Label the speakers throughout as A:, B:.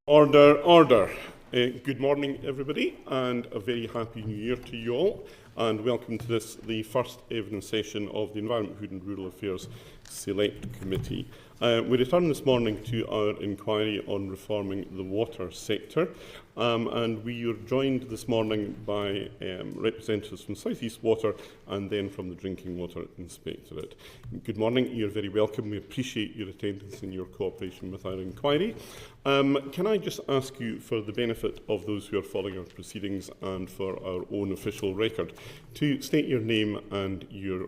A: Order, order. Good morning, everybody, and a very happy new year to you all. And welcome to this, the first evening session of the Environment, Food and Rural Affairs Select Committee. We return this morning to our inquiry on reforming the water sector, and we are joined this morning by representatives from South East Water and then from the Drinking Water Inspectorate. Good morning, you're very welcome. We appreciate your attendance and your cooperation with our inquiry. Can I just ask you, for the benefit of those who are following our proceedings and for our own official record, to state your name and your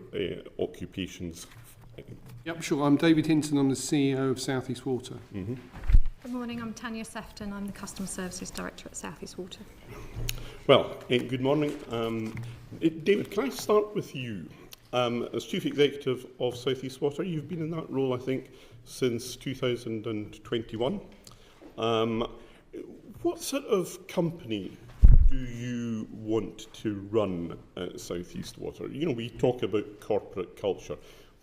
A: occupations.
B: Yep, sure. I'm David Hinton. I'm the CEO of South East Water.
C: Good morning, I'm Tanya Sefton. I'm the Customer Services Director at South East Water.
A: Well, good morning. David, can I start with you? As Chief Executive of South East Water, you've been in that role, I think, since 2021. What sort of company do you want to run at South East Water? You know, we talk about corporate culture.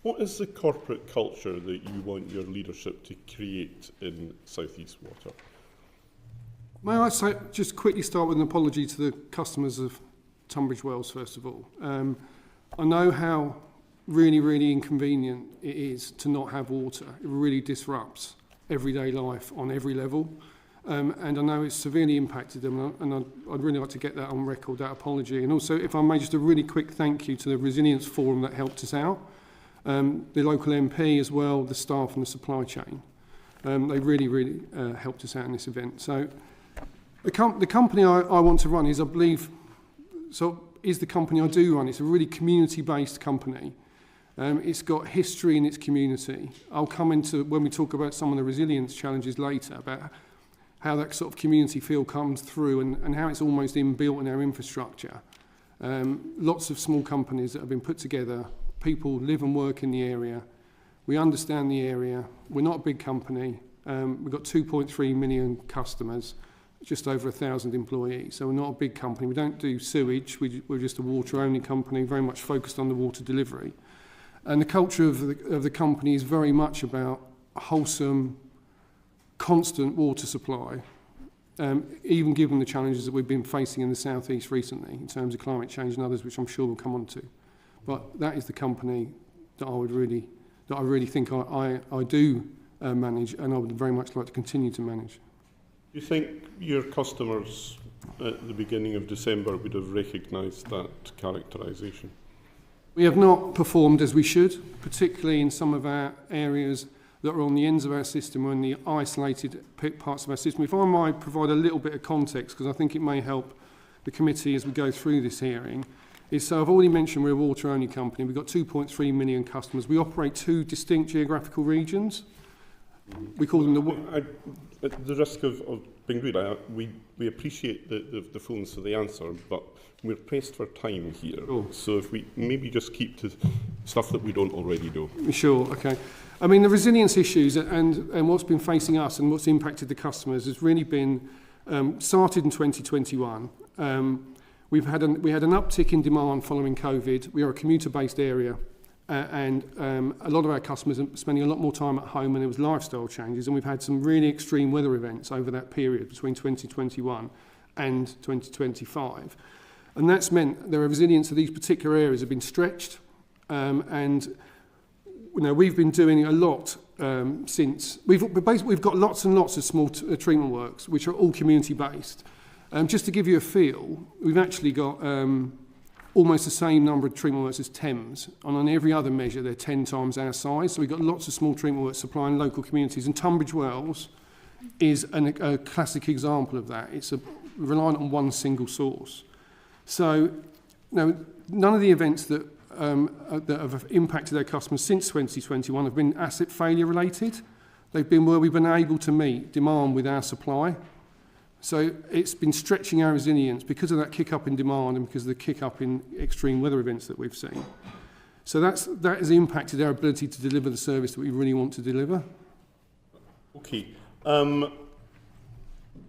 A: What is the corporate culture that you want your leadership to create in South East Water?
B: May I say, just quickly start with an apology to the customers of Tunbridge Wells, first of all. I know how really inconvenient it is to not have water. It really disrupts everyday life on every level. And I know it's severely impacted them, and I'd really like to get that on record, that apology. And also, if I may, just a really quick thank you to the Resilience Forum that helped us out. The local MP as well, the staff and the supply chain. They really helped us out in this event. So the company I want to run is, I believe, is the company I do run. It's a really community-based company. It's got history in its community. I'll come into, when we talk about some of the resilience challenges later, about how that sort of community feel comes through and how it's almost inbuilt in our infrastructure. Lots of small companies that have been put together. People live and work in the area. We understand the area. We're not a big company. We've got 2.3 million customers, just over 1,000 employees. So we're not a big company. We don't do sewage. We're just a water-only company, very much focused on the water delivery. And the culture of the company is very much about wholesome, constant water supply, even given the challenges that we've been facing in the South East recently in terms of climate change and others, which I'm sure we'll come on to. But that is the company that I really think I do manage, and I would very much like to continue to manage.
A: Do you think your customers at the beginning of December would have recognised that characterisation?
B: We have not performed as we should, particularly in some of our areas that are on the ends of our system or in the isolated parts of our system. If I might provide a little bit of context, because I think it may help the committee as we go through this hearing. So I've already mentioned we're a water-only company. We've got 2.3 million customers. We operate two distinct geographical regions. We call them
A: at the risk of being rude, we appreciate the fullness of the answer, but we're pressed for time here.
B: Sure.
A: So if we maybe just keep to stuff that we don't already know. Sure,
B: okay. I mean, the resilience issues and what's been facing us and what's impacted the customers has really been started in 2021. We had an uptick in demand following COVID. We are a commuter-based area, and a lot of our customers are spending a lot more time at home, and there was lifestyle changes, and we've had some really extreme weather events over that period between 2021 and 2025. And that's meant the resilience of these particular areas have been stretched, and we've been doing a lot since. We've got lots and lots of small treatment works, which are all community-based. Just to give you a feel, we've actually got almost the same number of treatment works as Thames, and on every other measure they're 10 times our size. So we've got lots of small treatment works supplying local communities, and Tunbridge Wells is a classic example of that. It's reliant on one single source. So none of the events that have impacted our customers since 2021 have been asset failure related. They've been where we've been able to meet demand with our supply. So it's been stretching our resilience because of that kick-up in demand and because of the kick-up in extreme weather events that we've seen. So that has impacted our ability to deliver the service that we really want to deliver.
A: Okay. To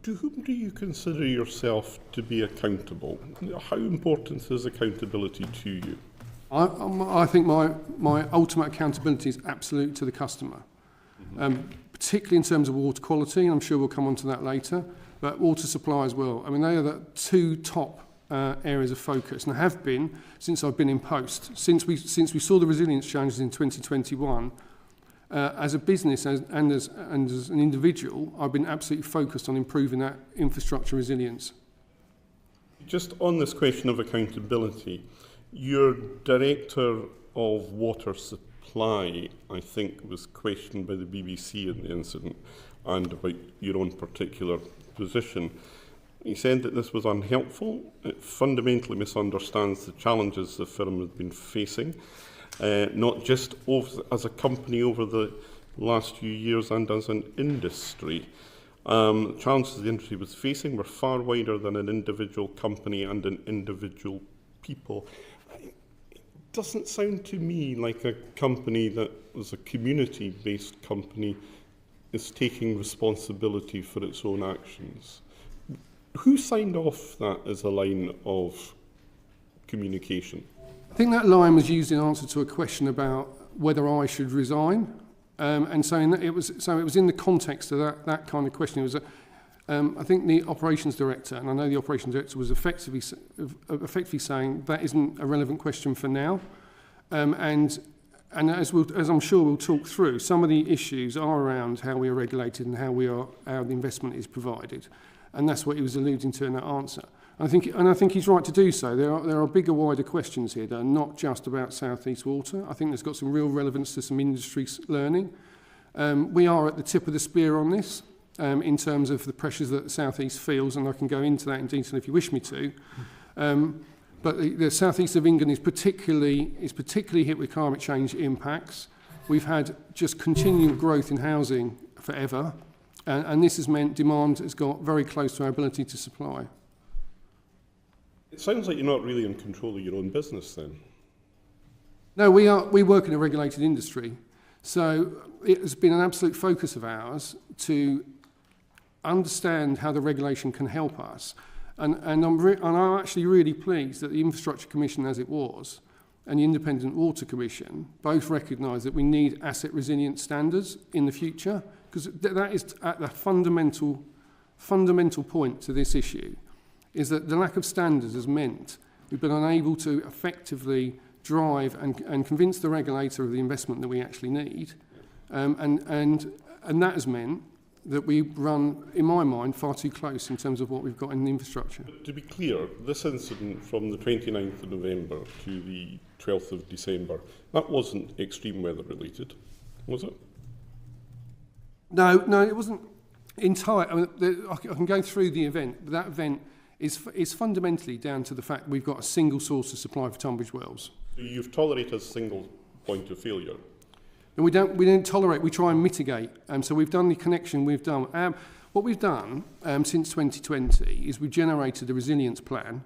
A: whom do you consider yourself to be accountable? How important is accountability to you?
B: I think my ultimate accountability is absolute to the customer. particularly in terms of water quality, and I'm sure we'll come on to that later, but water supply as well. I mean, they are the two top areas of focus, and have been since I've been in post. Since we saw the resilience challenges in 2021, as a business and as an individual, I've been absolutely focused on improving that infrastructure resilience.
A: Just on this question of accountability, your director of water supply, I think, was questioned by the BBC in the incident and about your own particular position. He said that this was unhelpful. It fundamentally misunderstands the challenges the firm has been facing, not just as a company over the last few years and as an industry. The challenges the industry was facing were far wider than an individual company and an individual people. It doesn't sound to me like a company that was a community-based company is taking responsibility for its own actions. Who signed off that as a line of communication?
B: I think that line was used in answer to a question about whether I should resign, and saying that it was in the context of that kind of question. It was I think the operations director, and I know the operations director was effectively saying that isn't a relevant question for now, and as I'm sure we'll talk through, some of the issues are around how we are regulated and how the investment is provided. And that's what he was alluding to in that answer. I think he's right to do so. There are bigger, wider questions here that are not just about South East Water. I think there's got some real relevance to some industry learning. We are at the tip of the spear on this in terms of the pressures that the South East feels, and I can go into that in detail if you wish me to. But the South East of England is particularly hit with climate change impacts. We've had just continual growth in housing forever. And this has meant demand has got very close to our ability to supply.
A: It sounds like you're not really in control of your own business then.
B: No, we work in a regulated industry. So it has been an absolute focus of ours to understand how the regulation can help us. And I'm actually really pleased that the Infrastructure Commission, as it was, and the Independent Water Commission both recognise that we need asset resilience standards in the future, because that is at the fundamental point to this issue, is that the lack of standards has meant we've been unable to effectively drive and convince the regulator of the investment that we actually need, and that has meant that we run, in my mind, far too close in terms of what we've got in the infrastructure.
A: But to be clear, this incident from the 29th of November to the 12th of December, that wasn't extreme weather related, was it? No,
B: it wasn't entirely. I mean, I can go through the event, but that event is fundamentally down to the fact that we've got a single source of supply for Tunbridge Wells.
A: So you've tolerated a single point of failure?
B: And we don't tolerate, we try and mitigate. So we've done the connection, we've done. What we've done since 2020 is we've generated a resilience plan,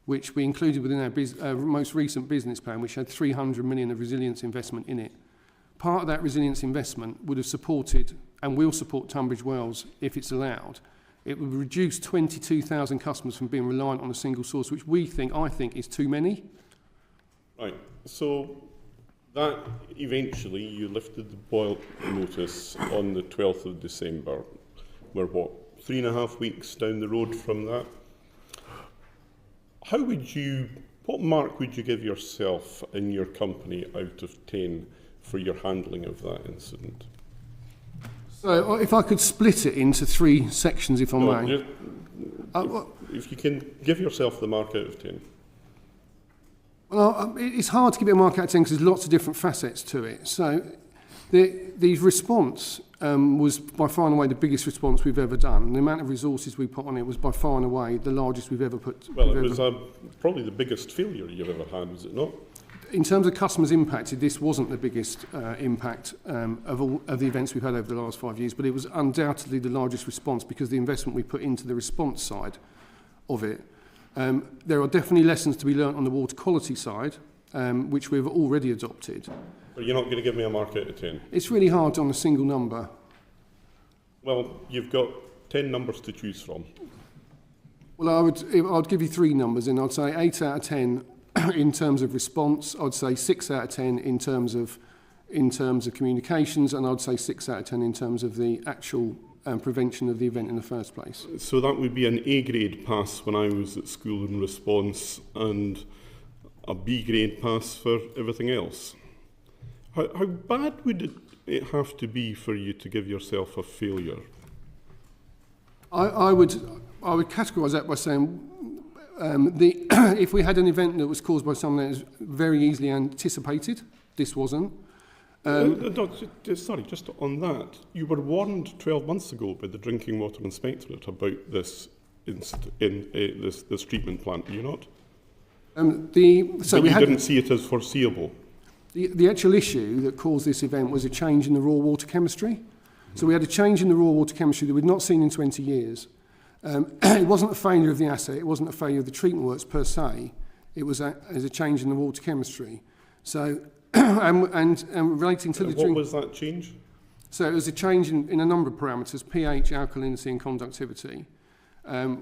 B: which we included within our most recent business plan, which had 300 million of resilience investment in it. Part of that resilience investment would have supported, and will support, Tunbridge Wells if it's allowed. It would reduce 22,000 customers from being reliant on a single source, which I think is too many.
A: Right, so that eventually you lifted the boil notice on the 12th of December. We're what, 3.5 weeks down the road from that? What mark would you give yourself in your company out of 10 for your handling of that incident?
B: So if I could split it into 3 sections, if I may.
A: If you can give yourself the mark out of 10.
B: Well, it's hard to give it a mark out of 10 because there's lots of different facets to it. So the response was by far and away the biggest response we've ever done. And the amount of resources we put on it was by far and away the largest we've ever put.
A: Well, it was probably the biggest failure you've ever had, was it not?
B: In terms of customers impacted, this wasn't the biggest impact of the events we've had over the last 5 years, but it was undoubtedly the largest response because the investment we put into the response side of it. There are definitely lessons to be learnt on the water quality side, which we've already adopted.
A: But you're not going to give me a mark out of 10?
B: It's really hard on a single number.
A: Well, you've got 10 numbers to choose from.
B: Well, I'd give you 3 numbers, and I'd say 8 out of 10 in terms of response. I'd say 6 out of 10 in terms of in terms of communications, and I'd say 6 out of 10 in terms of the actual prevention of the event in the first place.
A: So that would be an A grade pass when I was at school in response, and a B grade pass for everything else. How bad would it have to be for you to give yourself a failure?
B: I would categorise that by saying if we had an event that was caused by something that was very easily anticipated, this wasn't.
A: Sorry, just on that. You were warned 12 months ago by the Drinking Water Inspectorate about this this treatment plant, are you not?
B: So
A: we didn't see it as foreseeable.
B: The actual issue that caused this event was a change in the raw water chemistry. So we had a change in the raw water chemistry that we'd not seen in 20 years. It wasn't a failure of the asset, it wasn't a failure of the treatment works per se, it was a change in the water chemistry. So, and relating to the...
A: What was that change?
B: So it was a change in a number of parameters, pH, alkalinity and conductivity,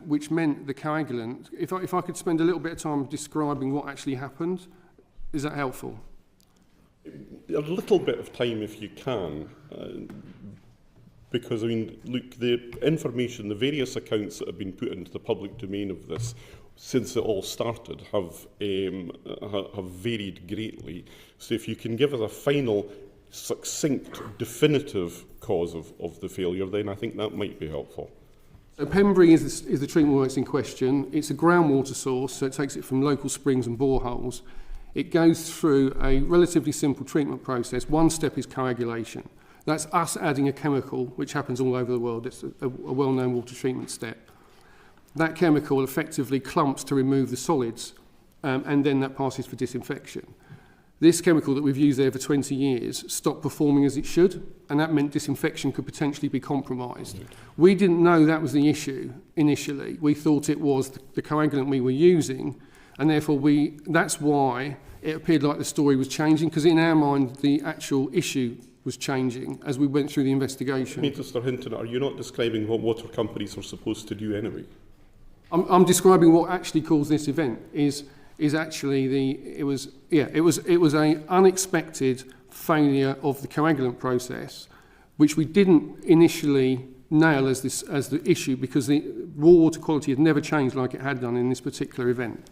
B: which meant the coagulant... If I could spend a little bit of time describing what actually happened, is that helpful?
A: A little bit of time if you can. Because, I mean, look, the information, the various accounts that have been put into the public domain of this since it all started have varied greatly. So if you can give us a final, succinct, definitive cause of the failure, then I think that might be helpful.
B: So Pembury is the treatment works in question. It's a groundwater source, so it takes it from local springs and boreholes. It goes through a relatively simple treatment process. One step is coagulation. That's us adding a chemical, which happens all over the world. It's a well-known water treatment step. That chemical effectively clumps to remove the solids, and then that passes for disinfection. This chemical that we've used there for 20 years stopped performing as it should, and that meant disinfection could potentially be compromised. We didn't know that was the issue initially. We thought it was the coagulant we were using, and therefore that's why it appeared like the story was changing, because in our mind the actual issue was changing as we went through the investigation.
A: Mr. Hinton, are you not describing what water companies are supposed to do anyway?
B: I'm describing what actually caused this event. Is actually it was a unexpected failure of the coagulant process, which we didn't initially nail as the issue because the raw water quality had never changed like it had done in this particular event.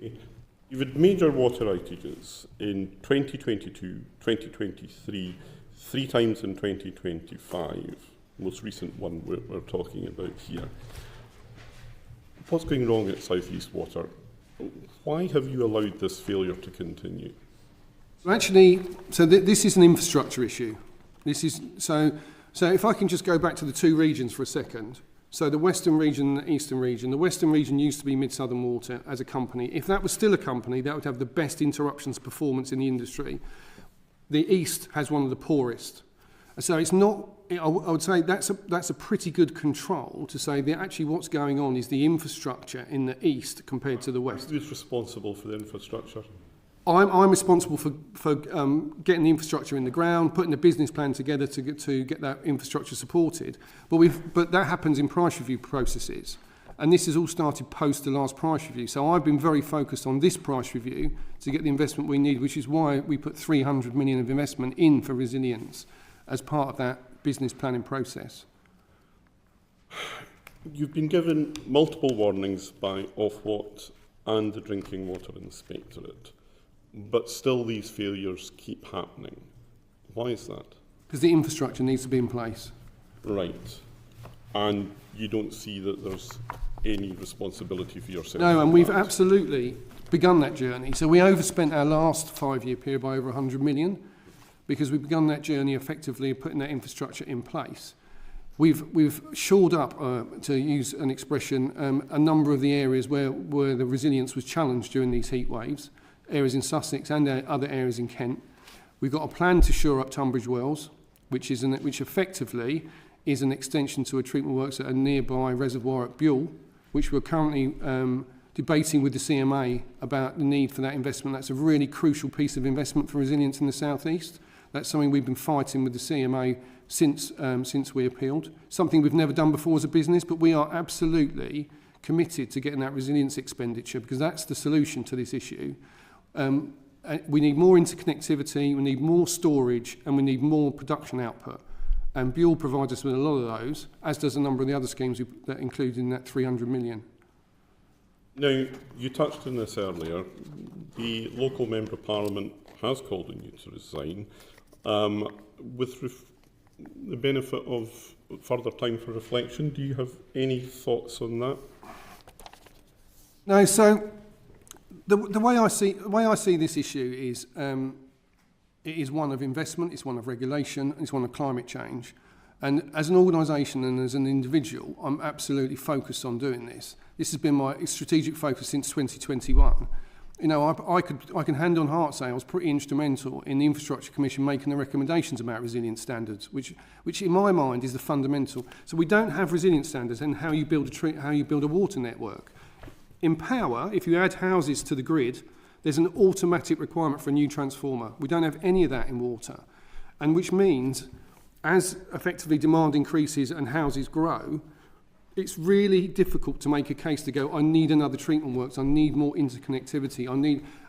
A: Okay. You've had major water outages in 2022, 2023, 3 times in 2025, most recent one we're talking about here. What's going wrong at South East Water? Why have you allowed this failure to continue?
B: Actually, this is an infrastructure issue. So if I can just go back to the 2 regions for a second. So the Western region and the Eastern region. The Western region used to be Mid-Southern Water as a company. If that was still a company, that would have the best interruptions performance in the industry. The East has one of the poorest. So it's not, I would say that's a pretty good control to say that actually what's going on is the infrastructure in the East compared to the West.
A: Who's responsible for the infrastructure?
B: I'm responsible for getting the infrastructure in the ground, putting the business plan together to get that infrastructure supported. But that happens in price review processes. And this has all started post the last price review. So I've been very focused on this price review to get the investment we need, which is why we put 300 million of investment in for resilience as part of that business planning process.
A: You've been given multiple warnings by Ofwat and the Drinking Water Inspectorate, but still these failures keep happening. Why is that?
B: Because the infrastructure needs to be in place.
A: Right. And you don't see that there's any responsibility for yourself?
B: No, and we've absolutely begun that journey. So we overspent our last 5-year period by over 100 million because we've begun that journey effectively of putting that infrastructure in place. We've shored up, to use an expression, a number of the areas where the resilience was challenged during these heat waves, areas in Sussex and other areas in Kent. We've got a plan to shore up Tunbridge wells, which effectively is an extension to a treatment works at a nearby reservoir at Buell, which we're currently debating with the CMA about the need for that investment. That's a really crucial piece of investment for resilience in the South East. That's something we've been fighting with the CMA since we appealed. Something we've never done before as a business, but we are absolutely committed to getting that resilience expenditure because that's the solution to this issue. we need more interconnectivity, we need more storage, and we need more production output. And Buell provides us with a lot of those, as does a number of the other schemes that include in that 300 million.
A: Now, you touched on this earlier. The local Member of Parliament has called on you to resign. With the benefit of further time for reflection, do you have any thoughts on that?
B: No, so the way I see this issue is it is one of investment, it's one of regulation, it's one of climate change. And as an organisation and as an individual, I'm absolutely focused on doing this. This has been my strategic focus since 2021. You know, I can hand on heart say I was pretty instrumental in the Infrastructure Commission making the recommendations about resilience standards, which in my mind is the fundamental. So we don't have resilience standards in how you build a water network. In power, if you add houses to the grid, there's an automatic requirement for a new transformer. We don't have any of that in water, and which means as effectively demand increases and houses grow, it's really difficult to make a case to go, I need another treatment works, I need more interconnectivity,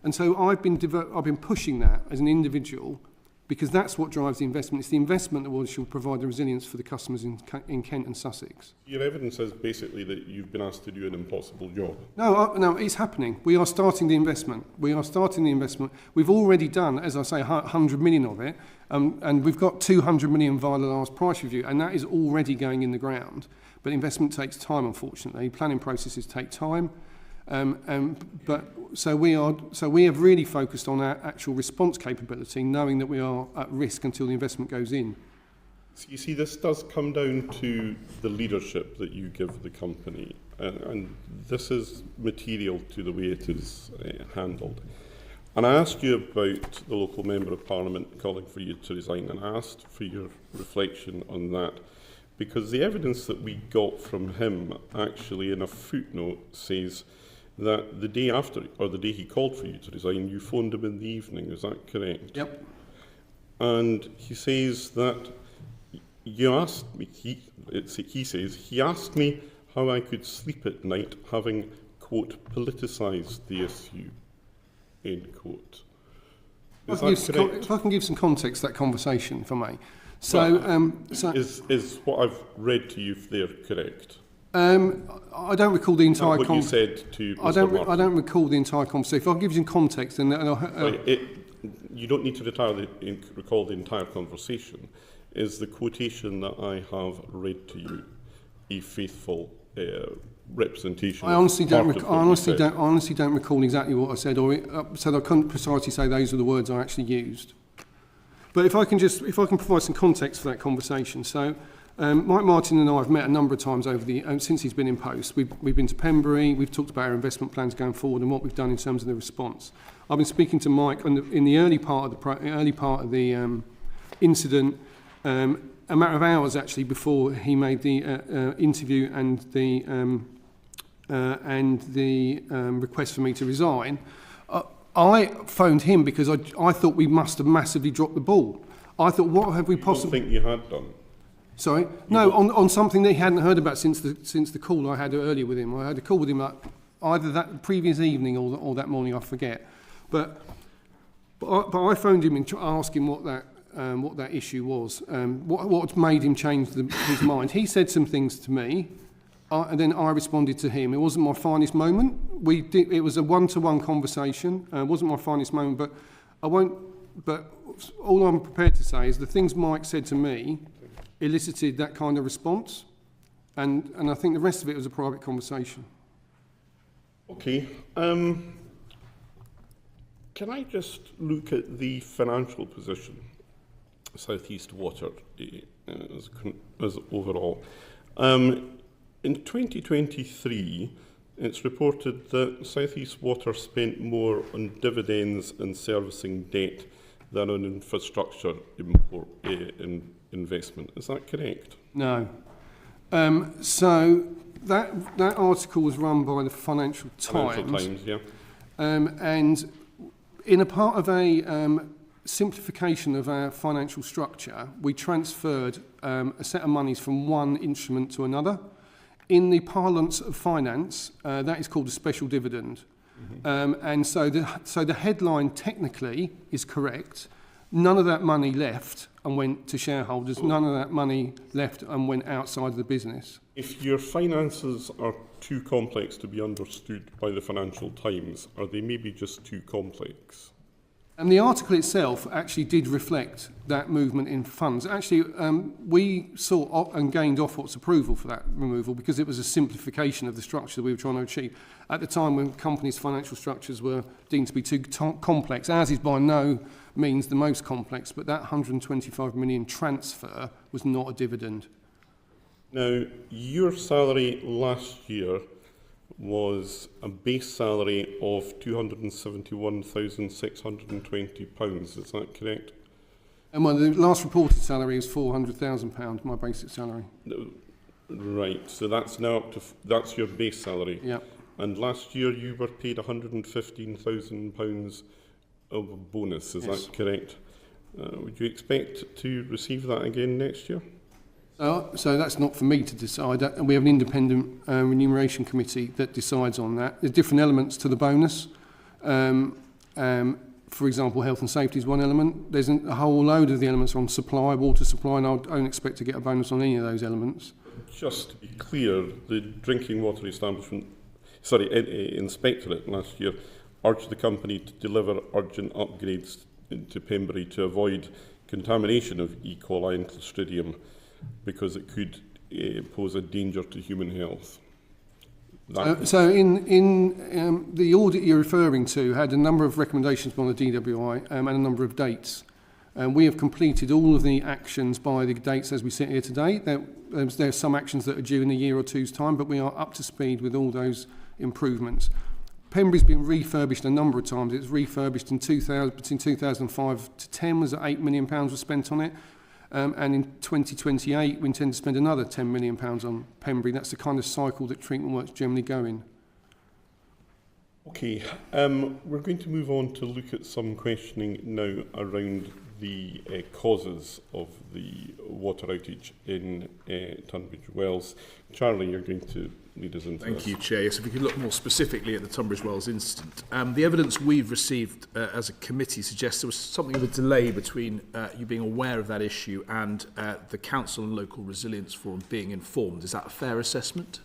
B: and so I've been pushing that as an individual, because that's what drives the investment. It's the investment that will provide the resilience for the customers in Kent and Sussex.
A: Your evidence is basically that you've been asked to do an impossible job.
B: No, it's happening. We are starting the investment. We've already done, as I say, 100 million of it, and we've got 200 million via the last price review, and that is already going in the ground. But investment takes time, unfortunately. Planning processes take time. So we have really focused on our actual response capability, knowing that we are at risk until the investment goes in.
A: So you see, this does come down to the leadership that you give the company, and this is material to the way it is handled. And I asked you about the local Member of Parliament calling for you to resign, and I asked for your reflection on that, because the evidence that we got from him actually in a footnote says that the day after, or the day he called for you to resign, you phoned him in the evening. Is that correct?
B: Yep.
A: And he says that you asked me, he says, he asked me how I could sleep at night having, quote, politicised the issue, end quote. Is that correct?
B: If I can give some context to that conversation, if I may. So,
A: is what I've read to you there correct?
B: I don't recall the entire
A: conversation. What you said to Mr. Martin.
B: I don't recall the entire conversation. If I give you some context, then
A: you don't need to recall the entire conversation. Is the quotation that I have read to you a faithful representation?
B: I honestly don't recall exactly what I said, so I couldn't precisely say those are the words I actually used. But if I can provide some context for that conversation. So Mike Martin and I have met a number of times over since he's been in post. We've been to Pembury, we've talked about our investment plans going forward and what we've done in terms of the response. I've been speaking to Mike in the early part of the incident, a matter of hours actually before he made the interview and the request for me to resign. I phoned him because I thought we must have massively dropped the ball. I thought, what have we possibly...
A: You don't think you had done?
B: Sorry? No, on something that he hadn't heard about since the call I had earlier with him. I had a call with him either that previous evening or that morning, I forget. But I phoned him and asked him what that issue was, what made him change his mind. He said some things to me, and then I responded to him. It wasn't my finest moment. It was a one-to-one conversation. It wasn't my finest moment, but all I'm prepared to say is the things Mike said to me elicited that kind of response, and I think the rest of it was a private conversation. Okay.
A: Can I just look at the financial position of South East Water as overall? In 2023, it's reported that South East Water spent more on dividends and servicing debt than on infrastructure investment. Is that correct?
B: No. So that article was run by the Financial Times.
A: Financial Times, yeah.
B: And in a part of a simplification of our financial structure, we transferred a set of monies from one instrument to another. In the parlance of finance, that is called a special dividend. And so the headline technically is correct. None of that money left and went to shareholders. None of that money left and went outside of the business.
A: If your finances are too complex to be understood by the Financial Times, are they maybe just too complex?
B: And the article itself actually did reflect that movement in funds. Actually, we sought and gained Ofwat's approval for that removal because it was a simplification of the structure that we were trying to achieve. At the time when companies' financial structures were deemed to be too complex, ours is by no means the most complex, but that 125 million transfer was not a dividend.
A: Now, your salary last year was a base salary of £271,620. Is that correct?
B: And well, the last reported salary is £400,000, my basic salary.
A: Right, so that's now up to, that's your base salary.
B: Yeah.
A: And last year you were paid £115,000 of a bonus, is
B: Yes.
A: that correct? Would you expect to receive that again next year?
B: So that's not for me to decide. We have an independent remuneration committee that decides on that. There's different elements to the bonus. For example, health and safety is one element. There's a whole load of the elements on supply, water supply, and I don't expect to get a bonus on any of those elements.
A: Just to be clear, the Drinking Water Inspectorate last year urged the company to deliver urgent upgrades to Pembury to avoid contamination of E. coli and Clostridium, because it could pose a danger to human health.
B: So in the audit you're referring to had a number of recommendations by the DWI and a number of dates. We have completed all of the actions by the dates as we sit here today. There are some actions that are due in a year or two's time, but we are up to speed with all those improvements. Pembury's been refurbished a number of times. It was refurbished in between 2005 to 10 was £8 million was spent on it. And in 2028, we intend to spend another £10 million on Pembury. That's the kind of cycle that treatment works generally go in.
A: Okay, we're going to move on to look at some questioning now around the causes of the water outage in Tunbridge Wells. Charlie, you're going to lead us into
D: Thank you, Chair. Yes, if we could look more specifically at the Tunbridge Wells incident. The evidence we've received as a committee suggests there was something of a delay between you being aware of that issue and the Council and Local Resilience Forum being informed. Is that a fair assessment?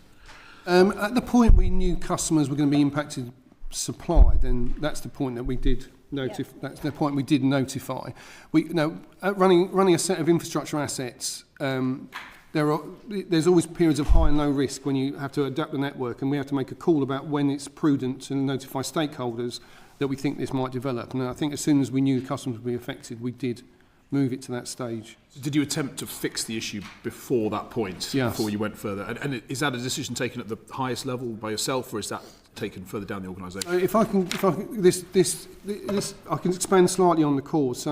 B: At the point we knew customers were going to be impacted supply, then that's the point that we did notify. Yeah. That's the point we did notify. Running a set of infrastructure assets, there's always periods of high and low risk when you have to adapt the network, and we have to make a call about when it's prudent to notify stakeholders that we think this might develop. And I think as soon as we knew customers would be affected, we did move it to that stage.
D: Did you attempt to fix the issue before that point?
B: Yes.
D: Before you went further? And is that a decision taken at the highest level by yourself, or is that taken further down the organisation?
B: I can expand slightly on the cause.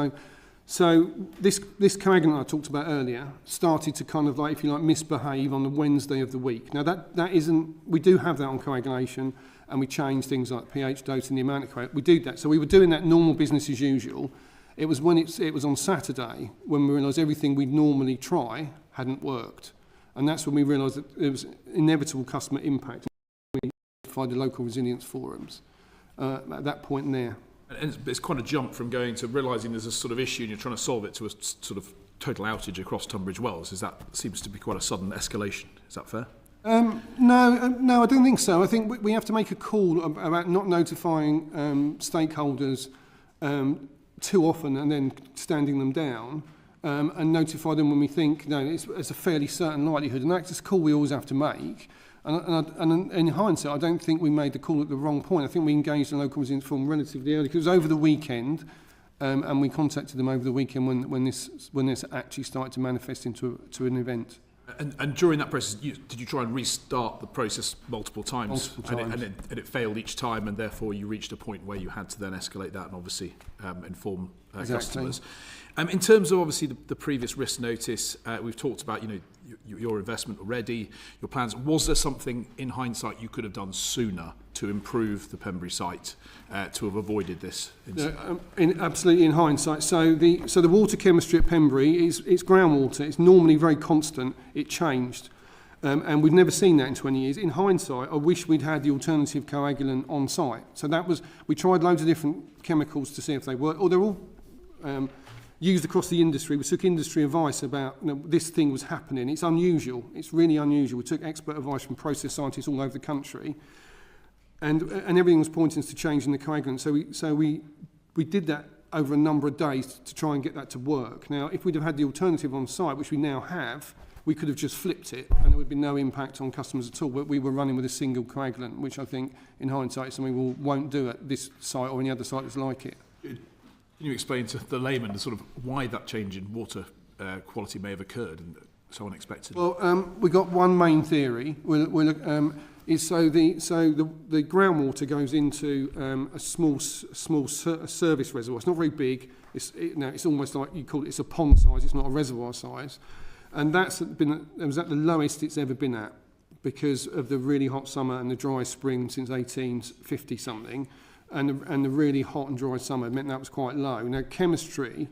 B: So this coagulant I talked about earlier started to kind of like, if you like, misbehave on the Wednesday of the week. Now that isn't, we do have that on coagulation, and we change things like pH dose and the amount of coagulant. We do that. So we were doing that normal business as usual. It was when it was on Saturday when we realised everything we'd normally try hadn't worked. And that's when we realised that there was inevitable customer impact. We notified the local resilience forums at that point and there.
D: And it's quite a jump from going to realising there's a sort of issue and you're trying to solve it to a sort of total outage across Tunbridge Wells. That seems to be quite a sudden escalation. Is that fair?
B: No, I don't think so. I think we have to make a call about not notifying stakeholders too often and then standing them down, and notify them when we think it's a fairly certain likelihood. And that's a call we always have to make. And in hindsight, I don't think we made the call at the wrong point. I think we engaged the local resilience forum relatively early, because it was over the weekend, and we contacted them over the weekend when this actually started to manifest into an event.
D: And during that process, did you try and restart the process multiple times? And it failed each time, and therefore you reached a point where you had to then escalate that and obviously inform customers. In terms of obviously the previous risk notice, we've talked about your investment already, your plans. Was there something in hindsight you could have done sooner to improve the Pembury site to have avoided this incident?
B: Absolutely, in hindsight. So the water chemistry at Pembury is groundwater. It's normally very constant. It changed. And we've never seen that in 20 years. In hindsight, I wish we'd had the alternative coagulant on site. So we tried loads of different chemicals to see if they work, or they're all used across the industry. We took industry advice about this thing was happening. It's unusual. It's really unusual. We took expert advice from process scientists all over the country, and everything was pointing to changing the coagulant. So we did that over a number of days to try and get that to work. Now, if we'd have had the alternative on site, which we now have, we could have just flipped it and there would be no impact on customers at all. But we were running with a single coagulant, which I think, in hindsight, is something we won't do at this site or any other site that's like it.
D: Can you explain to the layman sort of why that change in water quality may have occurred and so unexpected?
B: Well, we got one main theory. Is so the groundwater goes into a small service reservoir. It's not very big. It's almost like you call it. It's a pond size. It's not a reservoir size, and it was at the lowest it's ever been at because of the really hot summer and the dry spring since 1850 something, and the really hot and dry summer meant that was quite low. Now chemistry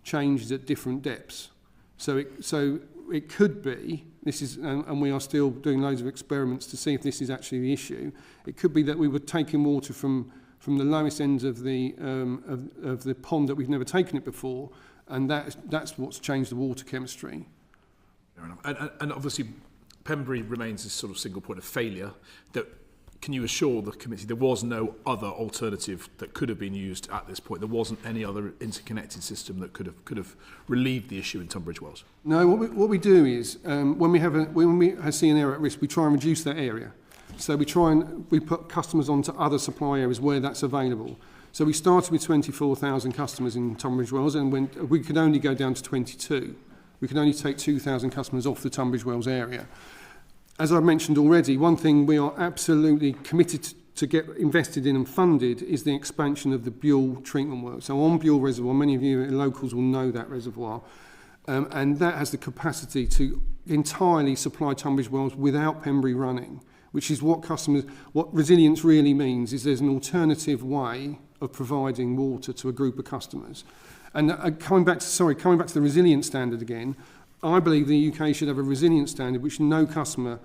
B: changes at different depths, so it could be, and we are still doing loads of experiments to see if this is actually the issue. It could be that we were taking water from the lowest ends of the pond that we've never taken it before, and that's what's changed the water chemistry.
D: Fair enough. And obviously, Pembury remains this sort of single point of failure. Can you assure the committee there was no other alternative that could have been used at this point? There wasn't any other interconnected system that could have relieved the issue in Tunbridge Wells? No,
B: what we do is when we see an area at risk, we try and reduce that area. So we put customers onto other supply areas where that's available. So we started with 24,000 customers in Tunbridge Wells, and we could only go down to 22. We could only take 2,000 customers off the Tunbridge Wells area. As I mentioned already, one thing we are absolutely committed to get invested in and funded is the expansion of the Buell treatment work. So on Buell Reservoir, many of you locals will know that reservoir, and that has the capacity to entirely supply Tunbridge Wells without Pembury running, which is what resilience really means, is there's an alternative way of providing water to a group of customers. And coming back to the resilience standard again, I believe the UK should have a resilience standard which no customer,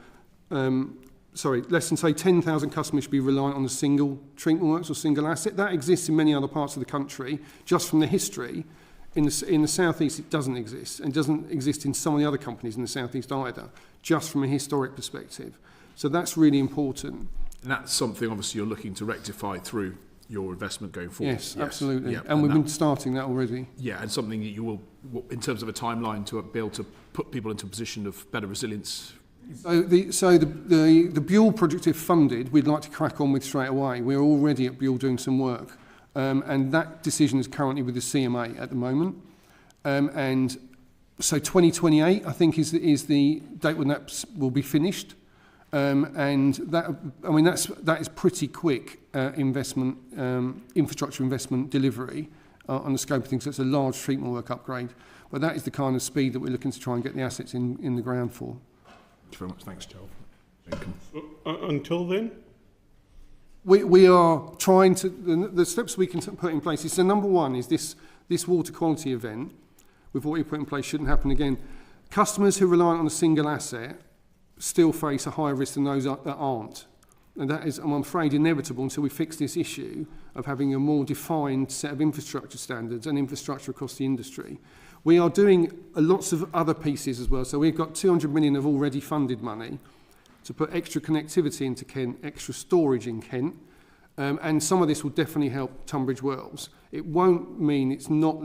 B: less than say 10,000 customers should be reliant on a single treatment works or single asset. That exists in many other parts of the country, just from the history. In the southeast it doesn't exist, and doesn't exist in some of the other companies in the southeast either, just from a historic perspective. So that's really important.
D: And that's something obviously you're looking to rectify through your investment going forward.
B: Yes, absolutely. Yeah, and we've been starting that already.
D: Yeah, and something that you will, in terms of a timeline, to be able to put people into a position of better resilience.
B: So the Buell project, if funded, we'd like to crack on with straight away. We're already at Buell doing some work, and that decision is currently with the CMA at the moment. And so 2028, I think, is the date when that will be finished. And that is pretty quick infrastructure investment delivery on the scope of things. So it's a large treatment work upgrade, but that is the kind of speed that we're looking to try and get the assets in the ground for.
D: Thank you very much. Thanks, Joel.
A: Until then?
B: We are trying to, the steps we can put in place is, so number one is this water quality event, with what we put in place, shouldn't happen again. Customers who rely on a single asset still face a higher risk than those that aren't. And that is, I'm afraid, inevitable until we fix this issue of having a more defined set of infrastructure standards and infrastructure across the industry. We are doing lots of other pieces as well. So we've got 200 million of already funded money to put extra connectivity into Kent, extra storage in Kent, and some of this will definitely help Tunbridge Wells. It won't mean it's not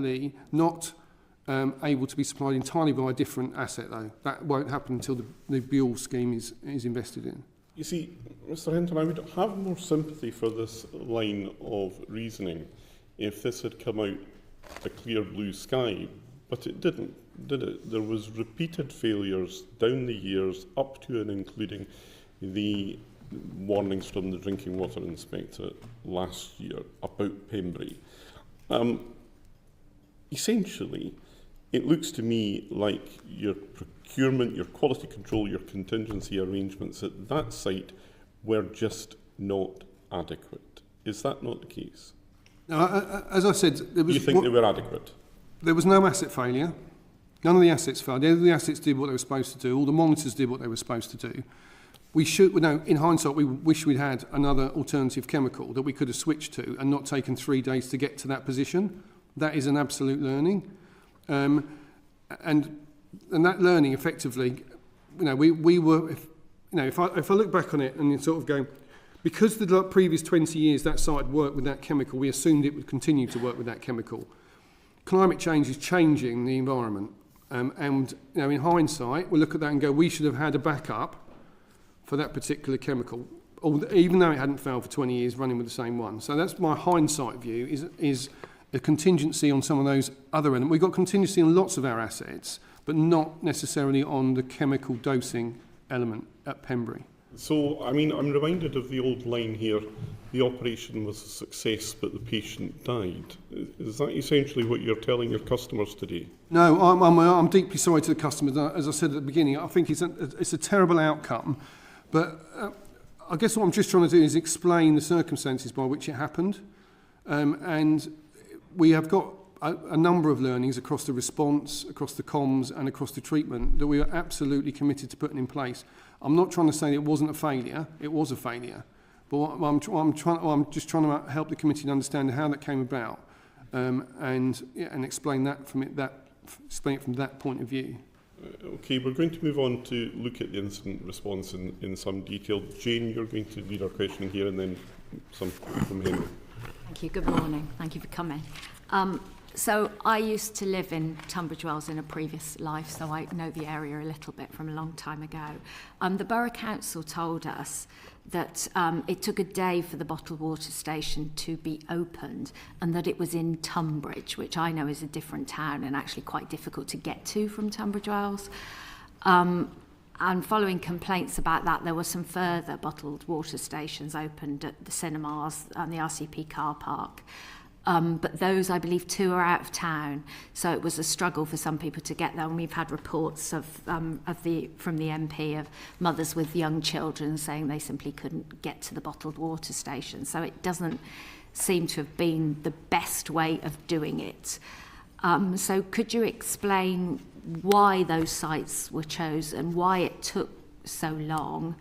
B: able to be supplied entirely by a different asset, though. That won't happen until the Buell scheme is invested in.
A: You see, Mr. Hinton, I would have more sympathy for this line of reasoning if this had come out a clear blue sky, but it didn't, did it? There was repeated failures down the years, up to and including the warnings from the Drinking Water Inspectorate last year about Pembury. Essentially, it looks to me like your procurement, your quality control, your contingency arrangements at that site were just not adequate. Is that not the case?
B: No, as I said, there was.
A: You think they were adequate?
B: There was no asset failure. None of the assets failed. The assets did what they were supposed to do. All the monitors did what they were supposed to do. In hindsight, we wish we'd had another alternative chemical that we could have switched to and not taken 3 days to get to that position. That is an absolute learning. And that learning effectively, we were, if I look back on it and you sort of go, because the previous 20 years that site had worked with that chemical, we assumed it would continue to work with that chemical. Climate change is changing the environment. In hindsight, we look at that and go, we should have had a backup for that particular chemical, even though it hadn't failed for 20 years running with the same one. So that's my hindsight view, is a contingency on some of those other elements. We've got contingency on lots of our assets, but not necessarily on the chemical dosing element at Pembury.
A: So, I'm reminded of the old line here, the operation was a success, but the patient died. Is that essentially what you're telling your customers today?
B: No, I'm deeply sorry to the customers. As I said at the beginning, I think it's a terrible outcome, but I guess what I'm just trying to do is explain the circumstances by which it happened. And we have got a number of learnings across the response, across the comms and across the treatment that we are absolutely committed to putting in place. I'm not trying to say it wasn't a failure, it was a failure. But I'm just trying to help the committee to understand how that came about and explain that from that point of view.
A: Okay, we're going to move on to look at the incident response in some detail. Jane, you're going to lead our questioning here, and then some from Henry.
E: Thank you. Good morning. Thank you for coming. So I used to live in Tunbridge Wells in a previous life, so I know the area a little bit from a long time ago. The Borough Council told us that it took a day for the bottled water station to be opened, and that it was in Tunbridge, which I know is a different town and actually quite difficult to get to from Tunbridge Wells. And following complaints about that, there were some further bottled water stations opened at the cinemas and the RCP car park. But those, I believe, 2 are out of town, so it was a struggle for some people to get there. And we've had reports from the MP of mothers with young children saying they simply couldn't get to the bottled water station. So it doesn't seem to have been the best way of doing it. So could you explain why those sites were chosen, why it took so long,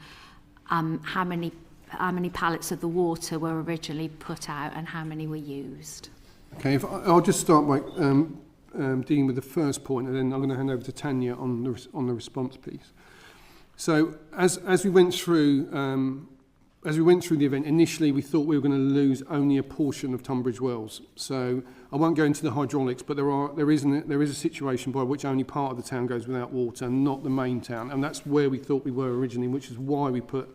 E: how many pallets of the water were originally put out and how many were used?
B: Okay, I'll just start by dealing with the first point, and then I'm going to hand over to Tanya on the response piece. So as we went through the event, initially we thought we were going to lose only a portion of Tunbridge Wells. So I won't go into the hydraulics, but there is a situation by which only part of the town goes without water, not the main town, and that's where we thought we were originally, which is why we put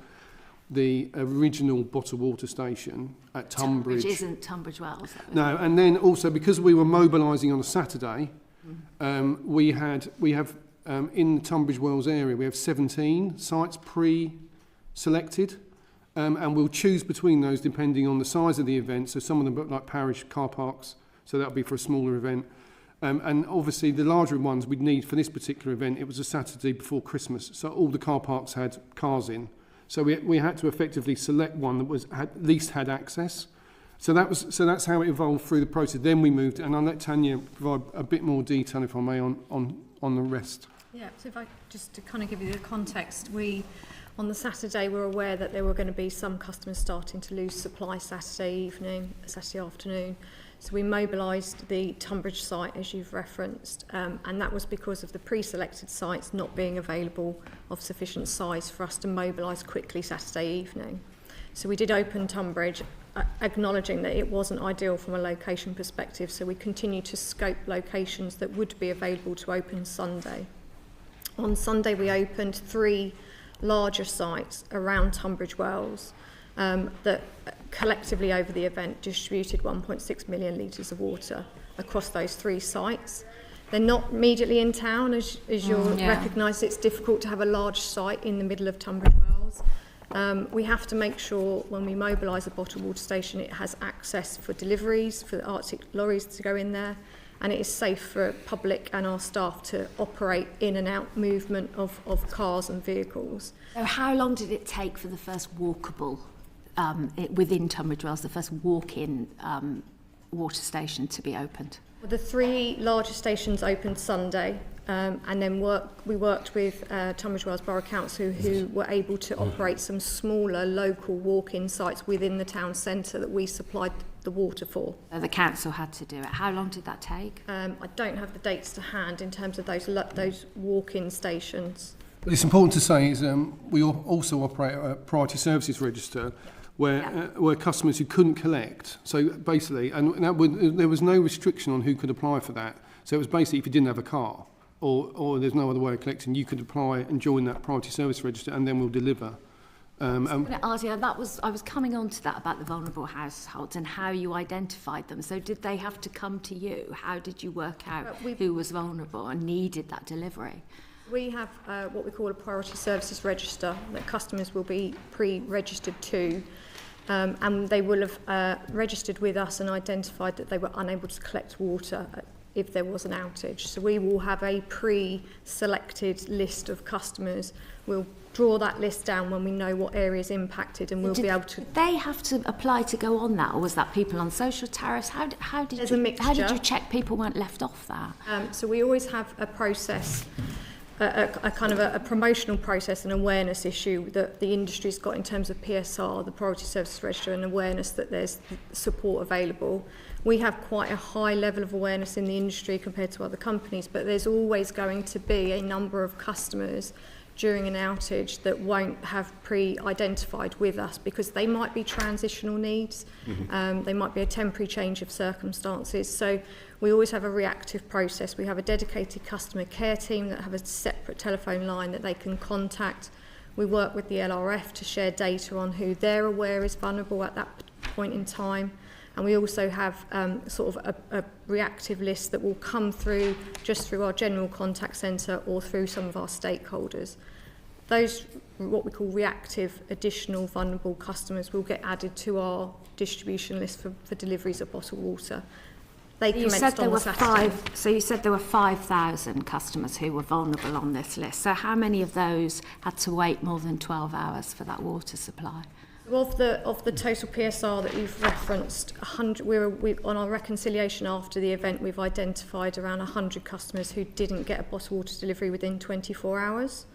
B: the original bottled water station at Tunbridge.
E: Which isn't Tunbridge Wells.
B: No, and then also because we were mobilising on a Saturday, we have in the Tunbridge Wells area, we have 17 sites pre-selected, and we'll choose between those depending on the size of the event. So some of them are like parish car parks, so that'll be for a smaller event. And obviously the larger ones we'd need for this particular event, it was a Saturday before Christmas, so all the car parks had cars in. So we had to effectively select one that at least had access. So that's how it evolved through the process. Then we moved, and I'll let Tanya provide a bit more detail, if I may, on the rest.
C: Yeah, so if I just to kind of give you the context, on the Saturday were aware that there were going to be some customers starting to lose supply Saturday afternoon. So we mobilised the Tunbridge site, as you've referenced, and that was because of the pre-selected sites not being available of sufficient size for us to mobilise quickly Saturday evening. So we did open Tunbridge, acknowledging that it wasn't ideal from a location perspective, so we continued to scope locations that would be available to open Sunday. On Sunday we opened 3 larger sites around Tunbridge Wells that collectively over the event distributed 1.6 million litres of water across those 3 sites. They're not immediately in town, as you'll recognise. It's difficult to have a large site in the middle of Tunbridge Wells. We have to make sure when we mobilise a bottled water station it has access for deliveries, for the Arctic lorries to go in there, and it is safe for public and our staff to operate in and out movement of cars and vehicles.
E: So how long did it take for the first walkable within Tunbridge Wells, the first walk-in water station to be opened?
C: Well, the 3 larger stations opened Sunday. and then we worked with Tunbridge Wells Borough Council, who were able to operate some smaller local walk-in sites within the town centre that we supplied the water for.
E: The council had to do it. How long did that take?
C: I don't have the dates to hand in terms of those walk-in stations.
B: But it's important to say is we also operate a priority services register where customers who couldn't collect, so basically, there was no restriction on who could apply for that. So it was basically if you didn't have a car or there's no other way of collecting, you could apply and join that priority service register, and then we'll deliver.
E: I was coming on to that about the vulnerable households and how you identified them. So did they have to come to you? How did you work out who was vulnerable and needed that delivery?
C: We have what we call a priority services register that customers will be pre-registered to, and they will have registered with us and identified that they were unable to collect water if there was an outage. So we will have a pre-selected list of customers. We'll draw that list down when we know what area is impacted, and we'll be able to...
E: Did they have to apply to go on that, or was that people on social tariffs? How did you check people weren't left off that?
C: So we always have a process, a kind of a promotional process, an awareness issue that the industry's got in terms of PSR, the Priority Services Register, and awareness that there's support available. We have quite a high level of awareness in the industry compared to other companies, but there's always going to be a number of customers during an outage that won't have pre-identified with us because they might be transitional needs, they might be a temporary change of circumstances. So we always have a reactive process. We have a dedicated customer care team that have a separate telephone line that they can contact. We work with the LRF to share data on who they're aware is vulnerable at that point in time. And we also have sort of a reactive list that will come through just through our general contact centre or through some of our stakeholders. Those, what we call reactive additional vulnerable customers, will get added to our distribution list for deliveries of bottled water. They commenced on Saturday.
E: So you said there were 5,000 customers who were vulnerable on this list. So how many of those had to wait more than 12 hours for that water supply?
C: Of the total PSR that you've referenced, 100. On our reconciliation after the event, we've identified around 100 customers who didn't get a bottled water delivery within 24 hours.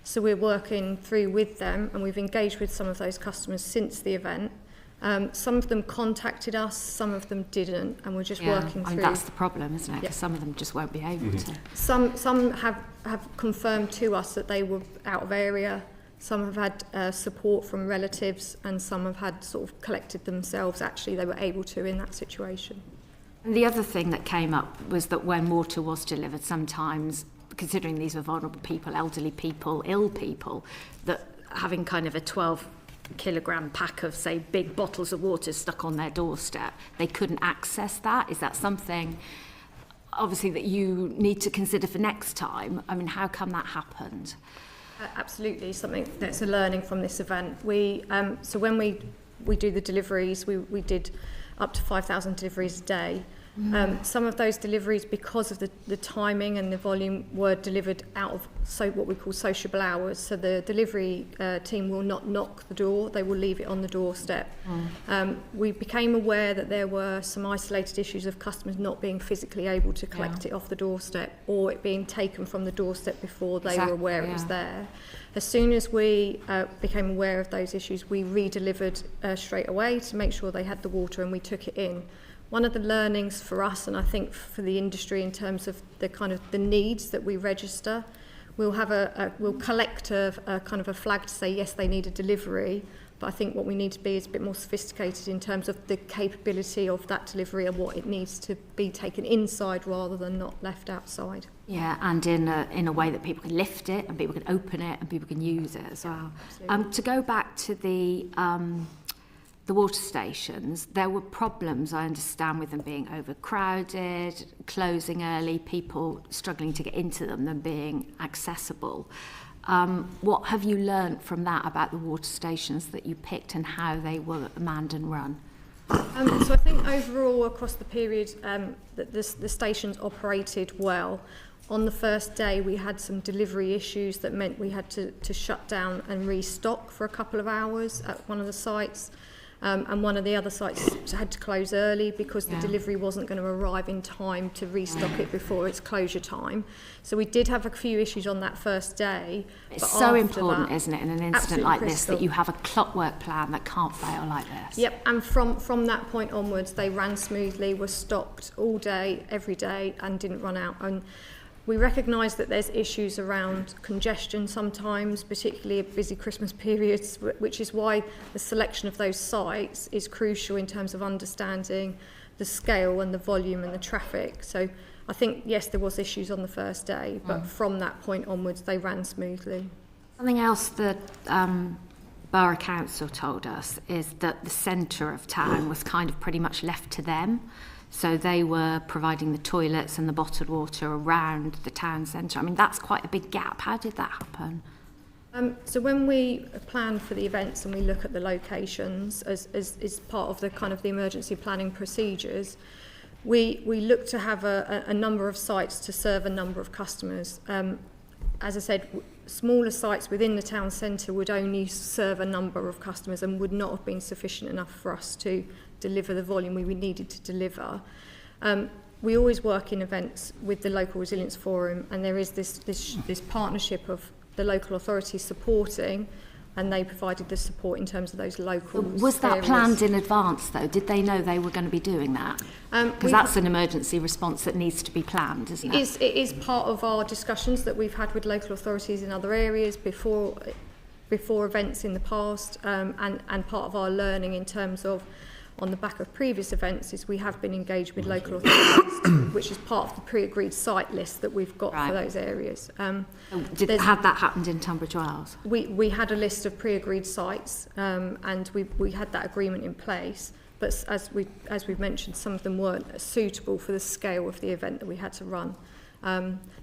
C: So we're working through with them, and we've engaged with some of those customers since the event. Some of them contacted us, some of them didn't, and we're just working through.
E: That's the problem, isn't it? Because some of them just won't be able to.
C: Some have confirmed to us that they were out of area. Some have had support from relatives, and some have had sort of collected themselves. Actually, they were able to in that situation.
E: And the other thing that came up was that when water was delivered, sometimes, considering these were vulnerable people, elderly people, ill people, that having kind of a 12-kilogram pack of, say, big bottles of water stuck on their doorstep, they couldn't access that. Is that something, obviously, that you need to consider for next time? I mean, how come that happened?
C: Absolutely, something that's a learning from this event. So when we do the deliveries, we did up to 5,000 deliveries a day. Some of those deliveries, because of the timing and the volume, were delivered out of what we call sociable hours. So the delivery team will not knock the door, they will leave it on the doorstep. We became aware that there were some isolated issues of customers not being physically able to collect it off the doorstep, or it being taken from the doorstep before they were aware it was there. As soon as we became aware of those issues, we re-delivered straight away to make sure they had the water, and we took it in. One of the learnings for us, and I think for the industry in terms of the kind of the needs that we register, we'll collect a kind of a flag to say yes, they need a delivery, but I think what we need to be is a bit more sophisticated in terms of the capability of that delivery and what it needs to be taken inside rather than not left outside.
E: Yeah, and in a way that people can lift it and people can open it and people can use it as well. To go back to the water stations, there were problems, I understand, with them being overcrowded, closing early, people struggling to get into them being accessible. What have you learnt from that about the water stations that you picked and how they were manned and run?
C: So I think overall across the period that the stations operated well. On the first day we had some delivery issues that meant we had to shut down and restock for a couple of hours at one of the sites. And one of the other sites had to close early because the delivery wasn't going to arrive in time to restock it before its closure time. So we did have a few issues on that first day.
E: It's so important, isn't it, in an incident like this, that you have a clockwork plan that can't fail like this.
C: Yep, and from that point onwards, they ran smoothly, were stocked all day, every day, and didn't run out. And we recognise that there's issues around congestion sometimes, particularly at busy Christmas periods, which is why the selection of those sites is crucial in terms of understanding the scale and the volume and the traffic. So I think, yes, there was issues on the first day, but from that point onwards, they ran smoothly.
E: Something else that Borough Council told us is that the centre of town was kind of pretty much left to them. So they were providing the toilets and the bottled water around the town centre. I mean, that's quite a big gap. How did that happen?
C: So when we plan for the events and we look at the locations as part of the kind of the emergency planning procedures, we look to have a number of sites to serve a number of customers. As I said, smaller sites within the town centre would only serve a number of customers and would not have been sufficient enough for us to deliver the volume we needed to deliver. We always work in events with the local resilience forum, and there is this partnership of the local authorities supporting, and they provided the support in terms of those local
E: Was that
C: areas.
E: planned in advance, though? Did they know they were going to be doing that? Because that's an emergency response that needs to be planned, isn't it?
C: It is part of our discussions that we've had with local authorities in other areas before events in the past, and part of our learning in terms of, on the back of previous events, is we have been engaged with local authorities, which is part of the pre-agreed site list that we've got for those areas.
E: Had that happened in Tunbridge Wells?
C: We had a list of pre-agreed sites, and we had that agreement in place. But as we've mentioned, some of them weren't suitable for the scale of the event that we had to run.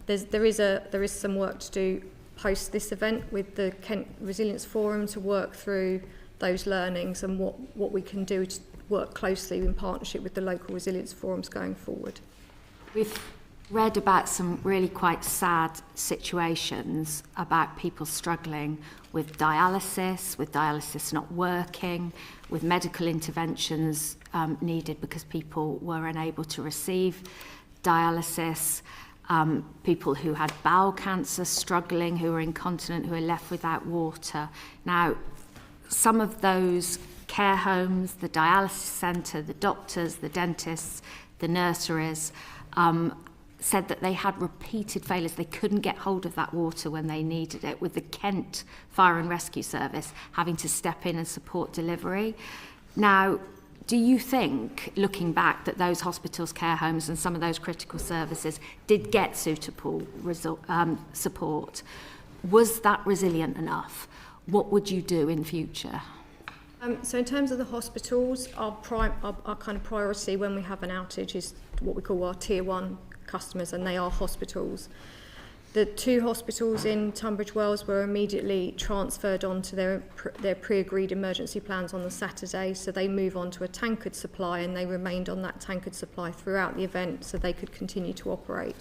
C: There is some work to do post this event with the Kent Resilience Forum to work through those learnings and what we can do to work closely in partnership with the local resilience forums going forward.
E: We've read about some really quite sad situations about people struggling with dialysis not working, with medical interventions needed because people were unable to receive dialysis, people who had bowel cancer struggling, who were incontinent, who were left without water. Now, some of those care homes, the dialysis centre, the doctors, the dentists, the nurseries, said that they had repeated failures. They couldn't get hold of that water when they needed it, with the Kent Fire and Rescue Service having to step in and support delivery. Now, do you think, looking back, that those hospitals, care homes and some of those critical services did get suitable support? Was that resilient enough? What would you do in future?
C: So in terms of the hospitals, our kind of priority when we have an outage is what we call our tier 1 customers, and they are hospitals. The 2 hospitals in Tunbridge Wells were immediately transferred onto their pre-agreed emergency plans on the Saturday, so they move on to a tankard supply, and they remained on that tankard supply throughout the event so they could continue to operate.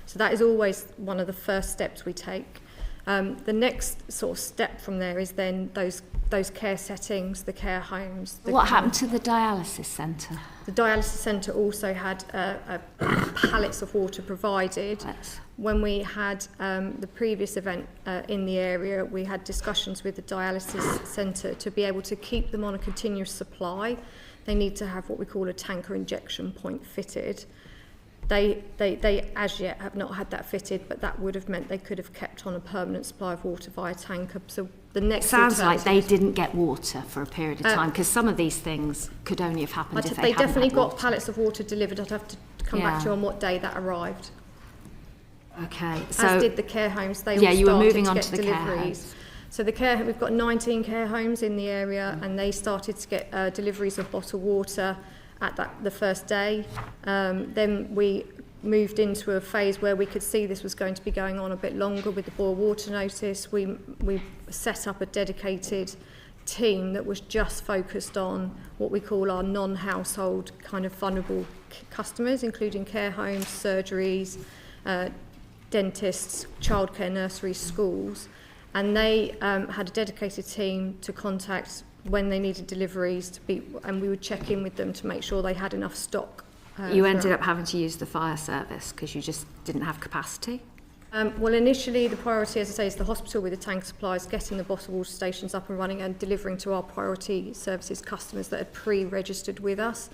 C: So that is always one of the first steps we take. The next sort of step from there is then those care settings, the care homes.
E: What happened to the dialysis centre?
C: The dialysis centre also had pallets of water provided. When we had the previous event in the area, we had discussions with the dialysis centre to be able to keep them on a continuous supply. They need to have what we call a tanker injection point fitted. They as yet have not had that fitted, but that would have meant they could have kept on a permanent supply of water via tanker. So the next
E: sounds like they didn't get water for a period of time, because some of these things could only have happened if they
C: definitely
E: had
C: got
E: water.
C: pallets of water delivered. I'd have to come back to you on what day that arrived.
E: Okay, so
C: as did the care homes. They all
E: you were
C: started
E: moving
C: to
E: on
C: get
E: to the
C: deliveries.
E: care homes.
C: So we've got 19 care homes in the area, and they started to get deliveries of bottled water at the first day. Then we moved into a phase where we could see this was going to be going on a bit longer with the boil water notice. We set up a dedicated team that was just focused on what we call our non-household kind of vulnerable customers, including care homes, surgeries, dentists, childcare, nurseries, schools. And they had a dedicated team to contact when they needed deliveries to be, and we would check in with them to make sure they had enough stock.
E: You ended up having to use the fire service because you just didn't have capacity?
C: Well, initially the priority, as I say, is the hospital with the tank supplies, getting the bottled water stations up and running and delivering to our priority services customers that had pre-registered with us.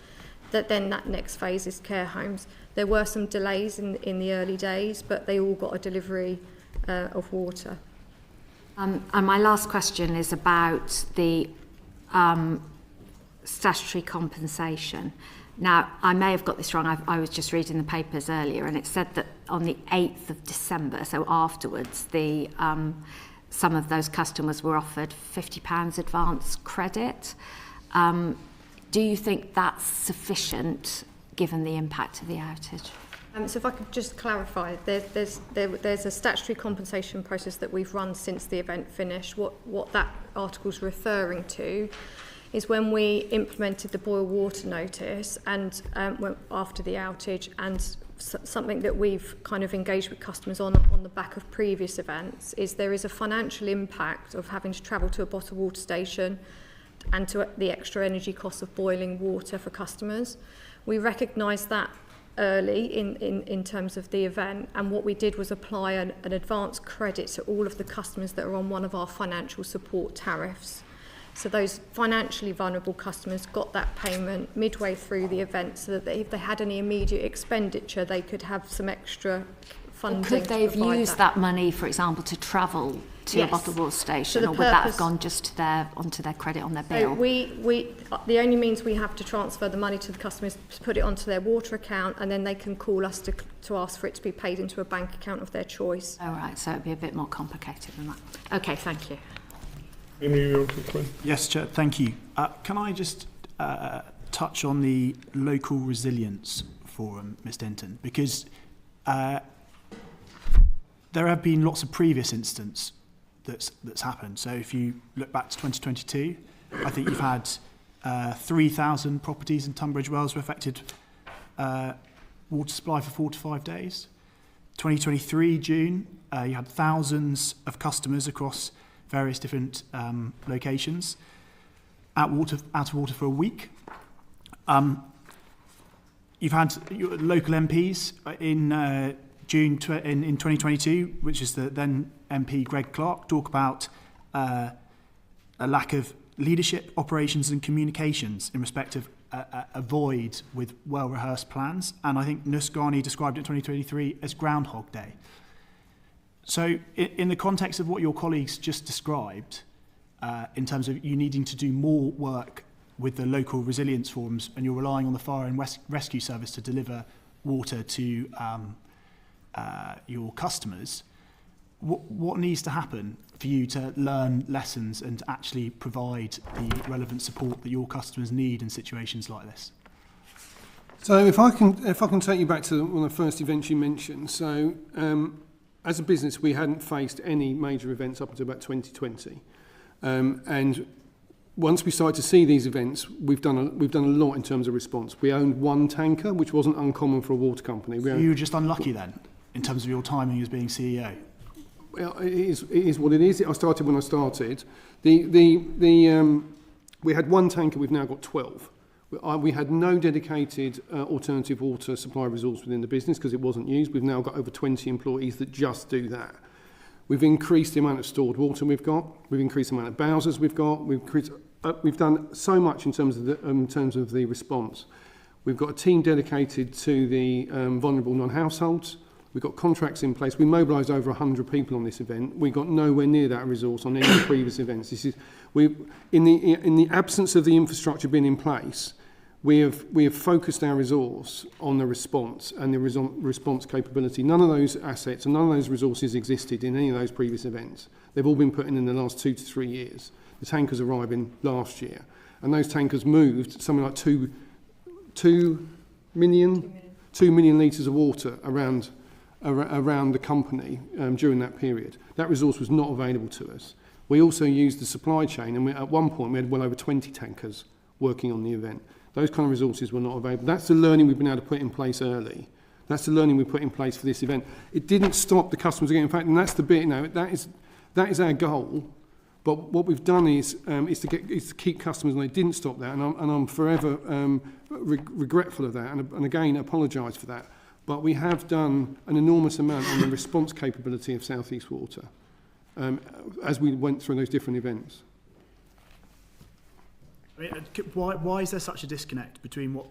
C: That next phase is care homes. There were some delays in the early days, but they all got a delivery of water.
E: And my last question is about the statutory compensation. Now, I may have got this wrong. I was just reading the papers earlier, and it said that on the 8th of December, so afterwards, some of those customers were offered £50 advance credit. Do you think that's sufficient, given the impact of the outage?
C: So if I could just clarify, there's a statutory compensation process that we've run since the event finished. What that article's referring to is when we implemented the boil water notice and after the outage, and something that we've kind of engaged with customers on the back of previous events is there is a financial impact of having to travel to a bottled water station and to the extra energy costs of boiling water for customers. We recognised that early in terms of the event, and what we did was apply an advance credit to all of the customers that are on one of our financial support tariffs. So those financially vulnerable customers got that payment midway through the event so that if they had any immediate expenditure, they could have some extra funding.
E: Could they have used that money, for example, to travel to a bottled water station, or would that have gone just to onto their credit on their bill?
C: So the only means we have to transfer the money to the customers is to put it onto their water account, and then they can call us to ask for it to be paid into a bank account of their choice.
E: Oh, right, so it'd be a bit more complicated than that. Okay, thank you.
F: Yes, Chair, thank you. Can I just touch on the local resilience forum, Mr. Hinton? Because there have been lots of previous instances that's happened. So if you look back to 2022, I think you've had 3,000 properties in Tunbridge Wells were affected water supply for 4 to 5 days. 2023, June, you had thousands of customers across various different locations out of water for a week. You've had local MPs in June in 2022, which is the then MP Greg Clark, talk about a lack of leadership, operations and communications in respect of a void with well-rehearsed plans. And I think Nusgani described it in 2023 as Groundhog Day. So in the context of what your colleagues just described, in terms of you needing to do more work with the local resilience forums and you're relying on the fire and rescue service to deliver water to your customers, what needs to happen for you to learn lessons and actually provide the relevant support that your customers need in situations like this?
B: So if I can take you back to one of the first events you mentioned. So as a business, we hadn't faced any major events up until about 2020, and once we started to see these events, we've done a lot in terms of response. We owned one tanker, which wasn't uncommon for a water company.
F: So you were just unlucky then, in terms of your timing as being CEO?
B: Well, it is what it is. I started when I started. We had one tanker. We've now got 12. We had no dedicated alternative water supply resource within the business because it wasn't used. We've now got over 20 employees that just do that. We've increased the amount of stored water we've got. We've increased the amount of bowsers we've got. We've done so much in terms of the response. We've got a team dedicated to the vulnerable non-households. We've got contracts in place. We mobilised over 100 people on this event. We got nowhere near that resource on any of the previous events. In the absence of the infrastructure being in place, we have focused our resource on the response and the response capability. None of those assets and none of those resources existed in any of those previous events. They've all been put in the last 2 to 3 years. The tankers arriving last year, and those tankers moved something like 2 million litres of water around the company during that period. That resource was not available to us. We also used the supply chain, and at one point we had well over 20 tankers working on the event. Those kind of resources were not available. That's the learning we've been able to put in place early. That's the learning we put in place for this event. It didn't stop the customers again. In fact, and that's the bit, that is our goal. But what we've done is to keep customers, and they didn't stop that, and I'm forever regretful of that, and again apologise for that. But we have done an enormous amount on the response capability of South East Water as we went through those different events.
F: I mean, why is there such a disconnect between what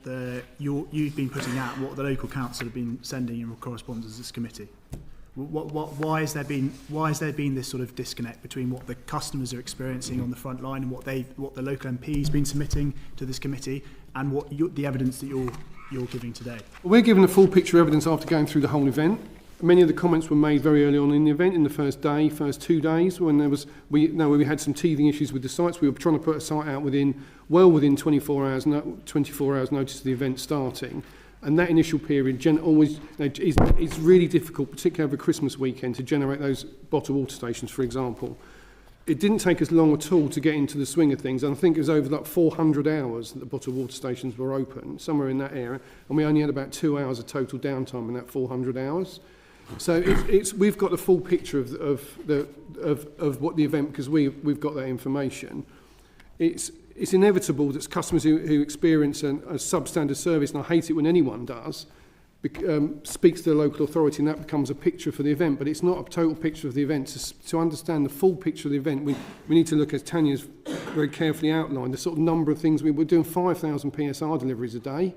F: you've been putting out and what the local council have been sending in correspondence to this committee? Why has there been this sort of disconnect between what the customers are experiencing on the front line and what the local MP's been submitting to this committee and what the evidence that you're giving today?
B: We're given a full picture of evidence after going through the whole event. Many of the comments were made very early on in the event, in the first 2 days, when we had some teething issues with the sites. We were trying to put a site out within 24 hours notice of the event starting. And that initial period always is really difficult, particularly over Christmas weekend, to generate those bottled water stations, for example. It didn't take us long at all to get into the swing of things. And I think it was over like 400 hours that the bottled water stations were open, somewhere in that area. And we only had about 2 hours of total downtime in that 400 hours. So we've got the full picture of what the event, because we've got that information. It's inevitable that customers who experience a substandard service, and I hate it when anyone does, speaks to the local authority, and that becomes a picture for the event. But it's not a total picture of the event. To understand the full picture of the event, we need to look, as Tanya's very carefully outlined, the sort of number of things. We're doing 5,000 PSR deliveries a day.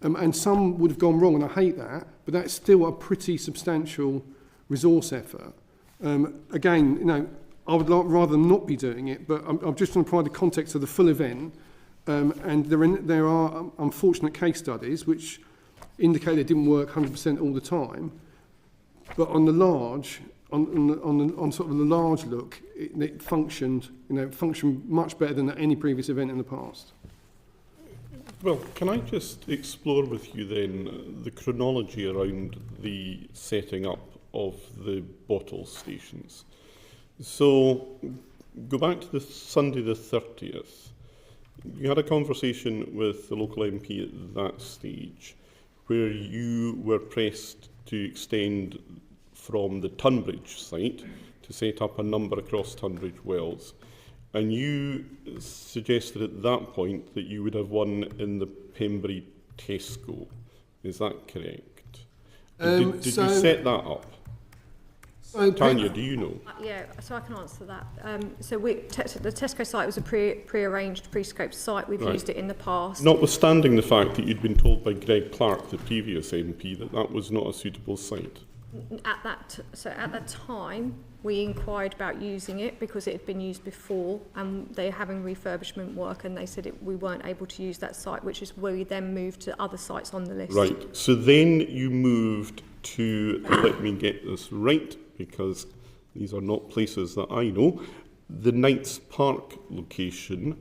B: And some would have gone wrong, and I hate that, but that's still a pretty substantial resource effort. Again, I would rather than not be doing it, but I'm just trying to provide the context of the full event. And there are unfortunate case studies which indicate it didn't work 100% all the time. But on the large, on sort of the large look, it functioned much better than at any previous event in the past.
A: Well, can I just explore with you then the chronology around the setting up of the bottle stations? So, go back to the Sunday the 30th. You had a conversation with the local MP at that stage where you were pressed to extend from the Tunbridge site to set up a number across Tunbridge Wells. And you suggested at that point that you would have one in the Pembury Tesco. Is that correct? Did you set that up? Tanya, do you know?
C: Yeah, so I can answer that. So the Tesco site was a pre-arranged, pre-scoped site. We've used it in the past.
A: Notwithstanding the fact that you'd been told by Greg Clark, the previous MP, that was not a suitable site.
C: At that time, we inquired about using it because it had been used before, and they're having refurbishment work, and they said we weren't able to use that site, which is where we then moved to other sites on the list.
A: Right. So then you moved to, let me get this right, because these are not places that I know, the Knights Park location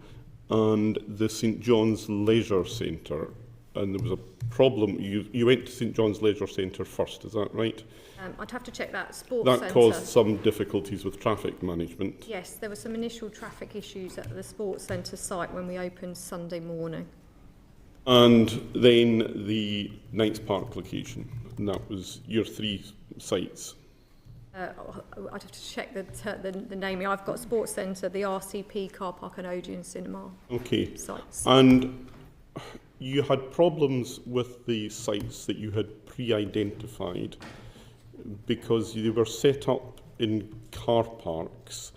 A: and the St John's Leisure Centre. And there was a problem. You went to St John's Leisure Centre first, is that right?
C: I'd have to check that. Sports Centre.
A: That caused some difficulties with traffic management.
C: Yes, there were some initial traffic issues at the Sports Centre site when we opened Sunday morning.
A: And then the Knights Park location, and that was your 3 sites.
C: I'd have to check the naming. I've got Sports Centre, the RCP car park, and Odeon Cinema.
A: Okay.
C: Sites.
A: And you had problems with the sites that you had pre-identified because they were set up in car parks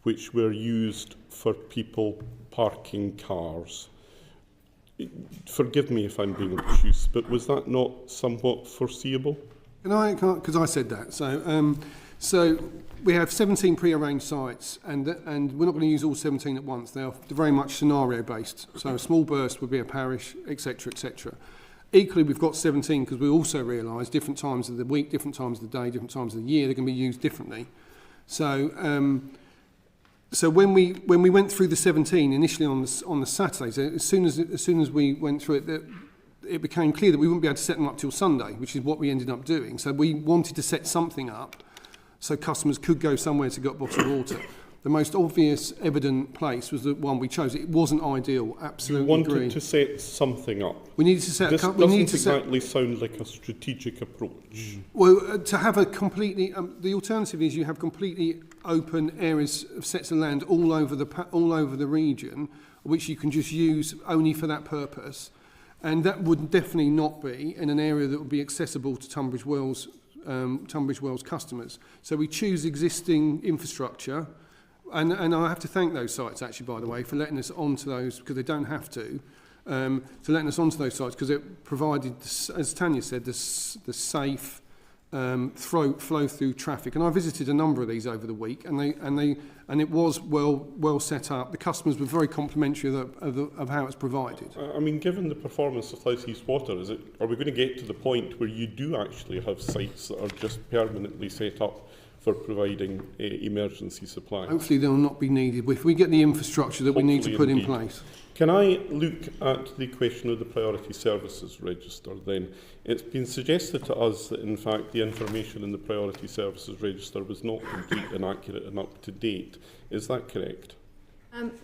A: which were used for people parking cars. Forgive me if I'm being obtuse, but was that not somewhat foreseeable?
B: Because I said that. So we have 17 pre-arranged sites, and we're not going to use all 17 at once. They're very much scenario-based. So a small burst would be a parish, etc., etc. Equally, we've got 17 because we also realise different times of the week, different times of the day, different times of the year, they're going to be used differently. So when we went through the 17 initially on the Saturdays, as soon as we went through it, it became clear that we wouldn't be able to set them up till Sunday, which is what we ended up doing. So we wanted to set something up so customers could go somewhere to get bottled water. The most obvious, evident place was the one we chose. It wasn't ideal, absolutely.
A: You wanted to set something up.
B: We needed to set
A: this
B: a couple.
A: Doesn't exactly sound like a strategic approach.
B: Well, to have a completely, the alternative is you have completely open areas of sets of land all over the region, which you can just use only for that purpose, and that would definitely not be in an area that would be accessible to Tunbridge Wells customers. So we choose existing infrastructure. And I have to thank those sites, actually, by the way, for letting us onto those, because they don't have to letting us onto those sites, because it provided, as Tanya said, the safe flow through traffic. And I visited a number of these over the week, and it was well set up. The customers were very complimentary of how it's provided.
A: I mean, given the performance of South East Water, are we going to get to the point where you do actually have sites that are just permanently set up for providing emergency supply?
B: Hopefully they'll not be needed if we get the infrastructure that we need to put in place.
A: Can I look at the question of the Priority Services Register then? It's been suggested to us that in fact the information in the Priority Services Register was not complete and accurate and up to date. Is that correct?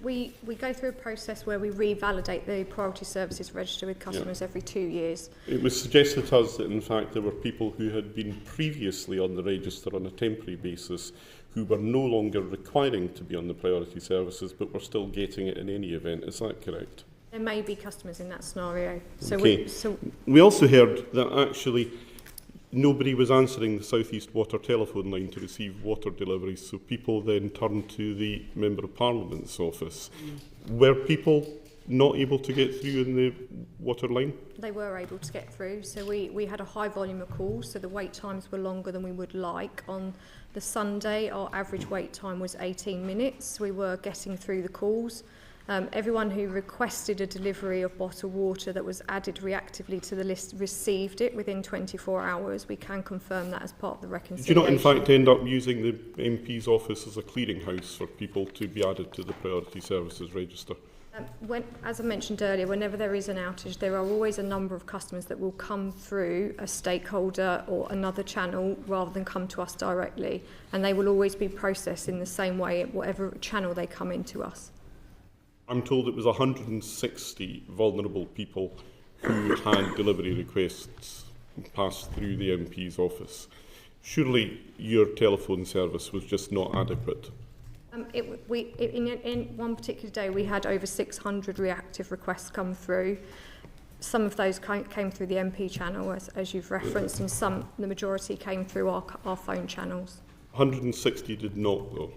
C: We go through a process where we revalidate the Priority Services Register with customers every 2 years. It
A: was suggested to us that in fact there were people who had been previously on the register on a temporary basis who were no longer requiring to be on the priority services but were still getting it in any event. Is that correct?
C: There may be customers in that scenario.
A: We also heard that actually nobody was answering the South East Water telephone line to receive water deliveries, so people then turned to the Member of Parliament's office. Were people not able to get through in the water line?
C: They were able to get through, so we had a high volume of calls, so the wait times were longer than we would like. On the Sunday, our average wait time was 18 minutes. We were getting through the calls. Everyone who requested a delivery of bottled water that was added reactively to the list received it within 24 hours. We can confirm that as part of the reconciliation.
A: Did you not in fact end up using the MP's office as a clearinghouse for people to be added to the Priority Services Register?
C: As I mentioned earlier, whenever there is an outage, there are always a number of customers that will come through a stakeholder or another channel rather than come to us directly, and they will always be processed in the same way at whatever channel they come into us.
A: I'm told it was 160 vulnerable people who had delivery requests passed through the MP's office. Surely your telephone service was just not adequate.
C: In one particular day, we had over 600 reactive requests come through. Some of those came through the MP channel, as you've referenced, and the majority came through our phone channels.
A: 160 did not, though?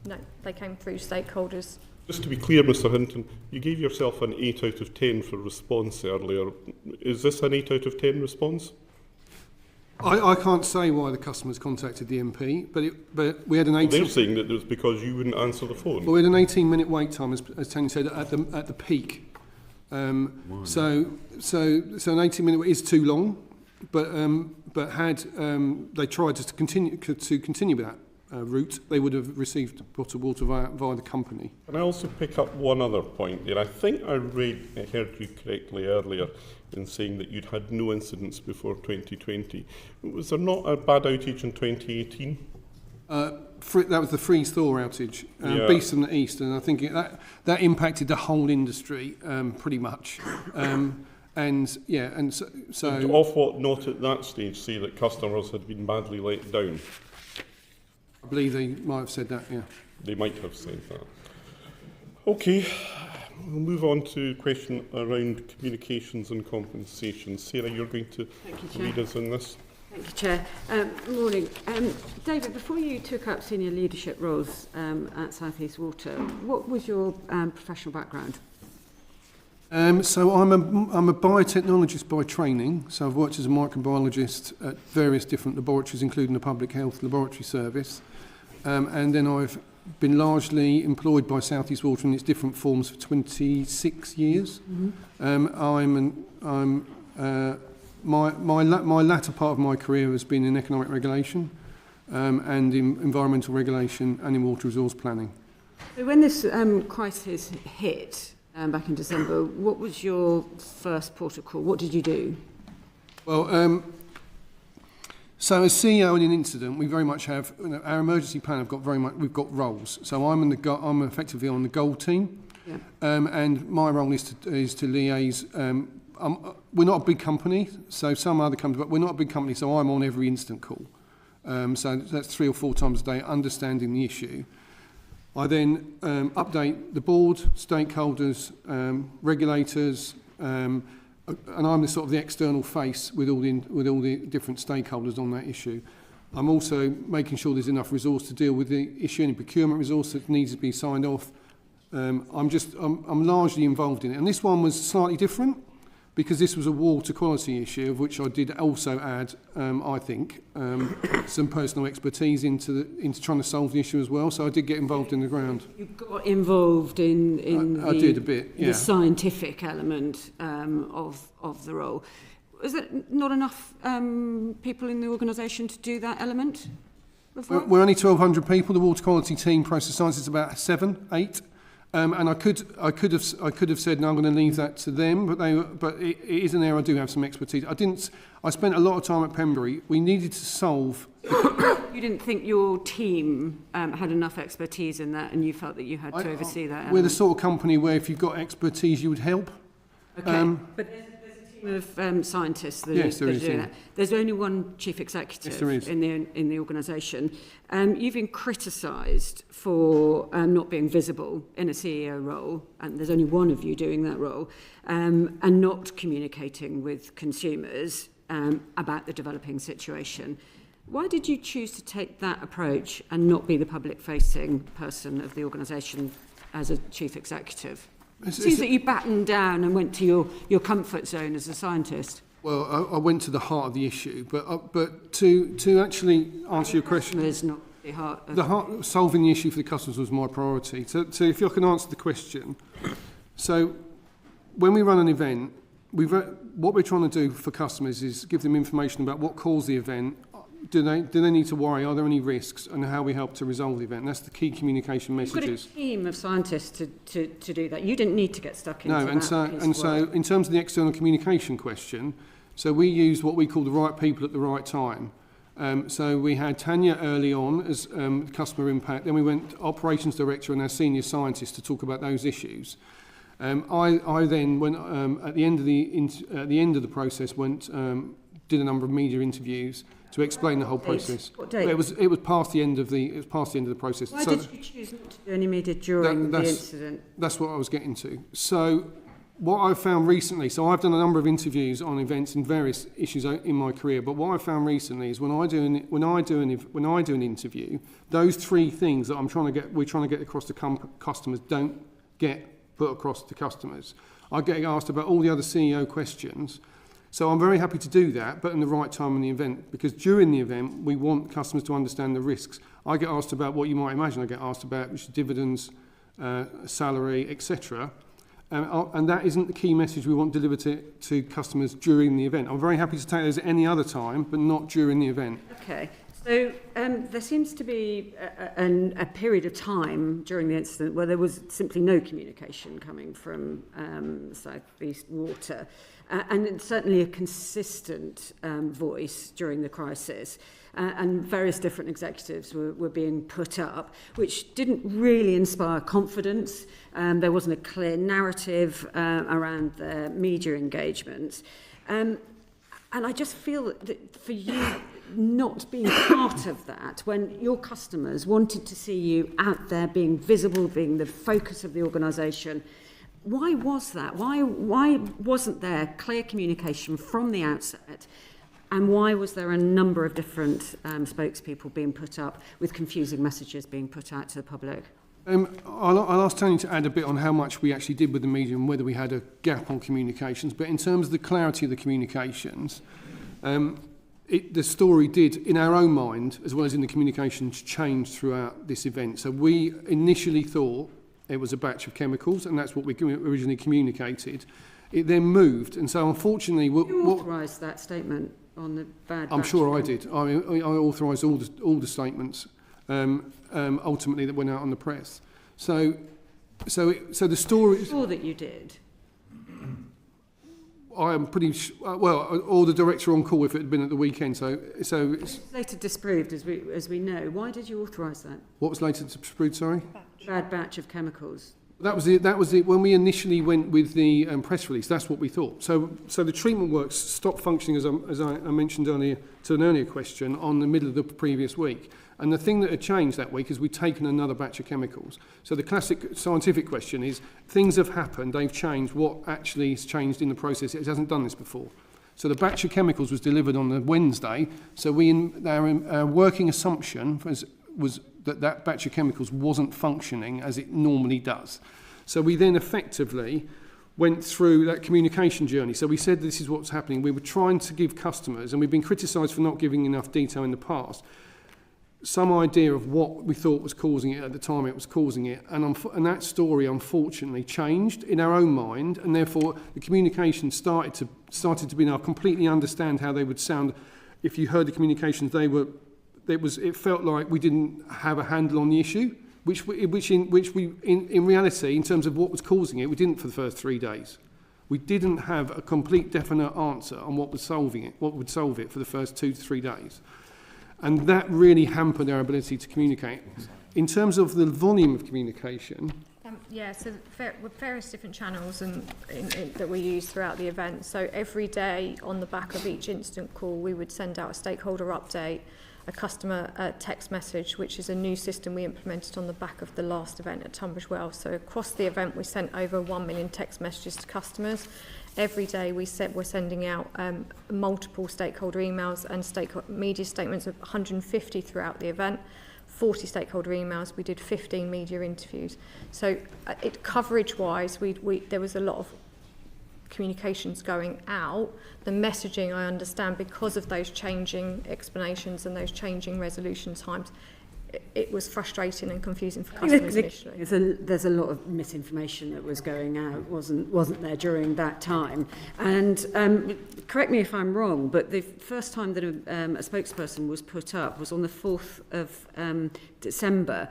C: No, they came through stakeholders.
A: Just to be clear, Mr Hinton, you gave yourself an 8 out of 10 for response earlier. Is this an 8 out of 10 response?
B: I can't say why the customers contacted the MP, but we had an 18...
A: They're saying that it was because you wouldn't answer the phone.
B: Well, we had an 18-minute wait time, as Tanya said, at the peak. So an 18-minute wait is too long, but had they tried to continue with that route, they would have received bottled water via the company.
A: Can I also pick up one other point there? I think I heard you correctly earlier in saying that you'd had no incidents before 2020. Was there not a bad outage in 2018?
B: That was the freeze-thaw outage, Beast and the East, and I think that impacted the whole industry pretty much. And
A: off what note at that stage say that customers had been badly let down?
B: I believe they might have said that, yeah.
A: They might have said that. Okay, we'll move on to a question around communications and compensation. Sarah, you're going to lead us in this.
G: Thank you, Chair. Morning. David, before you took up senior leadership roles at South East Water, what was your professional background?
B: So I'm a biotechnologist by training, so I've worked as a microbiologist at various different laboratories, including the Public Health Laboratory Service, and then I've been largely employed by South East Water in its different forms for 26 years. Mm-hmm. My latter part of my career has been in economic regulation and in environmental regulation and in water resource planning.
G: So when this crisis hit back in December, what was your first port of call? What did you do?
B: Well, So as CEO in an incident, we very much have, our emergency plan we've got roles. So I'm effectively on the gold team.
G: Yeah.
B: And my role is to liaise. We're not a big company, so some other companies, but we're not a big company, so I'm on every instant call. So that's 3 or 4 times a day, understanding the issue. I then update the board, stakeholders, regulators, and I'm the sort of the external face with all the different stakeholders on that issue. I'm also making sure there's enough resource to deal with the issue, any procurement resource that needs to be signed off. I'm largely involved in it, and this one was slightly different because this was a water quality issue, of which I did also add, I think, some personal expertise into trying to solve the issue as well. So I did get involved in the ground.
G: You got involved in
B: I did a bit, yeah.
G: The scientific element of the role. Was there not enough people in the organisation to do that element?
B: We're only 1,200 people. The water quality team, process science, is about 7, 8. And I could have said, no, I'm going to leave that to them, but it is an area I do have some expertise. I spent a lot of time at Pembury. We needed to solve.
G: You didn't think your team had enough expertise in that, and you felt that you had to oversee that?
B: We're the sort of company where if you've got expertise, you would help.
G: Okay, but there's a team of scientists that
B: yes, there
G: are
B: is,
G: doing
B: yeah.
G: that. There's only one chief executive
B: yes, there is.
G: in the organisation. You've been criticised for not being visible in a CEO role, and there's only one of you doing that role, and not communicating with consumers about the developing situation. Why did you choose to take that approach and not be the public-facing person of the organisation as a chief executive? It seems that you battened down and went to your comfort zone as a scientist.
B: Well, I went to the heart of the issue, but to actually answer your question,
G: is not the heart of
B: solving the issue for the customers was my priority. So if you can answer the question, so when we run an event, what we're trying to do for customers is give them information about what caused the event. Do they need to worry? Are there any risks? And how we help to resolve the event. And that's the key communication messages.
G: You've got a team of scientists to do that. You didn't need to get stuck into that.
B: So in terms of the external communication question, so we use what we call the right people at the right time. So we had Tanya early on as customer impact. Then we went operations director and our senior scientist to talk about those issues. I then went at the end of the process did a number of media interviews to explain the whole process.
G: What date?
B: It was past the end of the process.
G: Why did you choose not to do any media during the incident?
B: That's what I was getting to. So what I've found recently, so I've done a number of interviews on events and various issues in my career, but what I've found recently is when I do an interview, those 3 things that we're trying to get across to customers don't get put across to customers. I get asked about all the other CEO questions. So I'm very happy to do that, but in the right time in the event, because during the event, we want customers to understand the risks. I get asked about what you might imagine. I get asked about dividends, salary, etc. And that isn't the key message we want delivered to customers during the event. I'm very happy to take those at any other time, but not during the event.
G: Okay. So there seems to be a period of time during the incident where there was simply no communication coming from South East Water, and certainly a consistent voice during the crisis. And various different executives were being put up, which didn't really inspire confidence. There wasn't a clear narrative around their media engagements. And I just feel that for you not being part of that, when your customers wanted to see you out there being visible, being the focus of the organisation, why was that? Why wasn't there clear communication from the outset? And why was there a number of different spokespeople being put up with confusing messages being put out to the public?
B: I'll ask Tony to add a bit on how much we actually did with the media and whether we had a gap on communications. But in terms of the clarity of the communications, the story did, in our own mind, as well as in the communications, change throughout this event. So we initially thought it was a batch of chemicals, and that's what we originally communicated. It then moved, and so unfortunately...
G: You authorised that statement on the bad...
B: I'm sure I did. I authorised all the statements ultimately that went out on the press. So the story...
G: I'm sure that you did.
B: I am pretty or the director on call if it had been at the weekend. So it's
G: later disproved, as we know. Why did you authorise that?
B: What was later disproved? Sorry.
G: Bad batch of chemicals.
B: That was it. When we initially went with the press release, that's what we thought. So the treatment works stopped functioning, as I mentioned earlier to an earlier question, on the middle of the previous week. And the thing that had changed that week is we'd taken another batch of chemicals. So the classic scientific question is, things have happened, they've changed. What actually has changed in the process? It hasn't done this before. So the batch of chemicals was delivered on the Wednesday. So our working assumption was that batch of chemicals wasn't functioning as it normally does. So we then effectively went through that communication journey. So we said this is what's happening. We were trying to give customers, and we've been criticised for not giving enough detail in the past, some idea of what we thought was causing it at the time it was causing it. And that story unfortunately changed in our own mind, and therefore the communication started to be now completely understand how they would sound. If you heard the communications, it felt like we didn't have a handle on the issue, which in reality, in terms of what was causing it, we didn't for the first 3 days. We didn't have a complete definite answer on what would solve it for the first 2 to 3 days. And that really hampered our ability to communicate. In terms of the volume of communication...
C: So with various different channels that we use throughout the event. So every day on the back of each instant call, we would send out a stakeholder update, a customer text message, which is a new system we implemented on the back of the last event at Tunbridge Wells. So across the event, we sent over 1 million text messages to customers. Every day we're sending out multiple stakeholder emails and media statements of 150 throughout the event, 40 stakeholder emails. We did 15 media interviews. So coverage-wise, there was a lot of communications going out. The messaging, I understand, because of those changing explanations and those changing resolution times, it was frustrating and confusing for customers initially.
G: There's a lot of misinformation that was going out, wasn't there during that time? And correct me if I'm wrong, but the first time that a spokesperson was put up was on the 4th of December.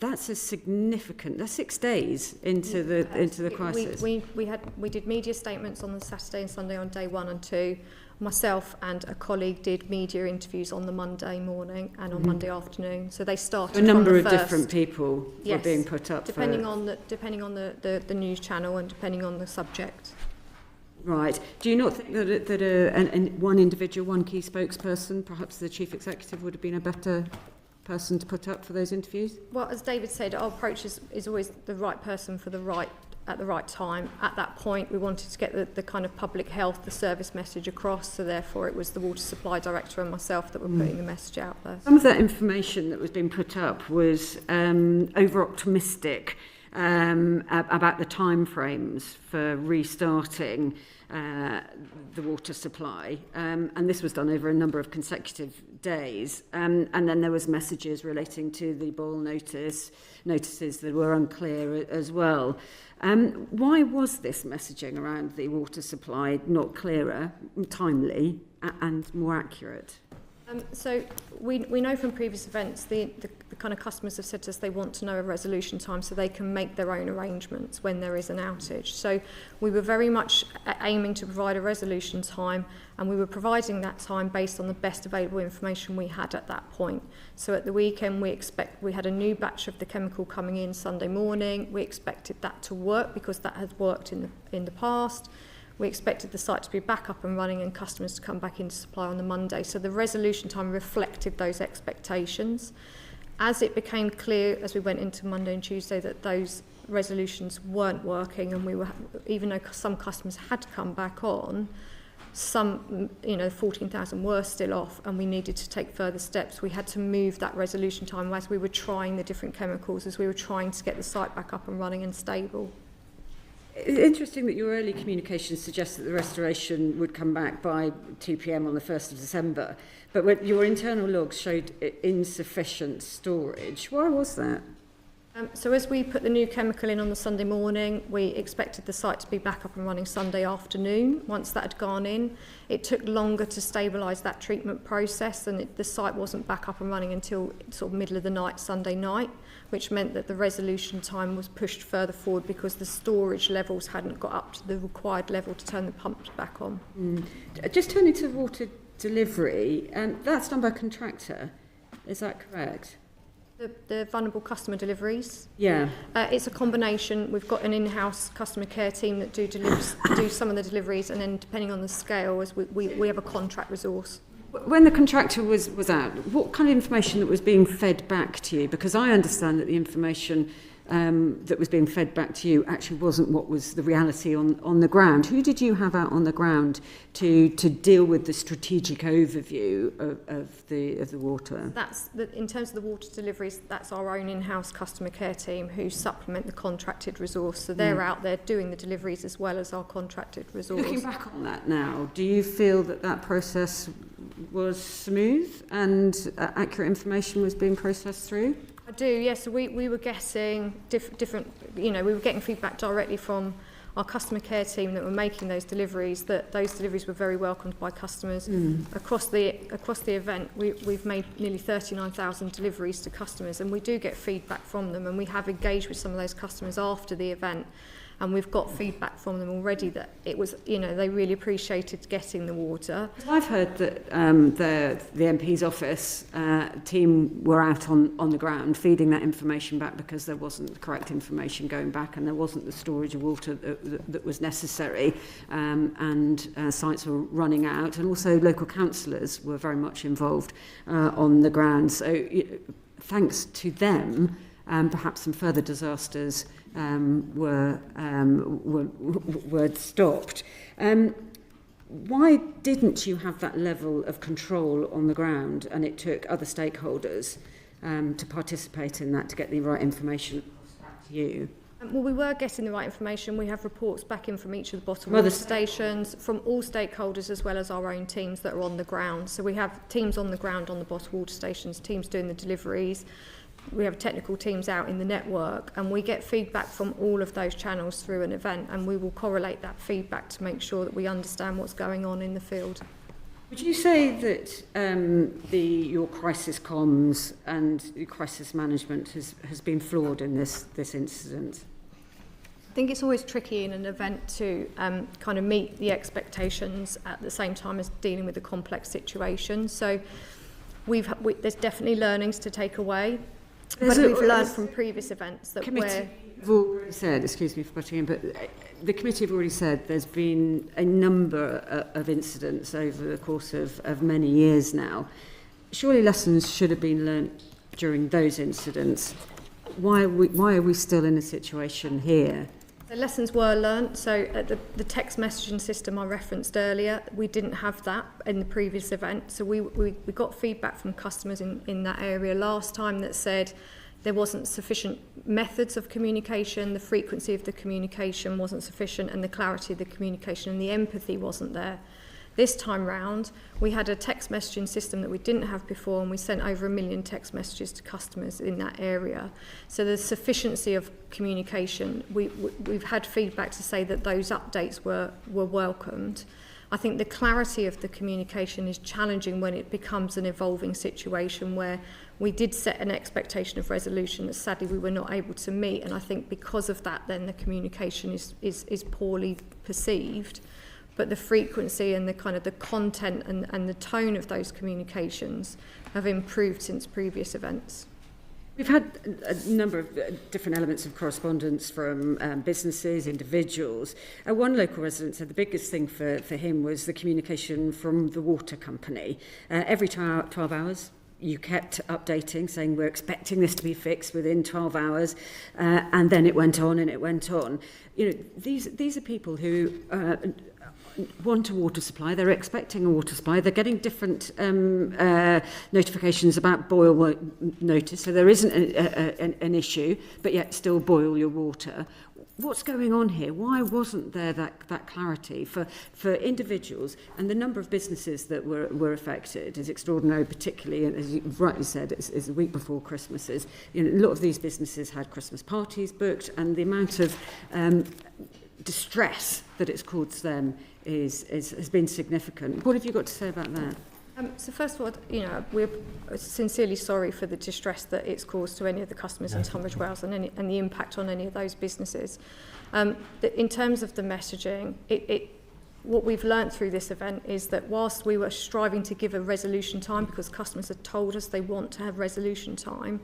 G: That's a significant. That's 6 days into the crisis.
C: We did media statements on the Saturday and Sunday on day 1 and 2. Myself and a colleague did media interviews on the Monday morning and on Monday afternoon. So they started.
G: A number of different people were being put up.
C: Depending on the news channel and depending on the subject.
G: Right. Do you not think that one individual, one key spokesperson, perhaps the chief executive, would have been a better person to put up for those interviews?
C: Well, as David said, our approach is always the right person for at the right time. At that point, we wanted to get the kind of public health, the service message across, so therefore it was the water supply director and myself that were putting the message out there.
G: Some of that information that was being put up was over-optimistic about the timeframes for restarting the water supply, and this was done over a number of consecutive days, and then there was messages relating to the boil notices that were unclear as well. Why was this messaging around the water supply not clearer, timely, and more accurate?
C: So we know from previous events the kind of customers have said to us they want to know a resolution time so they can make their own arrangements when there is an outage. So we were very much aiming to provide a resolution time, and we were providing that time based on the best available information we had at that point. So at the weekend we had a new batch of the chemical coming in Sunday morning. We expected that to work because that has worked in the past. We expected the site to be back up and running and customers to come back into supply on the Monday. So the resolution time reflected those expectations. As it became clear as we went into Monday and Tuesday that those resolutions weren't working, and even though some customers had come back on, some, 14,000 were still off, and we needed to take further steps. We had to move that resolution time as we were trying the different chemicals, as we were trying to get the site back up and running and stable.
G: It's interesting that your early communication suggests that the restoration would come back by 2 p.m. on the 1st of December, but when your internal logs showed insufficient storage. Why was that?
C: So as we put the new chemical in on the Sunday morning, we expected the site to be back up and running Sunday afternoon. Once that had gone in, it took longer to stabilise that treatment process, and the site wasn't back up and running until sort of middle of the night, Sunday night, which meant that the resolution time was pushed further forward because the storage levels hadn't got up to the required level to turn the pumps back on.
G: Just turning to water delivery, that's done by a contractor, is that correct?
C: The vulnerable customer deliveries.
G: Yeah.
C: It's a combination. We've got an in-house customer care team that do some of the deliveries, and then depending on the scale, as we have a contract resource.
G: When the contractor was out, what kind of information that was being fed back to you? Because I understand that the information that was being fed back to you actually wasn't what was the reality on the ground. Who did you have out on the ground to deal with the strategic overview of the water?
C: In terms of the water deliveries, that's our own in-house customer care team who supplement the contracted resource. So they're out there doing the deliveries as well as our contracted resource.
G: Looking back on that now, do you feel that process was smooth and accurate information was being processed through?
C: I do, yes. So we were getting different, we were getting feedback directly from our customer care team that were making those deliveries, that those deliveries were very welcomed by customers. Across the event, we've made nearly 39,000 deliveries to customers, and we do get feedback from them, and we have engaged with some of those customers after the event. And we've got feedback from them already that it was, they really appreciated getting the water.
G: I've heard that the MP's office team were out on the ground feeding that information back because there wasn't the correct information going back and there wasn't the storage of water that was necessary, and sites were running out, and also local councillors were very much involved on the ground. So thanks to them, perhaps some further disasters were stopped. Why didn't you have that level of control on the ground, and it took other stakeholders to participate in that to get the right information back to you?
C: Well, we were getting the right information. We have reports back in from each of the bottom water stations, from all stakeholders as well as our own teams that are on the ground. So we have teams on the ground on the bottom water stations, teams doing the deliveries. We have technical teams out in the network, and we get feedback from all of those channels through an event, and we will correlate that feedback to make sure that we understand what's going on in the field.
G: Would you say that your crisis comms and your crisis management has been flawed in this incident?
C: I think it's always tricky in an event to kind of meet the expectations at the same time as dealing with a complex situation. So there's definitely learnings to take away. But we've learned from previous events that
G: we've already said, excuse me for butting in, but the committee have already said there's been a number of incidents over the course of many years now. Surely lessons should have been learnt during those incidents. Why are we still in a situation here?
C: The lessons were learnt. So the text messaging system I referenced earlier, we didn't have that in the previous event. So we got feedback from customers in that area last time that said there wasn't sufficient methods of communication, the frequency of the communication wasn't sufficient, and the clarity of the communication and the empathy wasn't there. This time round, we had a text messaging system that we didn't have before, and we sent over 1 million text messages to customers in that area. So the sufficiency of communication, we've had feedback to say that those updates were welcomed. I think the clarity of the communication is challenging when it becomes an evolving situation where we did set an expectation of resolution that sadly we were not able to meet, and I think because of that then the communication is poorly perceived. But the frequency and the kind of the content and the tone of those communications have improved since previous events.
G: We've had a number of different elements of correspondence from businesses, individuals. One local resident said the biggest thing for him was the communication from the water company. Every 12 hours, you kept updating, saying we're expecting this to be fixed within 12 hours, and then it went on and it went on. These are people who want a water supply, they're expecting a water supply, they're getting different notifications about boil notice, so there isn't an issue, but yet still boil your water. what's going on here? Why wasn't there that clarity for individuals? And the number of businesses that were affected is extraordinary, particularly, and as you rightly said, it's the week before Christmas. A lot of these businesses had Christmas parties booked, and the amount of distress that it's caused them has been significant. What have you got to say about that?
C: So first of all, we're sincerely sorry for the distress that it's caused to any of the customers in Tunbridge Wells and the impact on any of those businesses. In terms of the messaging, what we've learnt through this event is that whilst we were striving to give a resolution time, because customers had told us they want to have resolution time,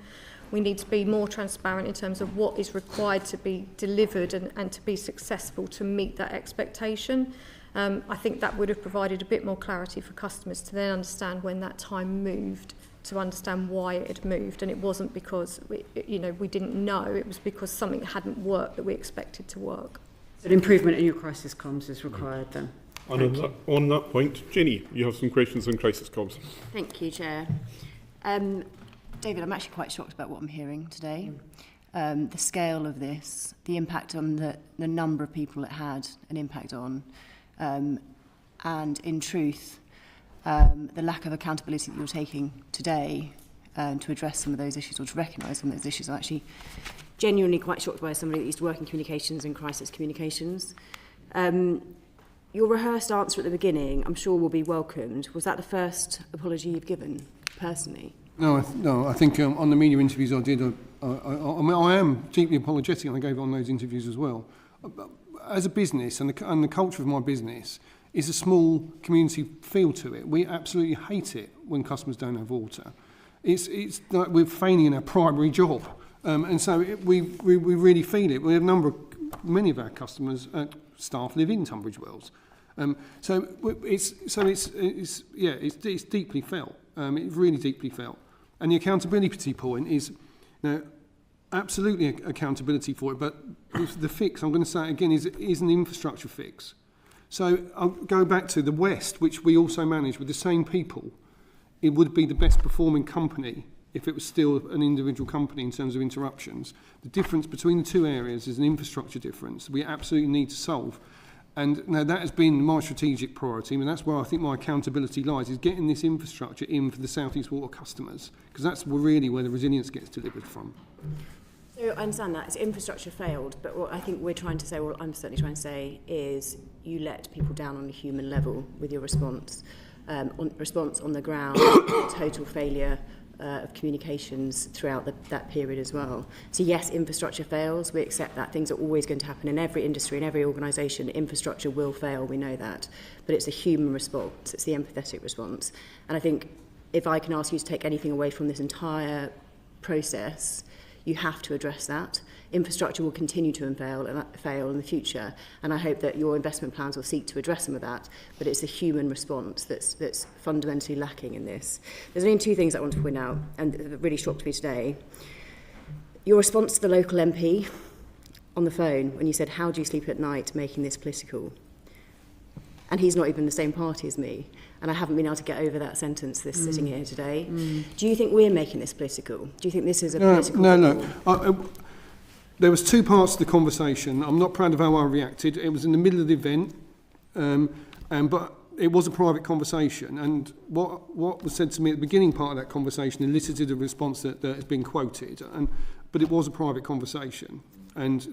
C: we need to be more transparent in terms of what is required to be delivered and to be successful to meet that expectation. I think that would have provided a bit more clarity for customers to then understand when that time moved, to understand why it had moved. And it wasn't because we didn't know, it was because something hadn't worked that we expected to work.
G: So an improvement in your crisis comms is required then.
A: And on that point, Jenny, you have some questions on crisis comms.
H: Thank you, Chair. David, I'm actually quite shocked about what I'm hearing today. The scale of this, the impact on the number of people it had an impact on, and in truth, the lack of accountability that you're taking today to address some of those issues or to recognise some of those issues. I'm actually genuinely quite shocked by somebody that used to work in communications and crisis communications. Your rehearsed answer at the beginning, I'm sure, will be welcomed. Was that the first apology you've given, personally?
B: No, I think on the media interviews I did, I am deeply apologetic, and I gave on those interviews as well. As a business, and the culture of my business is a small community feel to it. We absolutely hate it when customers don't have water. It's like we're failing in our primary job, and so we really feel it. We have many of our customers, staff live in Tunbridge Wells, so it's deeply felt. It's really deeply felt, and the accountability point is, absolutely accountability for it, but the fix, I'm going to say it again, is an infrastructure fix. So I'll go back to the West, which we also manage with the same people. It would be the best performing company if it was still an individual company in terms of interruptions. The difference between the two areas is an infrastructure difference we absolutely need to solve. And that has been my strategic priority, and that's where I think my accountability lies, is getting this infrastructure in for the South East Water customers, because that's really where the resilience gets delivered from.
H: So I understand that. It's infrastructure failed, but what I think we're trying to say, what I'm certainly trying to say, is you let people down on a human level with your response. Response on the ground, total failure of communications throughout that period as well. So yes, infrastructure fails. We accept that. Things are always going to happen in every industry, in every organisation. Infrastructure will fail, we know that. But it's a human response. It's the empathetic response. And I think if I can ask you to take anything away from this entire process, you have to address that. Infrastructure will continue to fail in the future, and I hope that your investment plans will seek to address some of that, but it's the human response that's fundamentally lacking in this. There's only two things I want to point out, and that really shocked me today. Your response to the local MP on the phone when you said, "How do you sleep at night making this political?" And he's not even the same party as me, and I haven't been able to get over that sentence sitting here today. Do you think we're making this political? Do you think this is a political...
B: No. There was two parts to the conversation. I'm not proud of how I reacted. It was in the middle of the event, but it was a private conversation. And what was said to me at the beginning part of that conversation elicited a response that has been quoted. But it was a private conversation. And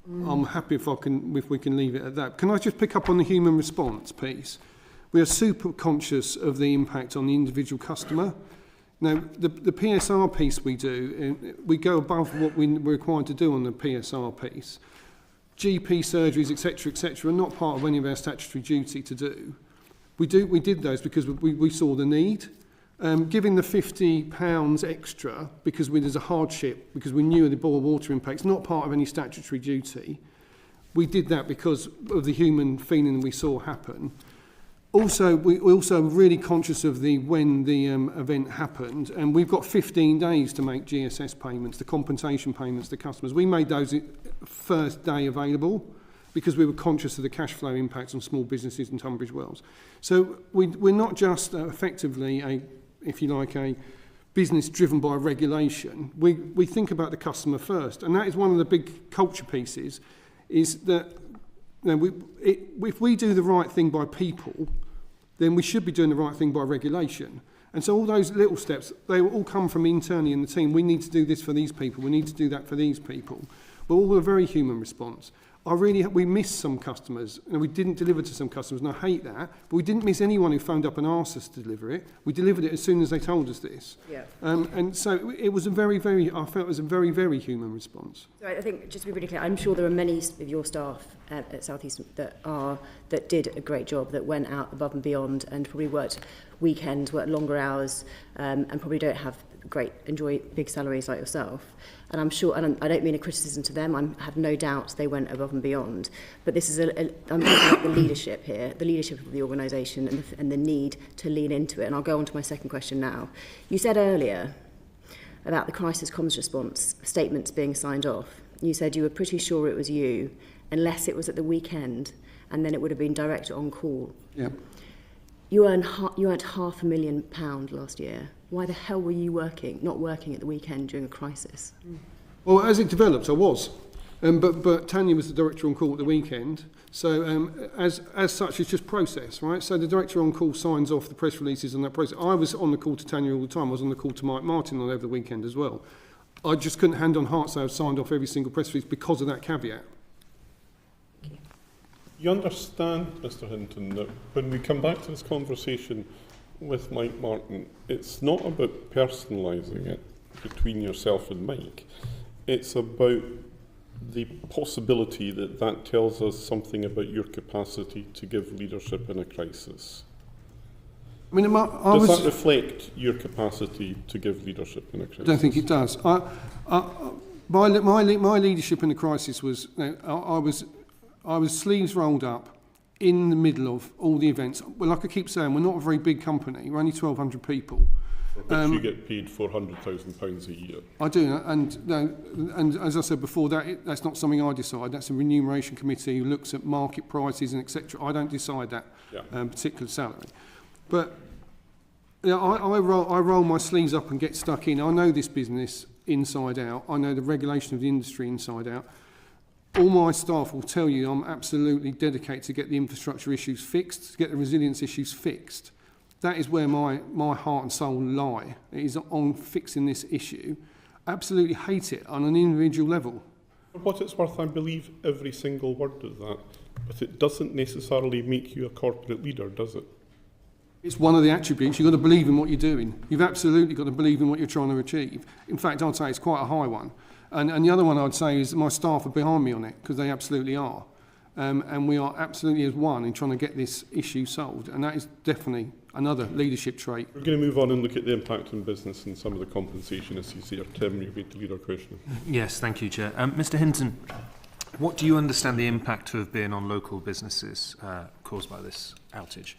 B: I'm happy if we can leave it at that. Can I just pick up on the human response piece? We are super conscious of the impact on the individual customer. Now, the PSR piece we do, we go above what we're required to do on the PSR piece. GP surgeries, etc., are not part of any of our statutory duty to do. We did those because we saw the need. Giving the £50 extra because there's a hardship, because we knew the boil water impact's not part of any statutory duty. We did that because of the human feeling we saw happen. Also, we're also really conscious of when the event happened, and we've got 15 days to make GSS payments, the compensation payments to customers. We made those first day available because we were conscious of the cash flow impacts on small businesses in Tunbridge Wells. So we're not just effectively a business driven by regulation, we think about the customer first, and that is one of the big culture pieces, is that if we do the right thing by people, then we should be doing the right thing by regulation. And so all those little steps, they all come from internally in the team. We need to do this for these people. We need to do that for these people. But all a very human response. We missed some customers, and we didn't deliver to some customers, and I hate that. But we didn't miss anyone who phoned up and asked us to deliver it. We delivered it as soon as they told us this.
G: Yeah.
B: And so it was I felt it was a very, very human response.
H: So I think, just to be really clear, I'm sure there are many of your staff at South East that did a great job, that went out above and beyond, and probably worked weekends, worked longer hours, and probably don't enjoy big salaries like yourself. And I'm sure, and I don't mean a criticism to them, I have no doubt they went above and beyond. But this is I'm talking about the leadership here, the leadership of the organisation, and the need to lean into it. And I'll go on to my second question now. You said earlier about the crisis comms response statements being signed off. You said you were pretty sure it was you, unless it was at the weekend, and then it would have been direct on call.
B: Yeah.
H: You earned £500,000 last year. Why the hell were you not working at the weekend during a crisis?
B: Well, as it developed, I was. But Tanya was the director on call at the weekend. So as such, it's just process, right? So the director on call signs off the press releases on that process. I was on the call to Tanya all the time. I was on the call to Mike Martin over the weekend as well. I just couldn't hand on heart say I've signed off every single press release because of that caveat.
A: You understand, Mr. Hinton, that when we come back to this conversation with Mike Martin, it's not about personalising it between yourself and Mike. It's about the possibility that that tells us something about your capacity to give leadership in a crisis.
B: I mean,
A: does that reflect your capacity to give leadership in a crisis?
B: I don't think it does. My leadership in the crisis was, I was sleeves rolled up in the middle of all the events. Well, like I keep saying, we're not a very big company. We're only 1,200 people.
A: For which you get paid £400,000 a year. I do,
B: and as I said before, that's not something I decide. That's a remuneration committee who looks at market prices and etc. I don't decide that particular salary. But I roll my sleeves up and get stuck in. I know this business inside out. I know the regulation of the industry inside out. All my staff will tell you I'm absolutely dedicated to get the infrastructure issues fixed, to get the resilience issues fixed. That is where my heart and soul lie. It is on fixing this issue. Absolutely hate it on an individual level.
A: For what it's worth, I believe every single word of that, but it doesn't necessarily make you a corporate leader, does it?
B: It's one of the attributes. You've got to believe in what you're doing. You've absolutely got to believe in what you're trying to achieve. In fact, I'd say it's quite a high one. And the other one I'd say is my staff are behind me on it, because they absolutely are. And we are absolutely as one in trying to get this issue solved. And that is definitely another leadership trait.
A: We're going to move on and look at the impact on business and some of the compensation issues here. Tim, you're going to lead our question.
I: Yes, thank you, Chair. Mr. Hinton, what do you understand the impact to have been on local businesses caused by this outage?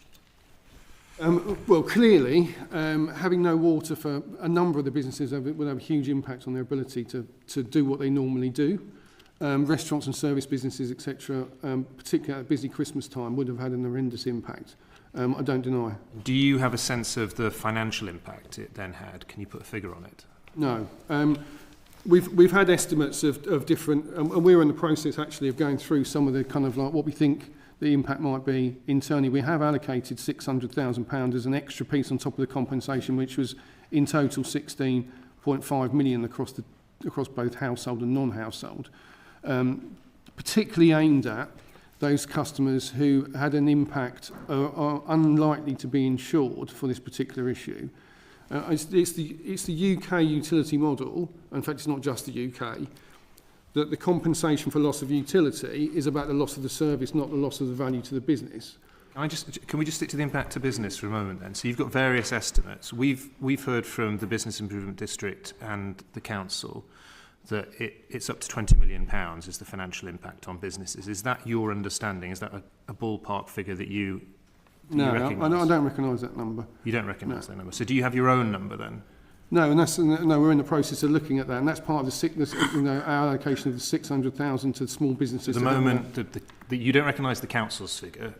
B: Well, clearly, having no water for a number of the businesses will have a huge impact on their ability to do what they normally do. Restaurants and service businesses, etc., particularly at busy Christmas time, would have had an horrendous impact. I don't deny.
I: Do you have a sense of the financial impact it then had? Can you put a figure on it?
B: No. We've had estimates of different, and we're in the process actually of going through some of the kind of like what we think the impact might be internally. We have allocated £600,000 as an extra piece on top of the compensation, which was in total 16.5 million across both household and non-household, particularly aimed at those customers who had an impact or are unlikely to be insured for this particular issue. It's the UK utility model. In fact, it's not just the UK. That the compensation for loss of utility is about the loss of the service, not the loss of the value to the business.
I: Can we just stick to the impact to business for a moment then? So you've got various estimates. We've heard from the Business Improvement District and the council that it's up to £20 million is the financial impact on businesses. Is that your understanding? Is that a ballpark figure that you
B: recognise? No, I don't recognise that number.
I: You don't recognise that number. So do you have your own number then?
B: No, we're in the process of looking at that, and that's part of our allocation of the 600,000 to small businesses.
I: At the moment, you don't recognise the council's figure,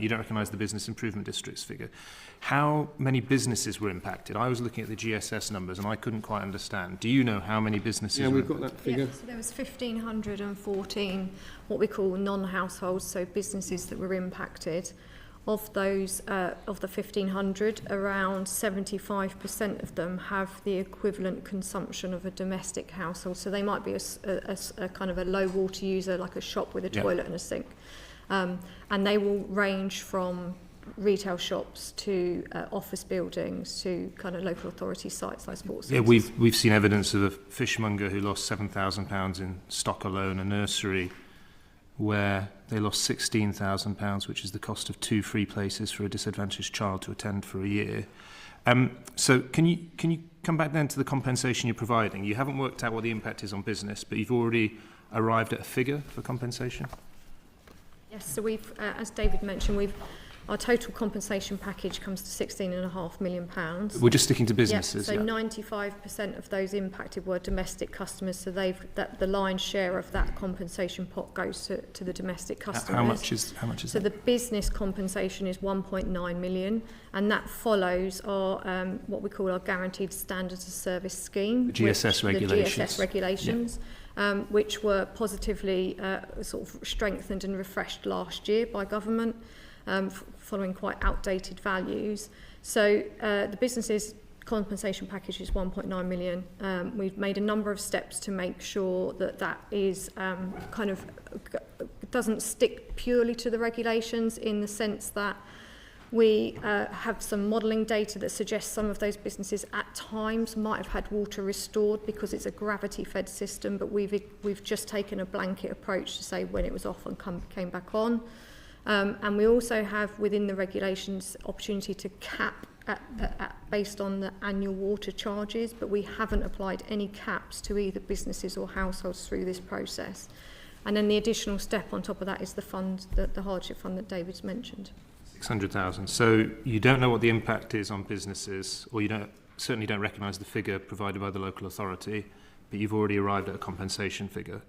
I: you don't recognise the Business Improvement District's figure. How many businesses were impacted? I was looking at the GSS numbers and I couldn't quite understand. Do you know how many businesses were impacted?
B: Yeah, we've got that figure.
C: Yeah, so there was 1,514 what we call non-households, so businesses that were impacted. Of those, of the 1,500, around 75% of them have the equivalent consumption of a domestic household. So they might be a kind of a low water user, like a shop with a toilet and a sink. And they will range from retail shops to office buildings to kind of local authority sites like sports centres.
I: Yeah, we've seen evidence of a fishmonger who lost £7,000 in stock alone, a nursery where they lost £16,000, which is the cost of 2 free places for a disadvantaged child to attend for a year. So can you come back then to the compensation you're providing? You haven't worked out what the impact is on business, but you've already arrived at a figure for compensation?
C: Yes, so we've, as David mentioned, our total compensation package comes to £16.5 million.
I: We're just sticking to businesses.
C: So 95% of those impacted were domestic customers. So the lion's share of that compensation pot goes to the domestic customers.
I: How much is
C: so
I: that?
C: The business compensation is 1.9 million, and that follows our what we call our guaranteed standards of service scheme,
I: the GSS regulations.
C: The GSS regulations. Yeah. Which were positively sort of strengthened and refreshed last year by government. Following quite outdated values. So the business's compensation package is 1.9 million. We've made a number of steps to make sure that is kind of doesn't stick purely to the regulations, in the sense that we have some modelling data that suggests some of those businesses at times might have had water restored because it's a gravity-fed system, but we've just taken a blanket approach to say when it was off and came back on. And we also have within the regulations opportunity to cap based on the annual water charges, but we haven't applied any caps to either businesses or households through this process. And then the additional step on top of that is the fund, the hardship fund that David's mentioned.
I: 600,000. So you don't know what the impact is on businesses, or you certainly don't recognise the figure provided by the local authority, but you've already arrived at a compensation figure.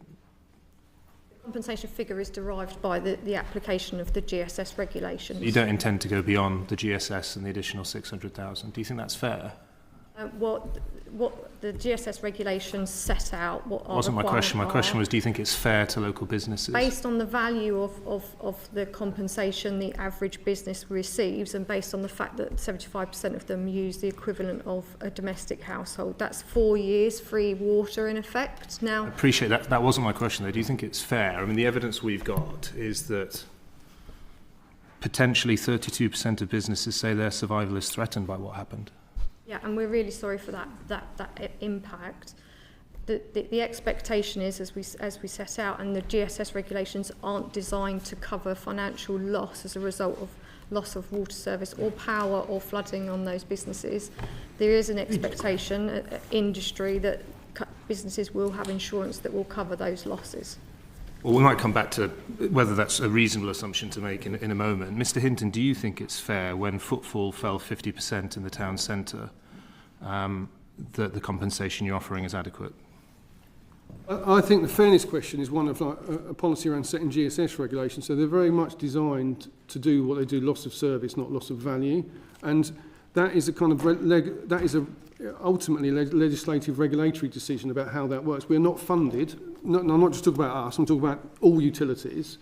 C: Compensation figure is derived by the application of the GSS regulations.
I: You don't intend to go beyond the GSS and the additional 600,000. Do you think that's fair?
C: What the GSS regulations set out, what our
I: wasn't my question. My question
C: are,
I: was, do you think it's fair to local businesses?
C: Based on the value of the compensation the average business receives, and based on the fact that 75% of them use the equivalent of a domestic household, that's 4 years free water in effect. Now,
I: I appreciate that. That wasn't my question, though. Do you think it's fair? I mean, the evidence we've got is that potentially 32% of businesses say their survival is threatened by what happened.
C: Yeah, and we're really sorry for that impact. The expectation is, as we set out, and the GSS regulations aren't designed to cover financial loss as a result of loss of water service or power or flooding on those businesses. There is an expectation, industry, that businesses will have insurance that will cover those losses.
I: Well, we might come back to whether that's a reasonable assumption to make in a moment. Mr. Hinton, do you think it's fair, when footfall fell 50% in the town centre, that the compensation you're offering is adequate?
B: I think the fairness question is one of a policy around setting GSS regulations. So they're very much designed to do what they do, loss of service, not loss of value. And that is a kind of ultimately legislative regulatory decision about how that works. We're not funded, I'm not just talking about us, I'm talking about all utilities,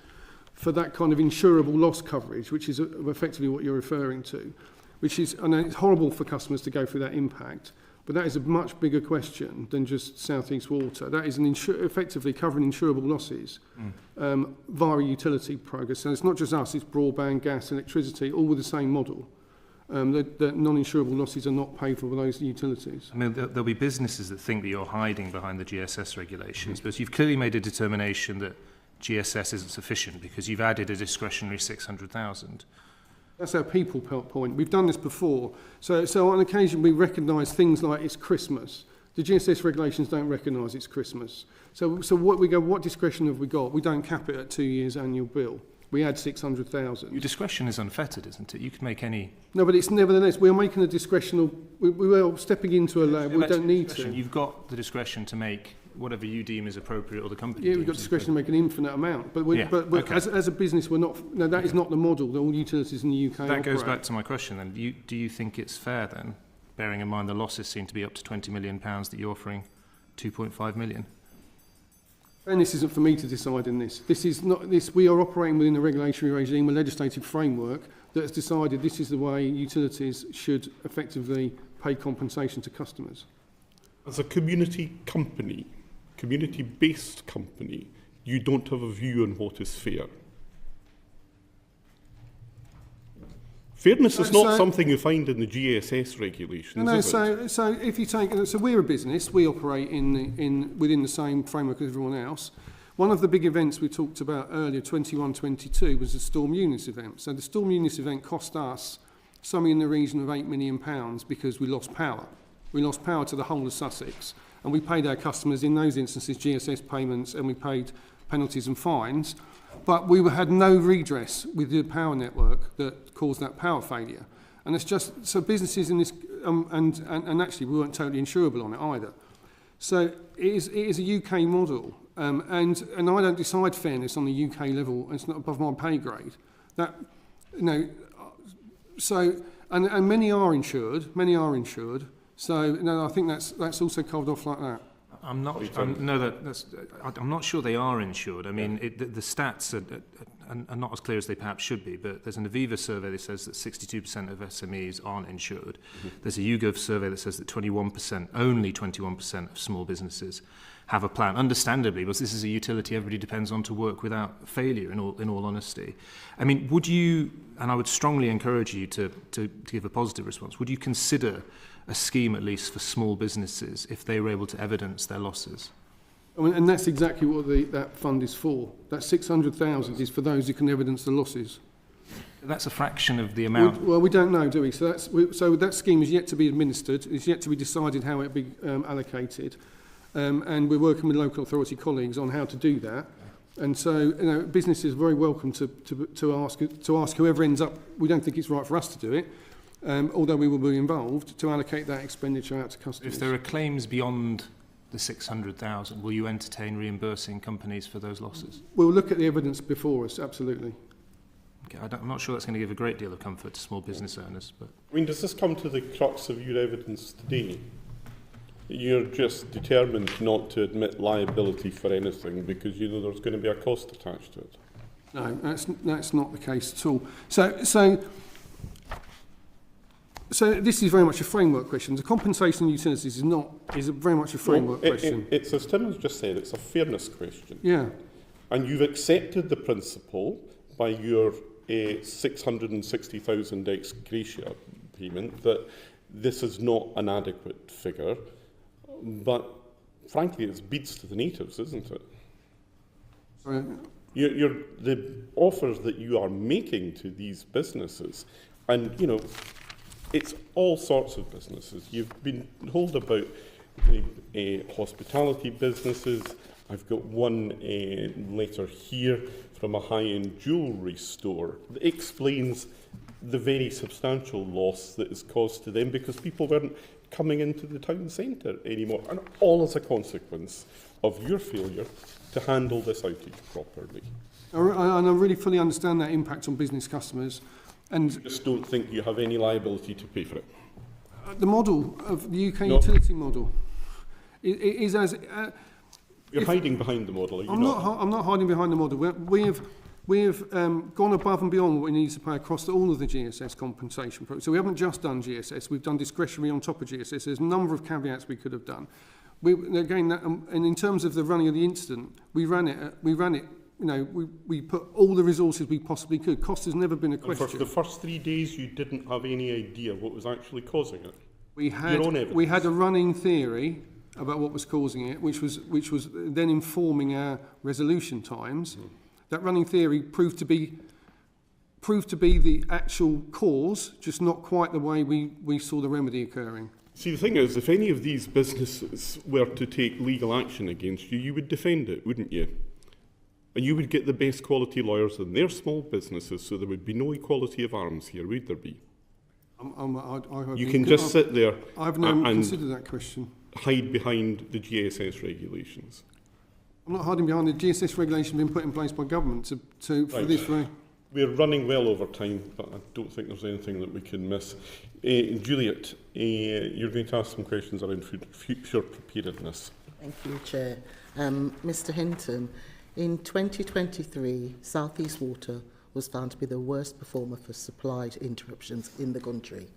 B: for that kind of insurable loss coverage, which is effectively what you're referring to, which is, I know it's horrible for customers to go through that impact, but that is a much bigger question than just South East Water. That is effectively covering insurable losses via a utility progress. So it's not just us, it's broadband, gas, electricity, all with the same model. That non-insurable losses are not paid for by those utilities.
I: I mean, there'll be businesses that think that you're hiding behind the GSS regulations, but you've clearly made a determination that GSS isn't sufficient because you've added a discretionary 600,000.
B: That's our people point. We've done this before. So on occasion we recognise things like it's Christmas. The GSS regulations don't recognise it's Christmas. So what discretion have we got? We don't cap it at 2 years annual bill. We had 600,000.
I: Your discretion is unfettered, isn't it? You can make any...
B: No, but it's nevertheless, we're making a discretional... We are stepping into a lab. We don't need to.
I: You've got the discretion to make whatever you deem is appropriate or the company
B: Yeah, we've got discretion to make an infinite amount. But,
I: okay.
B: as a business, we're not... No, that is not the model that all utilities in the UK
I: That goes
B: operate.
I: back to my question then. Do you think it's fair then, bearing in mind the losses seem to be up to £20 million, that you're offering 2.5 million?
B: And this isn't for me to decide in this. This is not this. We are operating within a regulatory regime, a legislative framework that has decided this is the way utilities should effectively pay compensation to customers.
A: As a community company, community-based company, you don't have a view on what is fair. Fairness is not something you find in the GSS regulations, is it?
B: So if you take, so we're a business, we operate within the same framework as everyone else. One of the big events we talked about earlier, 21-22, was the Storm Eunice event. So the Storm Eunice event cost us something in the region of £8 million because we lost power. We lost power to the whole of Sussex, and we paid our customers in those instances GSS payments, and we paid penalties and fines. But we had no redress with the power network that caused that power failure. And it's just, so businesses in this, and actually we weren't totally insurable on it either. So it is a UK model, and I don't decide fairness on the UK level, it's not above my pay grade. That, you know, so, and many are insured, so you know, I think that's also covered off like that.
I: I'm not sure they are insured. I mean, the stats are not as clear as they perhaps should be, but there's an Aviva survey that says that 62% of SMEs aren't insured. Mm-hmm. There's a YouGov survey that says that only 21% of small businesses have a plan, understandably, because this is a utility everybody depends on to work without failure, in all honesty. I mean, would you, and I would strongly encourage you to give a positive response, would you consider a scheme at least for small businesses if they were able to evidence their losses?
B: I mean, and that's exactly what that fund is for. That 600,000 is for those who can evidence the losses.
I: That's a fraction of the amount.
B: Well, we don't know, do we? So that scheme is yet to be administered. It's yet to be decided how it be allocated, and we're working with local authority colleagues on how to do that. And so, you know, businesses are very welcome to ask whoever ends up. We don't think it's right for us to do it. Although we will be involved, to allocate that expenditure out to customers.
I: If there are claims beyond the 600,000, will you entertain reimbursing companies for those losses?
B: We'll look at the evidence before us, absolutely.
I: Okay, I'm not sure that's going to give a great deal of comfort to small business owners. But
A: I mean, does this come to the crux of your evidence today? You're just determined not to admit liability for anything because you know there's going to be a cost attached to it?
B: No, that's not the case at all. So this is very much a framework question. The compensation in utilities is very much a framework question.
A: It's, as Tim has just said, it's a fairness question.
B: Yeah.
A: And you've accepted the principle by your 660,000 ex gratia payment that this is not an adequate figure. But frankly, it's beads to the natives, isn't it? The offers that you are making to these businesses, and you know, it's all sorts of businesses. You've been told about the hospitality businesses. I've got one letter here from a high-end jewellery store that explains the very substantial loss that is caused to them because people weren't coming into the town centre anymore, and all as a consequence of your failure to handle this outage properly.
B: And I really fully understand that impact on business customers. And
A: you just don't think you have any liability to pay for it?
B: The model of the UK utility model is as...
A: You're hiding behind the model, are you
B: I'm not hiding behind the model. We have gone above and beyond what we need to pay across all of the GSS compensation programs. So we haven't just done GSS, we've done discretionary on top of GSS. There's a number of caveats we could have done. And in terms of the running of the incident, we ran it. You know, we put all the resources we possibly could. Cost has never been a question.
A: And for the first 3 days, you didn't have any idea what was actually causing it.
B: We had a running theory about what was causing it, which was then informing our resolution times. Mm. That running theory proved to be the actual cause, just not quite the way we saw the remedy occurring.
A: See, the thing is, if any of these businesses were to take legal action against you, you would defend it, wouldn't you? And you would get the best quality lawyers in their small businesses, so there would be no equality of arms here, would there be? You can just sit there
B: I've never considered that question.
A: Hide behind the GSS regulations.
B: I'm not hiding behind the GSS regulation being put in place by government for this way.
A: We're running well over time, but I don't think there's anything that we can miss. Juliet, you're going to ask some questions around future preparedness.
J: Thank you, Chair. Mr Hinton, in 2023, South East Water was found to be the worst performer for supply interruptions in the country.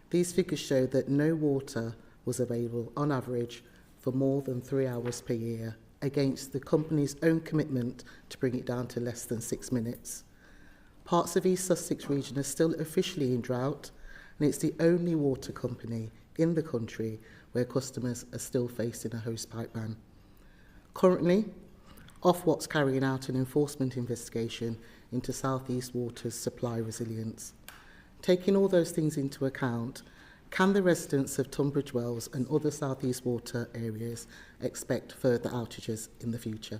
J: These figures show that no water was available on average for more than 3 hours per year, against the company's own commitment to bring it down to less than 6 minutes. Parts of East Sussex region are still officially in drought, and it's the only water company in the country where customers are still facing a hosepipe ban. Currently, Ofwat's carrying out an enforcement investigation into South East Water's supply resilience. Taking all those things into account, can the residents of Tunbridge Wells and other South East Water areas expect further outages in the future?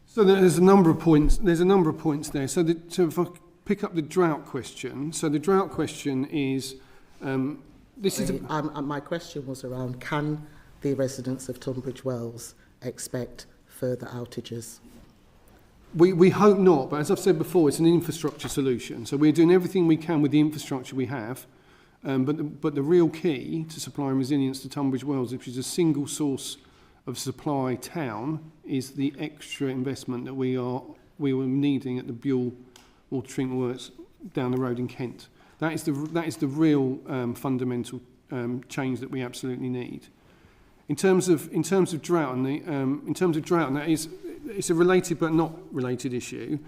B: So there's a number of points. There's a number of points there. So if I pick up the drought question, so the drought question is
J: my question was around, can the residents of Tunbridge Wells expect further outages?
B: We hope not, but as I've said before, it's an infrastructure solution. So we're doing everything we can with the infrastructure we have. But the real key to supplying resilience to Tunbridge Wells, which is a single source of supply town, is the extra investment that we were needing at the Buell Water Treatment Works down the road in Kent. That is the real fundamental change that we absolutely need. In terms of drought, and that is, it's a related but not related issue,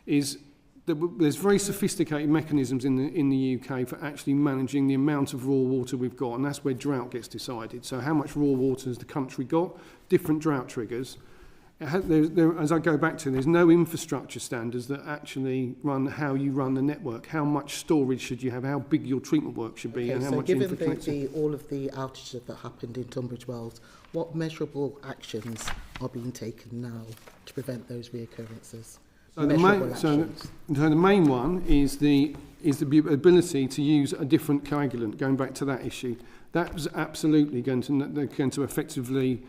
B: is that there's very sophisticated mechanisms in the UK for actually managing the amount of raw water we've got, and that's where drought gets decided. So how much raw water has the country got? Different drought triggers. As I go back to, there's no infrastructure standards that actually run how you run the network. How much storage should you have? How big your treatment work should be, and how much infrastructure.
J: Given all of the outages that happened in Tunbridge Wells, what measurable actions are being taken now to prevent those reoccurrences?
B: So the main one is the ability to use a different coagulant. Going back to that issue, that was absolutely going to effectively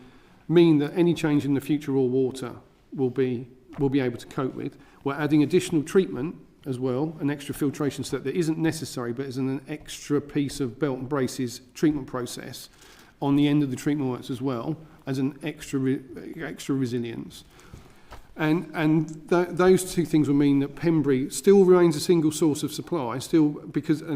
B: mean that any change in the future raw water will be able to cope with. We're adding additional treatment as well, an extra filtration step that isn't necessary, but is an extra piece of belt and braces treatment process on the end of the treatment works as well, as an extra resilience. And those two things will mean that Pembury still remains a single source of supply, and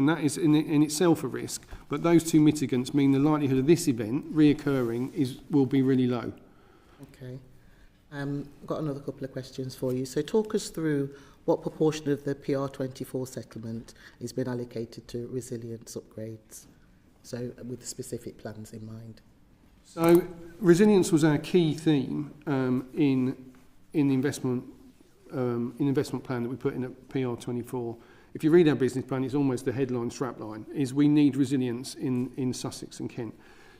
B: that is in itself a risk. But those two mitigants mean the likelihood of this event reoccurring will be really low.
J: Okay. I've got another couple of questions for you. So talk us through what proportion of the PR24 settlement is being allocated to resilience upgrades, so with specific plans in mind.
B: So resilience was our key theme in the investment plan that we put in at PR24. If you read our business plan, it's almost the headline strapline, is we need resilience in Sussex and Kent.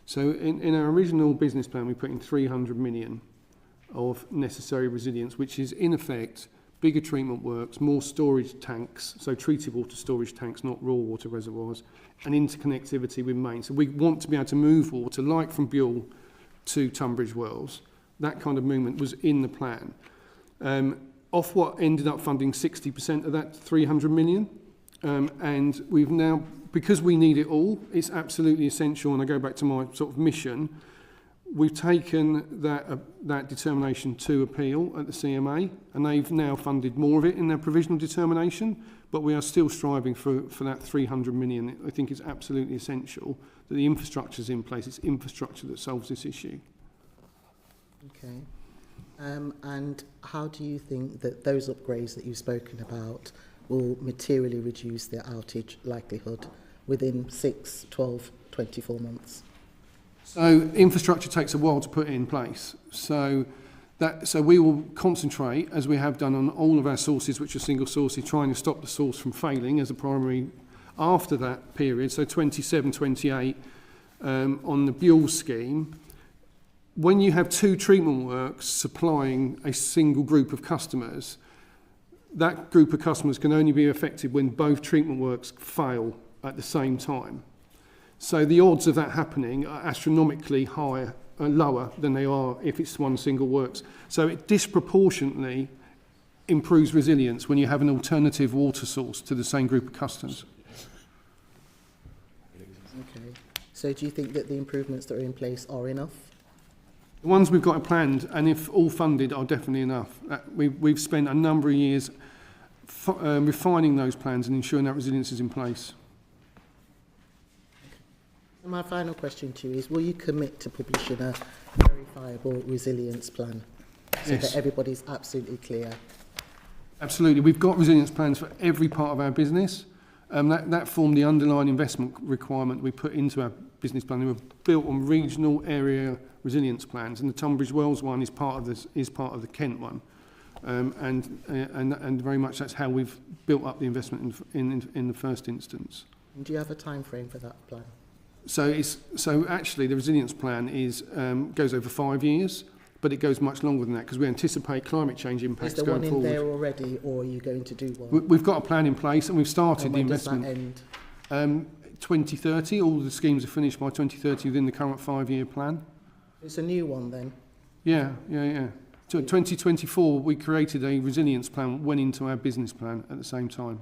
B: So in our original business plan, we put in 300 million of necessary resilience, which is in effect bigger treatment works, more storage tanks, so treated water storage tanks, not raw water reservoirs, and interconnectivity with mains. So we want to be able to move water, like from Buell to Tunbridge Wells. That kind of movement was in the plan. Ofwat ended up funding 60% of that 300 million. And we've now, because we need it all, it's absolutely essential, and I go back to my sort of mission, we've taken that determination to appeal at the CMA, and they've now funded more of it in their provisional determination, but we are still striving for that 300 million. I think it's absolutely essential that the infrastructure is in place. It's infrastructure that solves this issue.
J: Okay. And how do you think that those upgrades that you've spoken about will materially reduce the outage likelihood within 6, 12, 24 months?
B: So infrastructure takes a while to put in place. So we will concentrate, as we have done on all of our sources, which are single sources, trying to stop the source from failing as a primary after that period. So 27, 28 on the Buell scheme. when you have two treatment works supplying a single group of customers, that group of customers can only be affected when both treatment works fail at the same time. So the odds of that happening are astronomically higher, lower than they are if it's one single works. So it disproportionately improves resilience when you have an alternative water source to the same group of customers.
J: Okay. So do you think that the improvements that are in place are enough?
B: The ones we've got planned, and if all funded, are definitely enough. We've spent a number of years refining those plans and ensuring that resilience is in place.
J: My final question to you is, will you commit to publishing a verifiable resilience plan so
B: Yes.
J: that everybody's absolutely clear?
B: Absolutely. We've got resilience plans for every part of our business. That formed the underlying investment requirement we put into our business plan. They were built on regional area resilience plans, and the Tunbridge Wells one is part of the Kent one. And very much that's how we've built up the investment in the first instance.
J: And do you have a time frame for that plan?
B: So actually the resilience plan goes over 5 years, but it goes much longer than that because we anticipate climate change impacts
J: going forward. Is there one in there already, or are you going to do one?
B: We've got a plan in place, and we've started the investment.
J: When does that end?
B: 2030. All the schemes are finished by 2030 within the current 5-year plan.
J: It's a new one then?
B: Yeah. So 2024, we created a resilience plan, went into our business plan at the same time.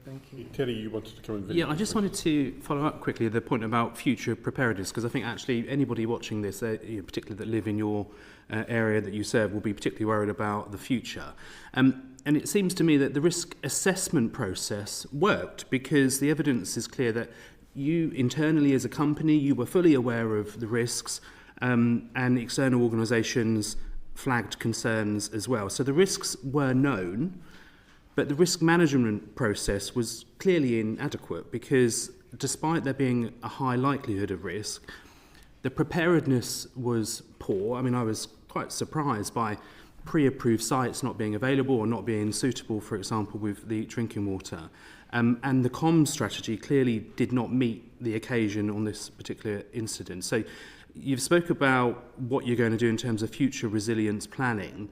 J: Thank you.
A: Terry, you wanted to come in.
K: Yeah, I just wanted to follow up quickly the point about future preparedness, because I think actually anybody watching this, particularly that live in your area that you serve, will be particularly worried about the future. And it seems to me that the risk assessment process worked because the evidence is clear that you internally as a company, you were fully aware of the risks, and external organisations flagged concerns as well. So the risks were known. But the risk management process was clearly inadequate because despite there being a high likelihood of risk, the preparedness was poor. I mean, I was quite surprised by pre-approved sites not being available or not being suitable, for example, with the drinking water. And the comms strategy clearly did not meet the occasion on this particular incident. So you've spoke about what you're going to do in terms of future resilience planning.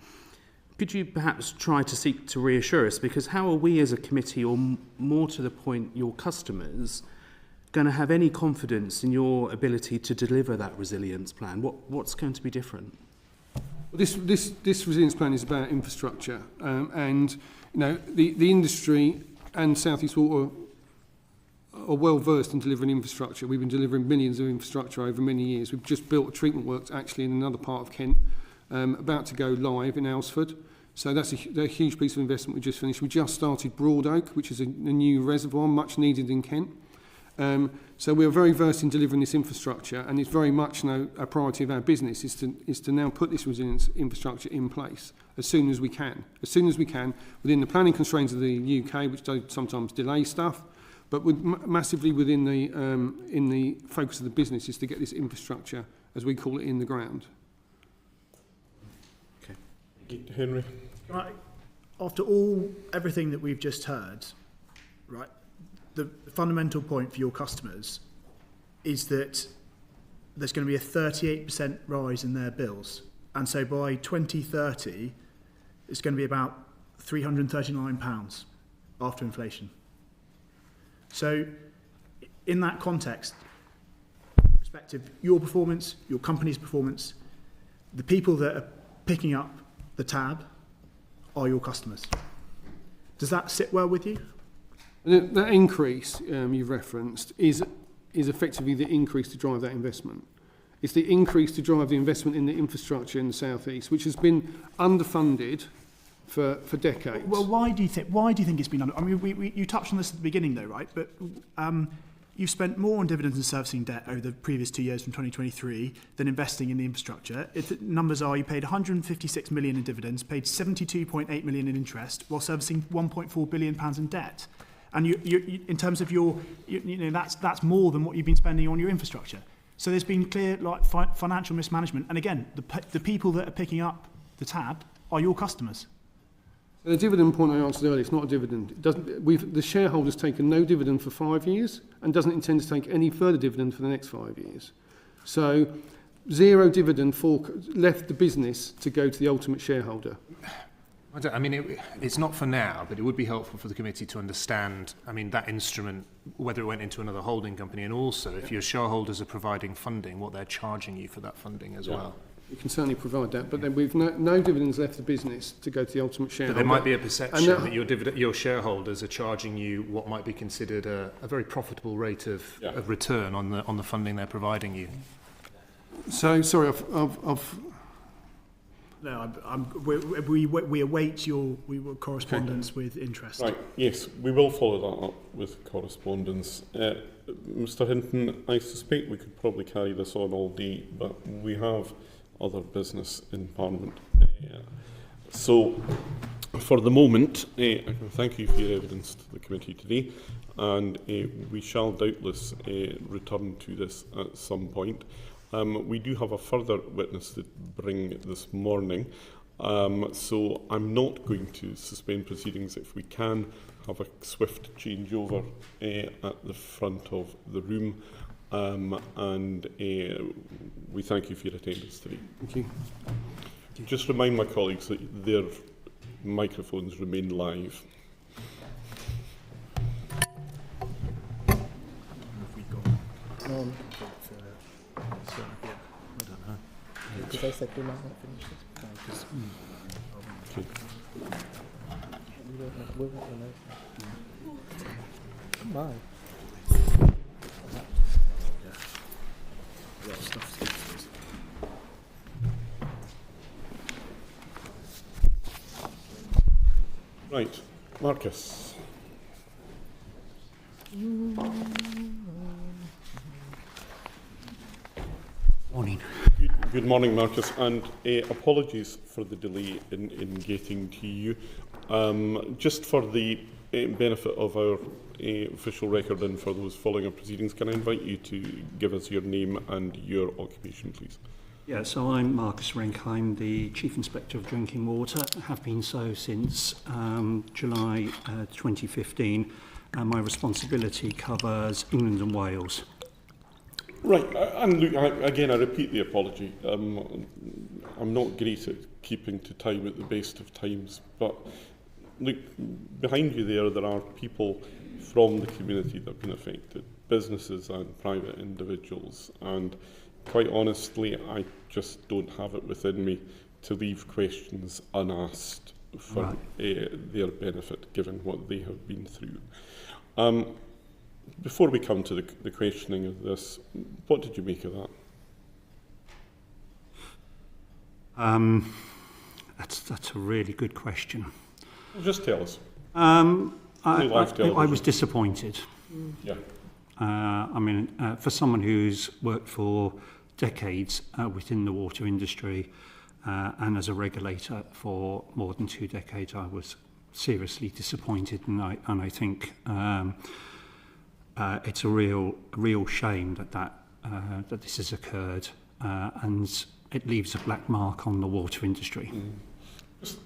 K: Could you perhaps try to seek to reassure us? Because how are we as a committee, or more to the point, your customers, going to have any confidence in your ability to deliver that resilience plan? What's going to be different?
B: Well, this resilience plan is about infrastructure, and the industry and South East Water are well versed in delivering infrastructure. We've been delivering millions of infrastructure over many years. We've just built a treatment works actually in another part of Kent, about to go live in Aylesford. So that's a huge piece of investment we just finished. We just started Broad Oak, which is a new reservoir, much needed in Kent. So we're very versed in delivering this infrastructure, and it's very much now a priority of our business is to now put this resilience infrastructure in place as soon as we can. As soon as we can, within the planning constraints of the UK, which do sometimes delay stuff, but massively within in the focus of the business is to get this infrastructure, as we call it, in the ground.
A: Henry?
F: Right. After everything that we've just heard, right, the fundamental point for your customers is that there's going to be a 38% rise in their bills. And so by 2030, it's going to be about £339 after inflation. So in that context, perspective, your performance, your company's performance, the people that are picking up the tab are your customers. Does that sit well with you?
B: That increase you've referenced is effectively the increase to drive that investment. It's the increase to drive the investment in the infrastructure in the South East, which has been underfunded for decades.
F: Well, why do you think it's been under? I mean, you touched on this at the beginning, though, right? But you've spent more on dividends and servicing debt over the previous 2 years from 2023 than investing in the infrastructure. The numbers are you paid 156 million in dividends, paid 72.8 million in interest, while servicing 1.4 billion pounds in debt. And you in terms of that's more than what you've been spending on your infrastructure. So there's been clear financial mismanagement. And again, the people that are picking up the tab are your customers.
B: The dividend point I answered earlier, it's not a dividend. The shareholder's taken no dividend for 5 years and doesn't intend to take any further dividend for the next 5 years. So zero dividend left the business to go to the ultimate shareholder?
I: It's not for now, but it would be helpful for the committee to understand, that instrument, whether it went into another holding company, and also if your shareholders are providing funding, what they're charging you for that funding as well.
B: We can certainly provide that, but then we've no dividends left the business to go to the ultimate shareholder.
I: But there might be a perception that your shareholders are charging you what might be considered a very profitable rate of return on the funding they're providing you.
B: So, sorry,
F: No, we await your correspondence with interest.
A: Right, yes, we will follow that up with correspondence. Mr Hinton, I suspect we could probably carry this on all day, but we have other business in Parliament. So, for the moment, I can thank you for your evidence to the committee today, and we shall doubtless return to this at some point. We do have a further witness to bring this morning, so I'm not going to suspend proceedings. If we can have a swift changeover at the front of the room, and we thank you for your attendance today.
B: Thank you.
A: Just remind my colleagues that their microphones remain live.
J: Because I said we might not finish this.
A: Okay.
J: We won't know. Bye.
A: Right, Marcus.
K: Morning.
A: Good morning, Marcus, and apologies for the delay in getting to you. Just for the benefit of our official record and for those following our proceedings, can I invite you to give us your name and your occupation, please?
L: Yeah, so I'm Marcus Rink. I'm the Chief Inspector of Drinking Water. I have been so since July 2015. My responsibility covers England and Wales.
A: Right, and look, again, I repeat the apology. I'm not great at keeping to time at the best of times, but look, behind you there are people from the community that have been affected, businesses and private individuals, and quite honestly, I just don't have it within me to leave questions unasked for their benefit, given what they have been through. Before we come to the questioning of this, what did you make of that?
L: That's a really good question.
A: Well, just tell us.
L: I was disappointed.
A: Yeah.
L: For someone who's worked for decades within the water industry and as a regulator for more than 2 decades, I was seriously disappointed, and I think it's a real shame that this has occurred, and it leaves a black mark on the water industry.
A: Just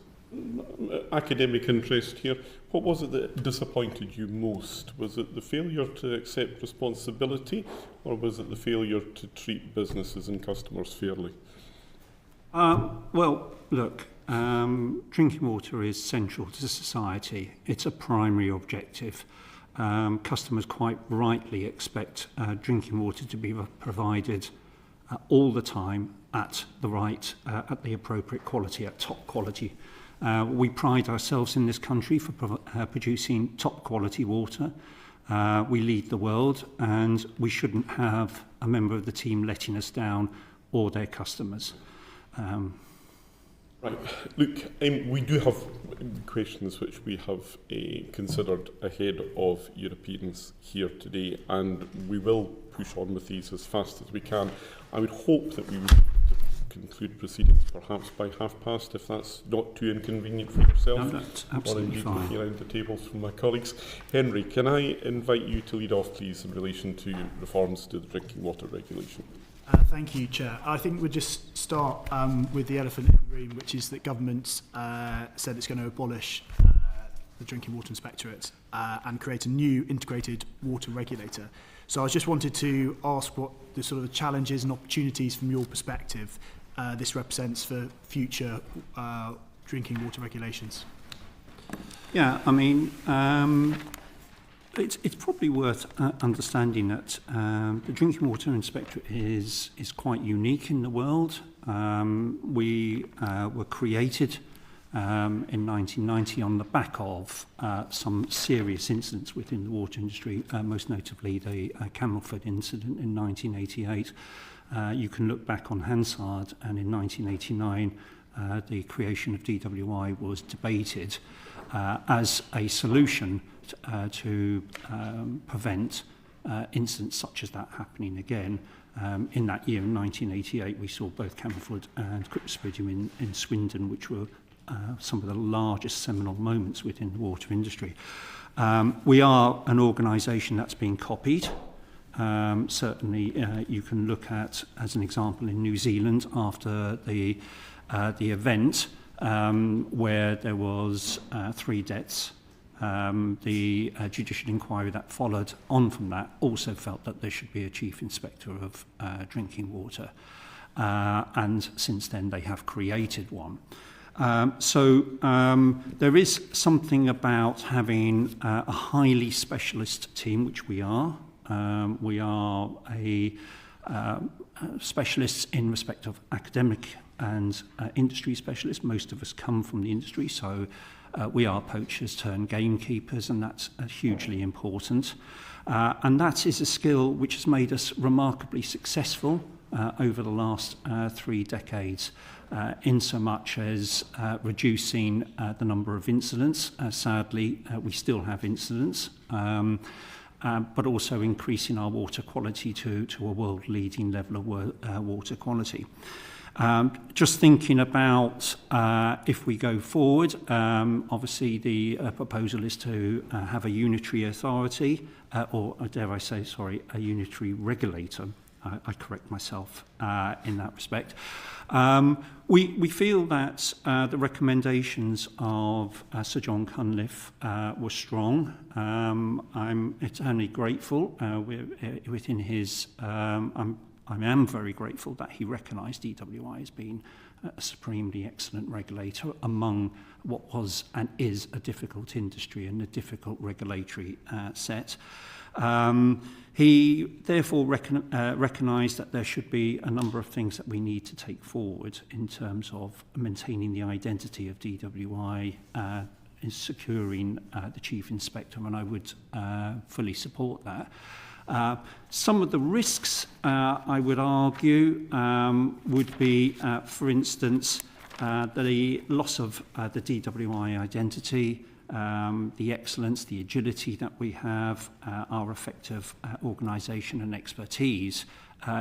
A: academic interest here. What was it that disappointed you most? Was it the failure to accept responsibility, or was it the failure to treat businesses and customers fairly?
L: Well, look, drinking water is central to society. It's a primary objective. Customers quite rightly expect drinking water to be provided all the time at the appropriate quality, at top quality. We pride ourselves in this country for producing top quality water. We lead the world, and we shouldn't have a member of the team letting us down or their customers.
A: Right. Look, we do have questions which we have considered ahead of your appearance here today, and we will push on with these as fast as we can. I would hope that we would conclude proceedings perhaps by past, if that's not too inconvenient for yourself.
L: No, that's absolutely fine.
A: Or indeed around the tables from my colleagues. Henry, can I invite you to lead off, please, in relation to reforms to the drinking water regulation?
F: Thank you, Chair. I think we'll just start with the elephant in the room, which is that government said it's going to abolish the Drinking Water Inspectorate and create a new integrated water regulator. So I just wanted to ask what the sort of challenges and opportunities from your perspective this represents for future drinking water regulations.
L: Yeah, I mean, it's probably worth understanding that the Drinking Water Inspectorate is quite unique in the world. We were created in 1990 on the back of some serious incidents within the water industry, most notably the Camelford incident in 1988. You can look back on Hansard, and in 1989 the creation of DWI was debated as a solution to prevent incidents such as that happening again. In that year, in 1988, we saw both Camelford and Cryptosporidium in Swindon, which were some of the largest seminal moments within the water industry. We are an organisation that's been copied. Certainly, you can look at, as an example, in New Zealand after the event where there was 3 deaths. The judicial inquiry that followed on from that also felt that there should be a chief inspector of drinking water, and since then they have created one. So there is something about having a highly specialist team, which we are. We are specialists in respect of academic and industry specialists. Most of us come from the industry, so we are poachers turned gamekeepers, and that's hugely important. And that is a skill which has made us remarkably successful over the last 3 decades, in so much as reducing the number of incidents. Sadly, we still have incidents, but also increasing our water quality to a world-leading level of water quality. Just thinking about if we go forward, obviously the proposal is to have a unitary authority, or dare I say, sorry, a unitary regulator. I correct myself in that respect. We feel that the recommendations of Sir John Cunliffe were strong. I'm eternally grateful within his. I am very grateful that he recognised DWI as being a supremely excellent regulator among what was and is a difficult industry and a difficult regulatory set. He therefore recognised that there should be a number of things that we need to take forward in terms of maintaining the identity of DWI, in securing the Chief Inspector, and I would fully support that. Some of the risks, I would argue, would be, for instance, the loss of the DWI identity, the excellence, the agility that we have, our effective organisation and expertise.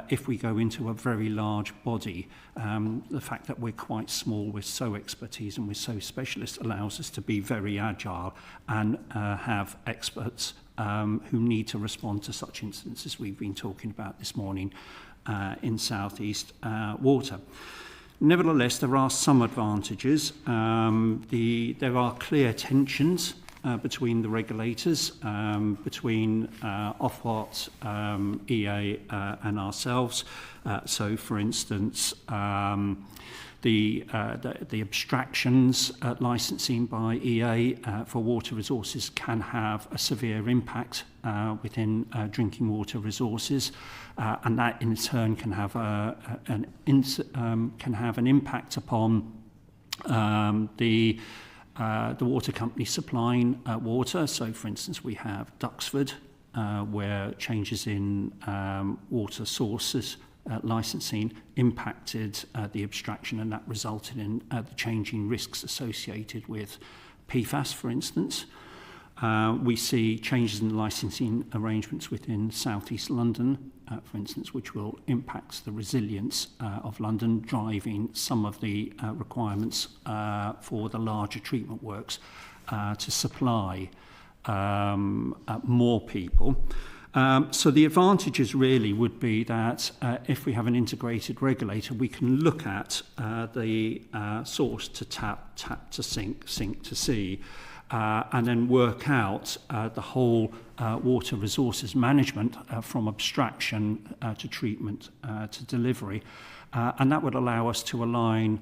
L: If we go into a very large body, the fact that we're quite small, we're so expertise and we're so specialist allows us to be very agile and have experts who need to respond to such incidents as we've been talking about this morning in South East Water. Nevertheless, there are some advantages. There are clear tensions between the regulators, between Ofwat, EA and ourselves. So, for instance, the abstractions licensing by EA for water resources can have a severe impact within drinking water resources, and that in turn can have an impact upon the water company supplying water. So, for instance, we have Duxford, where changes in water sources licensing impacted the abstraction, and that resulted in the changing risks associated with PFAS, for instance. We see changes in licensing arrangements within South East London, for instance, which will impact the resilience of London, driving some of the requirements for the larger treatment works to supply more people. So the advantages really would be that if we have an integrated regulator, we can look at the source to tap to sink, sink to sea, and then work out the whole water resources management from abstraction to treatment to delivery. And that would allow us to align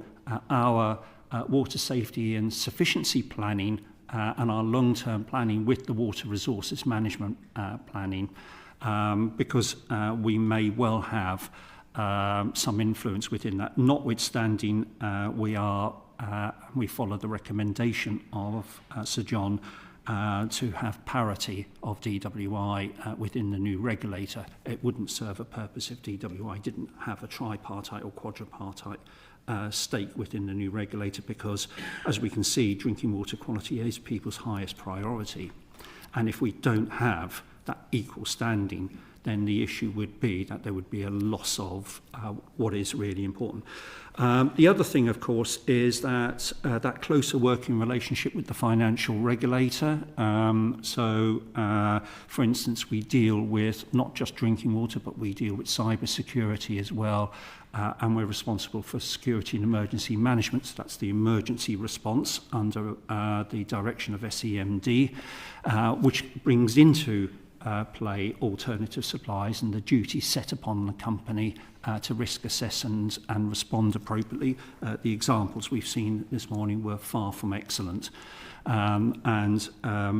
L: our water safety and sufficiency planning and our long-term planning with the water resources management planning, because we may well have some influence within that, notwithstanding we follow the recommendation of Sir John to have parity of DWI within the new regulator. It wouldn't serve a purpose if DWI didn't have a tripartite or quadripartite stake within the new regulator, because, as we can see, drinking water quality is people's highest priority. And if we don't have that equal standing, then the issue would be that there would be a loss of what is really important. The other thing, of course, is that that closer working relationship with the financial regulator. For instance, we deal with not just drinking water, but we deal with cyber security as well. And we're responsible for security and emergency management. So that's the emergency response under the direction of SEMD, which brings into play alternative supplies and the duty set upon the company to risk assess and respond appropriately. The examples we've seen this morning were far from excellent, and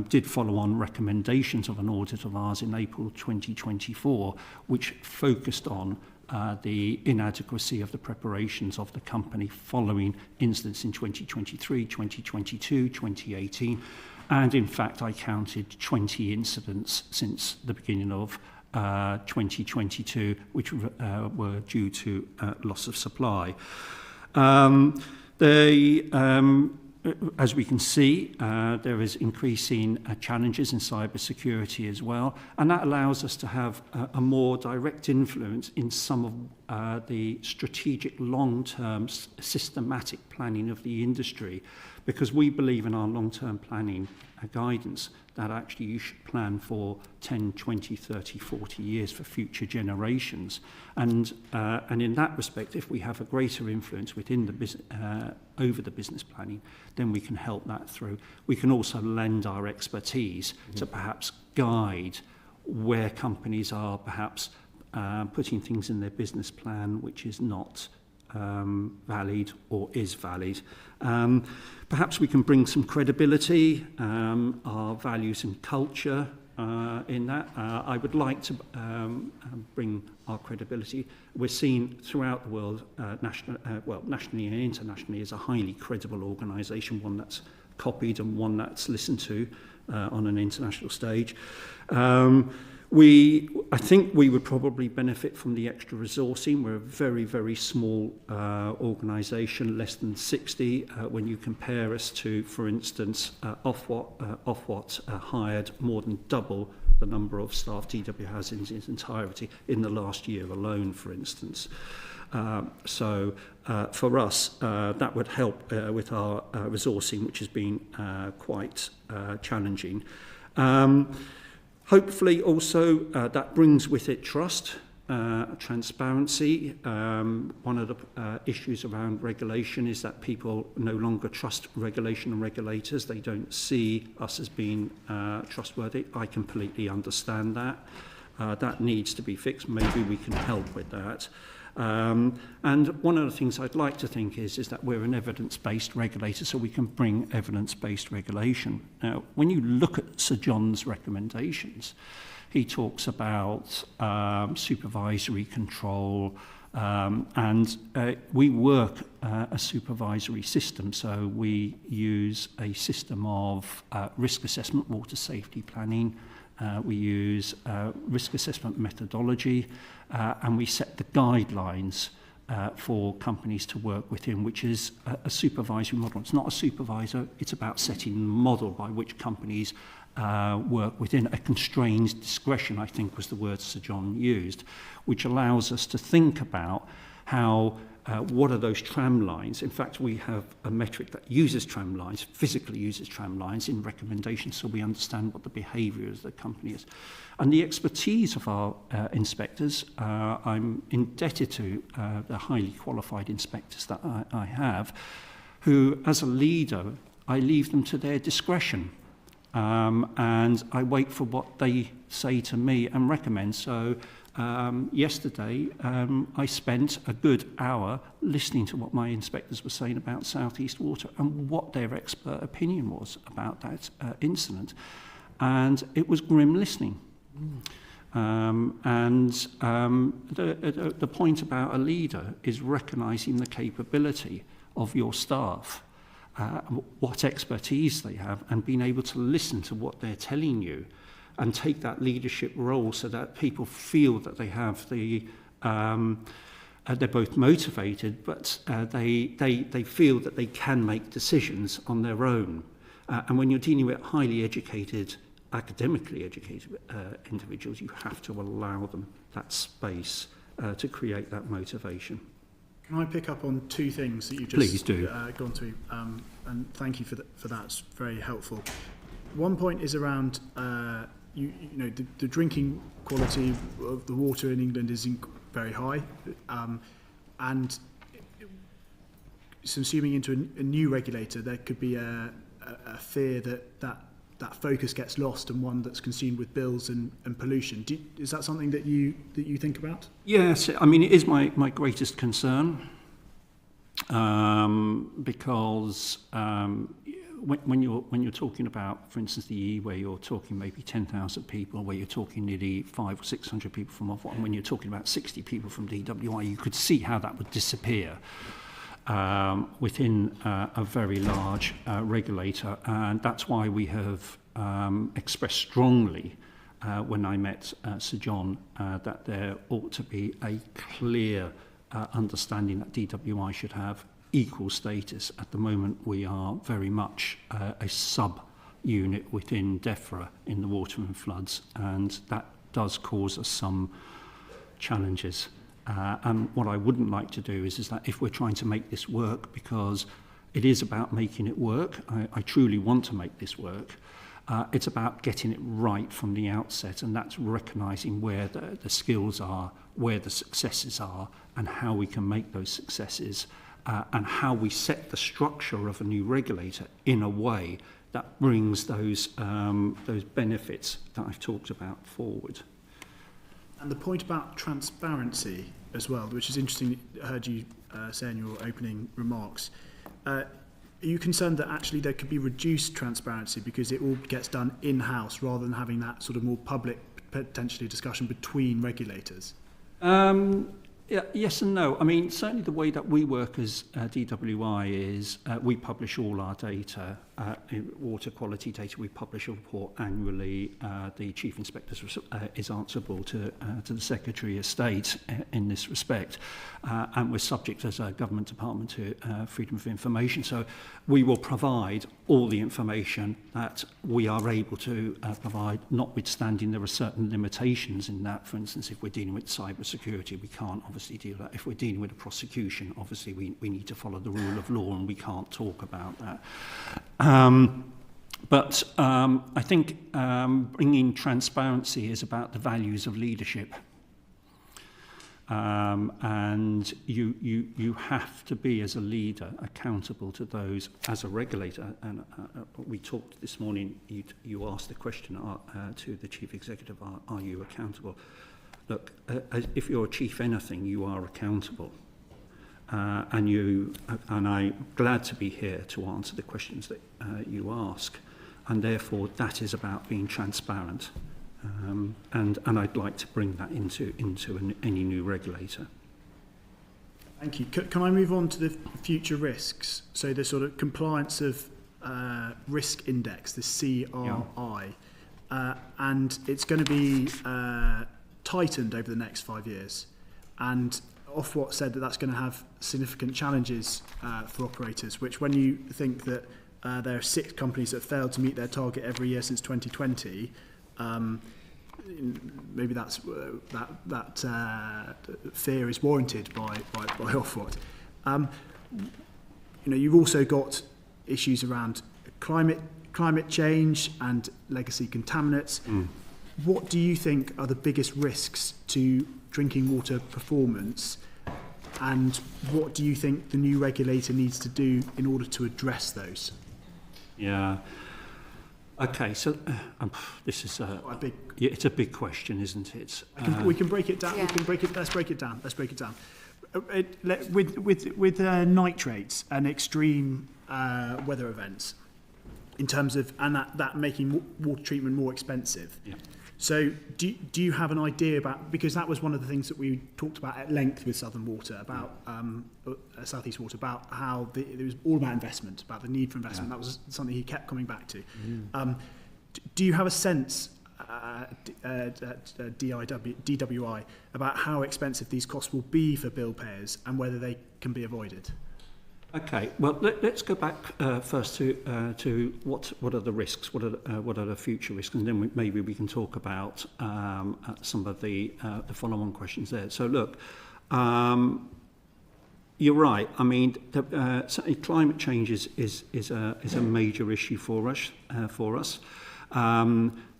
L: did follow on recommendations of an audit of ours in April 2024, which focused on the inadequacy of the preparations of the company following incidents in 2023, 2022, 2018. And in fact, I counted 20 incidents since the beginning of 2022, which were due to loss of supply. As we can see, there is increasing challenges in cyber security as well, and that allows us to have a more direct influence in some of the strategic long-term systematic planning of the industry, because we believe in our long-term planning guidance that actually you should plan for 10, 20, 30, 40 years for future generations. And in that respect, if we have a greater influence within the over the business planning, then we can help that through. We can also lend our expertise to perhaps guide where companies are perhaps putting things in their business plan which is not valid or is valid. Perhaps we can bring some credibility, our values and culture in that. I would like to bring our credibility. We're seen throughout the world, nationally and internationally, as a highly credible organisation, one that's copied and one that's listened to on an international stage. I think we would probably benefit from the extra resourcing. We're a very, very small organisation, less than 60. When you compare us to, for instance, Ofwat hired more than double the number of staff DW has in its entirety in the last year alone, for instance. So for us, that would help with our resourcing, which has been quite challenging. Hopefully also that brings with it trust, transparency. One of the issues around regulation is that people no longer trust regulation and regulators. They don't see us as being trustworthy. I completely understand that. That needs to be fixed. Maybe we can help with that. And one of the things I'd like to think is that we're an evidence-based regulator, so we can bring evidence-based regulation. Now, when you look at Sir John's recommendations, he talks about supervisory control, and we work a supervisory system, so we use a system of risk assessment, water safety planning. We use risk assessment methodology, and we set the guidelines for companies to work within, which is a supervisory model. It's not a supervisor, it's about setting the model by which companies work within a constrained discretion, I think was the word Sir John used, which allows us to think about how what are those tram lines. In fact, we have a metric that uses tram lines, physically uses tram lines in recommendations, so we understand what the behaviour of the company is. And the expertise of our inspectors, I'm indebted to the highly qualified inspectors that I have, who, as a leader, I leave them to their discretion. and I wait for what they say to me and recommend. So yesterday I spent a good hour listening to what my inspectors were saying about South East Water and what their expert opinion was about that incident, and it was grim listening. The point about a leader is recognising the capability of your staff, what expertise they have, and being able to listen to what they're telling you and take that leadership role so that people feel that they have the they're both motivated, but they feel that they can make decisions on their own. And when you're dealing with highly educated, academically educated individuals, you have to allow them that space to create that motivation.
F: Can I pick up on two things that you've just gone through? And thank you for that. It's very helpful. One point is around the drinking quality of the water in England is very high, and assuming into a new regulator, there could be a fear that focus gets lost and one that's consumed with bills and pollution. Is that something that you think about?
L: Yes, I mean it is my greatest concern, because when you're talking about, for instance, the E, where you're talking maybe 10,000 people, where you're talking nearly 500 or 600 people from Ofwat, and when you're talking about 60 people from DWI, you could see how that would disappear within a very large regulator, and that's why we have expressed strongly when I met Sir John that there ought to be a clear understanding that DWI should have equal status. At the moment we are very much a sub-unit within DEFRA in the water and floods, and that does cause us some challenges. And what I wouldn't like to do is that if we're trying to make this work, because it is about making it work, I truly want to make this work, it's about getting it right from the outset, and that's recognising where the skills are, where the successes are, and how we can make those successes, and how we set the structure of a new regulator in a way that brings those benefits that I've talked about forward.
F: And the point about transparency as well, which is interesting, I heard you say in your opening remarks. Are you concerned that actually there could be reduced transparency because it all gets done in-house rather than having that sort of more public, potentially discussion between regulators?
L: Yeah, yes and no. I mean, certainly the way that we work as DWI is we publish all our data, water quality data. We publish a report annually. The Chief Inspector is answerable to the Secretary of State in this respect. And we're subject as a government department to freedom of information. So we will provide all the information that we are able to provide, notwithstanding there are certain limitations in that. For instance, if we're dealing with cyber security, we can't obviously deal with that. If we're dealing with a prosecution, obviously we need to follow the rule of law, and we can't talk about that. But I think bringing transparency is about the values of leadership. And you have to be, as a leader, accountable to those as a regulator. And we talked this morning, you asked the question to the Chief Executive, are you accountable? Look, if you're a chief anything, you are accountable. And I'm glad to be here to answer the questions that you ask. And therefore, that is about being transparent. And I'd like to bring that into any new regulator.
F: Thank you. Can I move on to the future risks? So the sort of compliance of risk index, the CRI, and it's going to be tightened over the next 5 years. And Ofwat said that that's going to have significant challenges for operators, which when you think that there are 6 companies that have failed to meet their target every year since 2020, maybe that fear is warranted by Ofwat. You've also got issues around climate change and legacy contaminants. What do you think are the biggest risks to drinking water performance, and what do you think the new regulator needs to do in order to address those?
L: Yeah. Okay, so this is
F: A big,
L: it's a big question, isn't it?
F: we can break it down.
E: Yeah.
F: We can break it. Let's break it down. With nitrates and extreme weather events, in terms of that making water treatment more expensive.
L: Yeah.
F: So do you have an idea about, because that was one of the things that we talked about at length with Southern Water, about South East Water, about how it was all about investment, about the need for investment. That was something he kept coming back to. Do you have a sense DWI about how expensive these costs will be for bill payers and whether they can be avoided?
L: Okay, well, let's go back first to what are the risks, what are the future risks, and then maybe we can talk about some of the follow-on questions there. So look, you're right. I mean, certainly climate change is a major issue for us.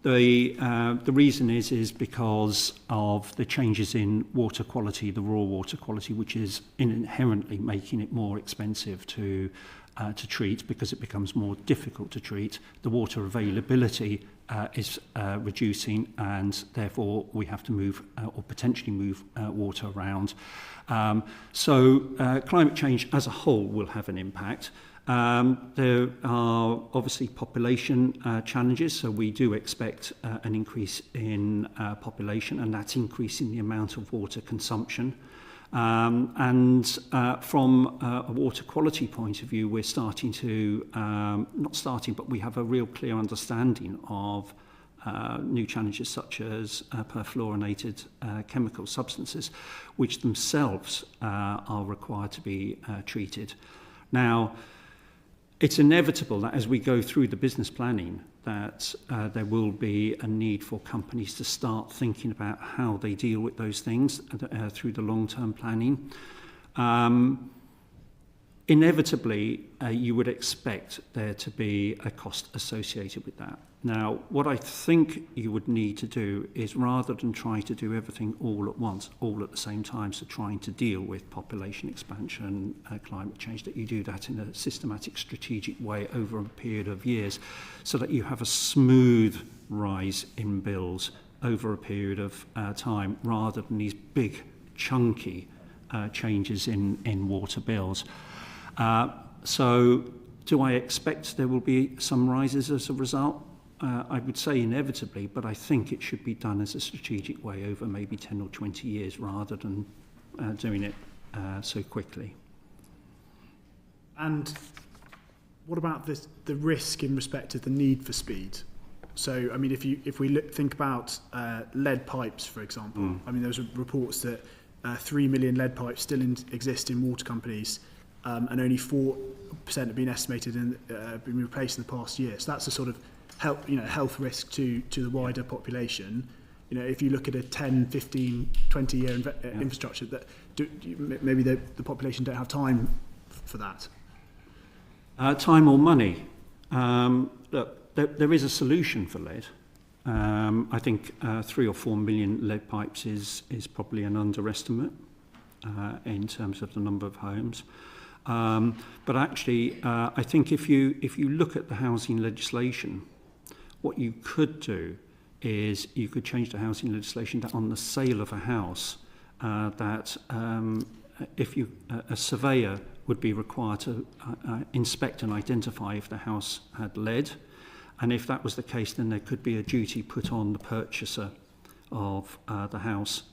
L: The reason is because of the changes in water quality, the raw water quality, which is inherently making it more expensive to treat because it becomes more difficult to treat. The water availability is reducing, and therefore we have to move or potentially move water around. So climate change as a whole will have an impact. There are obviously population challenges, so we do expect an increase in population, and that's increasing the amount of water consumption. And from a water quality point of view, we're starting to, but we have a real clear understanding of new challenges such as perfluorinated chemical substances, which themselves are required to be treated. Now, it's inevitable that as we go through the business planning that there will be a need for companies to start thinking about how they deal with those things through the long-term planning. Inevitably, you would expect there to be a cost associated with that. Now, what I think you would need to do is, rather than try to do everything all at once, all at the same time, so trying to deal with population expansion, climate change, that you do that in a systematic, strategic way over a period of years, so that you have a smooth rise in bills over a period of time, rather than these big, chunky changes in water bills. So do I expect there will be some rises as a result? I would say inevitably, but I think it should be done as a strategic way over maybe 10 or 20 years rather than doing it so quickly.
F: And what about the risk in respect of the need for speed? So, I mean, if we think about lead pipes, for example, I mean, there was reports that 3 million lead pipes still exist in water companies, and only 4% have been estimated and been replaced in the past year. So that's a sort of health risk to the wider population. You know, if you look at a 10, 15, 20-year infrastructure, that maybe the population don't have time for that.
L: Time or money. Look, there is a solution for lead. I think 3 or 4 million lead pipes is probably an underestimate in terms of the number of homes. But actually, I think if you look at the housing legislation, what you could do is you could change the housing legislation that on the sale of a house, that if a surveyor would be required to inspect and identify if the house had lead, and if that was the case, then there could be a duty put on the purchaser of the house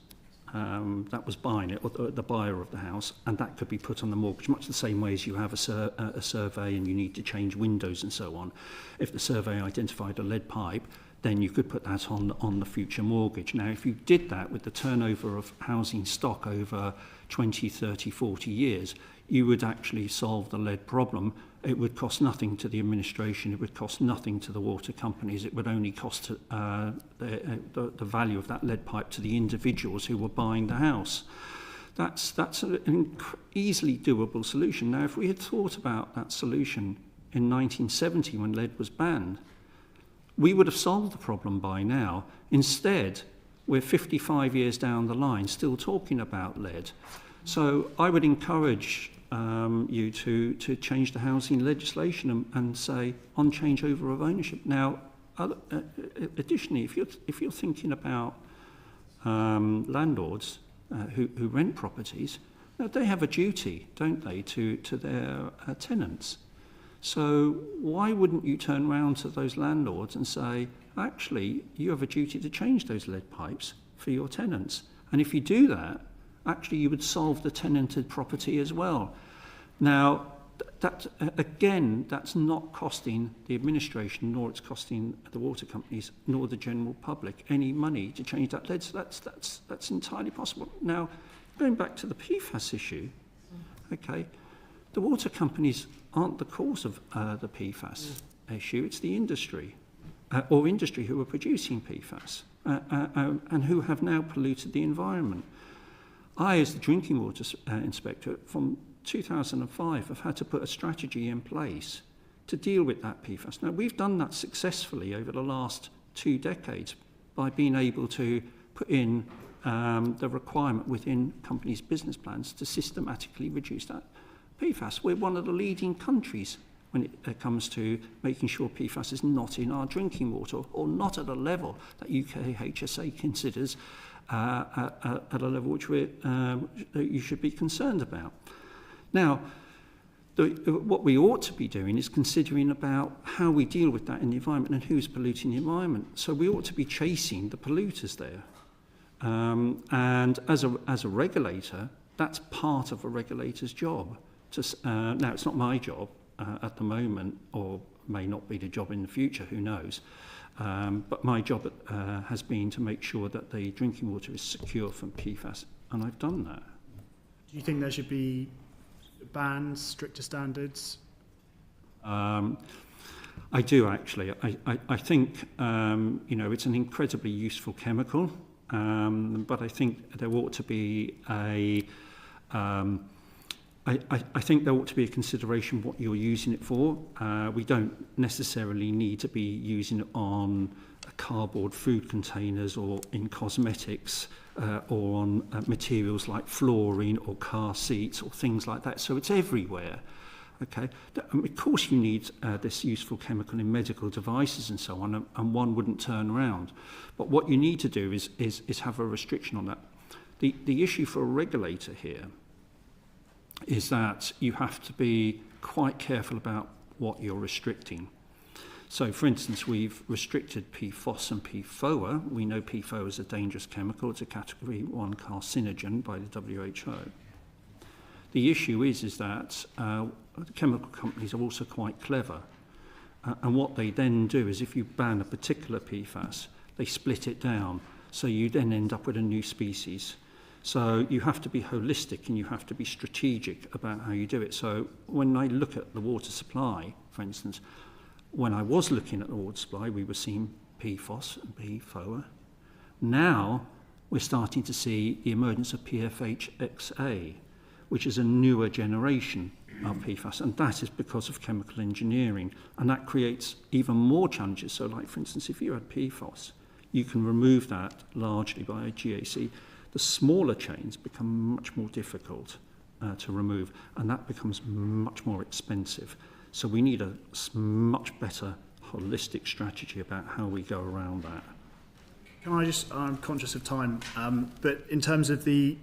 L: that was buying it, or the buyer of the house, and that could be put on the mortgage, much the same way as you have a survey and you need to change windows and so on. If the survey identified a lead pipe, then you could put that on the future mortgage. Now, if you did that with the turnover of housing stock over 20, 30, 40 years, you would actually solve the lead problem. It would cost nothing to the administration, it would cost nothing to the water companies, it would only cost the value of that lead pipe to the individuals who were buying the house. That's an easily doable solution. Now, if we had thought about that solution in 1970 when lead was banned, we would have solved the problem by now. Instead, we're 55 years down the line still talking about lead. So I would encourage you to change the housing legislation and say on changeover of ownership. Now, additionally, if you're thinking about landlords who rent properties, they have a duty, don't they, to their tenants. So why wouldn't you turn around to those landlords and say, actually, you have a duty to change those lead pipes for your tenants? And if you do that, actually you would solve the tenanted property as well. Now, again, that's not costing the administration, nor it's costing the water companies, nor the general public any money to change that lead. So that's entirely possible. Now, going back to the PFAS issue, okay, the water companies aren't the cause of the PFAS issue. It's the industry, or industry who are producing PFAS and who have now polluted the environment. I, as the Drinking Water Inspectorate, from 2005, have had to put a strategy in place to deal with that PFAS. Now, we've done that successfully over the last 2 decades by being able to put in the requirement within companies' business plans to systematically reduce that PFAS. We're one of the leading countries when it comes to making sure PFAS is not in our drinking water, or not at a level that UK HSA considers at a level which you should be concerned about. Now, what we ought to be doing is considering about how we deal with that in the environment and who's polluting the environment. So we ought to be chasing the polluters there. And as a regulator, that's part of a regulator's job. Now, it's not my job at the moment, or may not be the job in the future, who knows. But my job has been to make sure that the drinking water is secure from PFAS, and I've done that.
F: Do you think there should be bans, stricter standards?
L: I do, actually. I think, it's an incredibly useful chemical, but I think there ought to be I think there ought to be a consideration what you're using it for. We don't necessarily need to be using it on cardboard food containers or in cosmetics or on materials like flooring or car seats or things like that. So it's everywhere. Okay. Of course, you need this useful chemical in medical devices and so on, and one wouldn't turn around. But what you need to do is have a restriction on that. The issue for a regulator here is that you have to be quite careful about what you're restricting. So, for instance, we've restricted PFOS and PFOA. We know PFOA is a dangerous chemical. It's a Category 1 carcinogen by the WHO. The issue is that the chemical companies are also quite clever. And what they then do is, if you ban a particular PFAS, they split it down. So you then end up with a new species. So you have to be holistic and you have to be strategic about how you do it. So when I look at the water supply, for instance, when I was looking at the water supply, we were seeing PFOS and PFOA. Now we're starting to see the emergence of PFHXA, which is a newer generation of PFAS, and that is because of chemical engineering, and that creates even more challenges. So, like, for instance, if you had PFOS, you can remove that largely by a GAC. The smaller chains become much more difficult to remove, and that becomes much more expensive. So we need a much better holistic strategy about how we go around that.
F: Can I just, I'm conscious of time, but in terms of the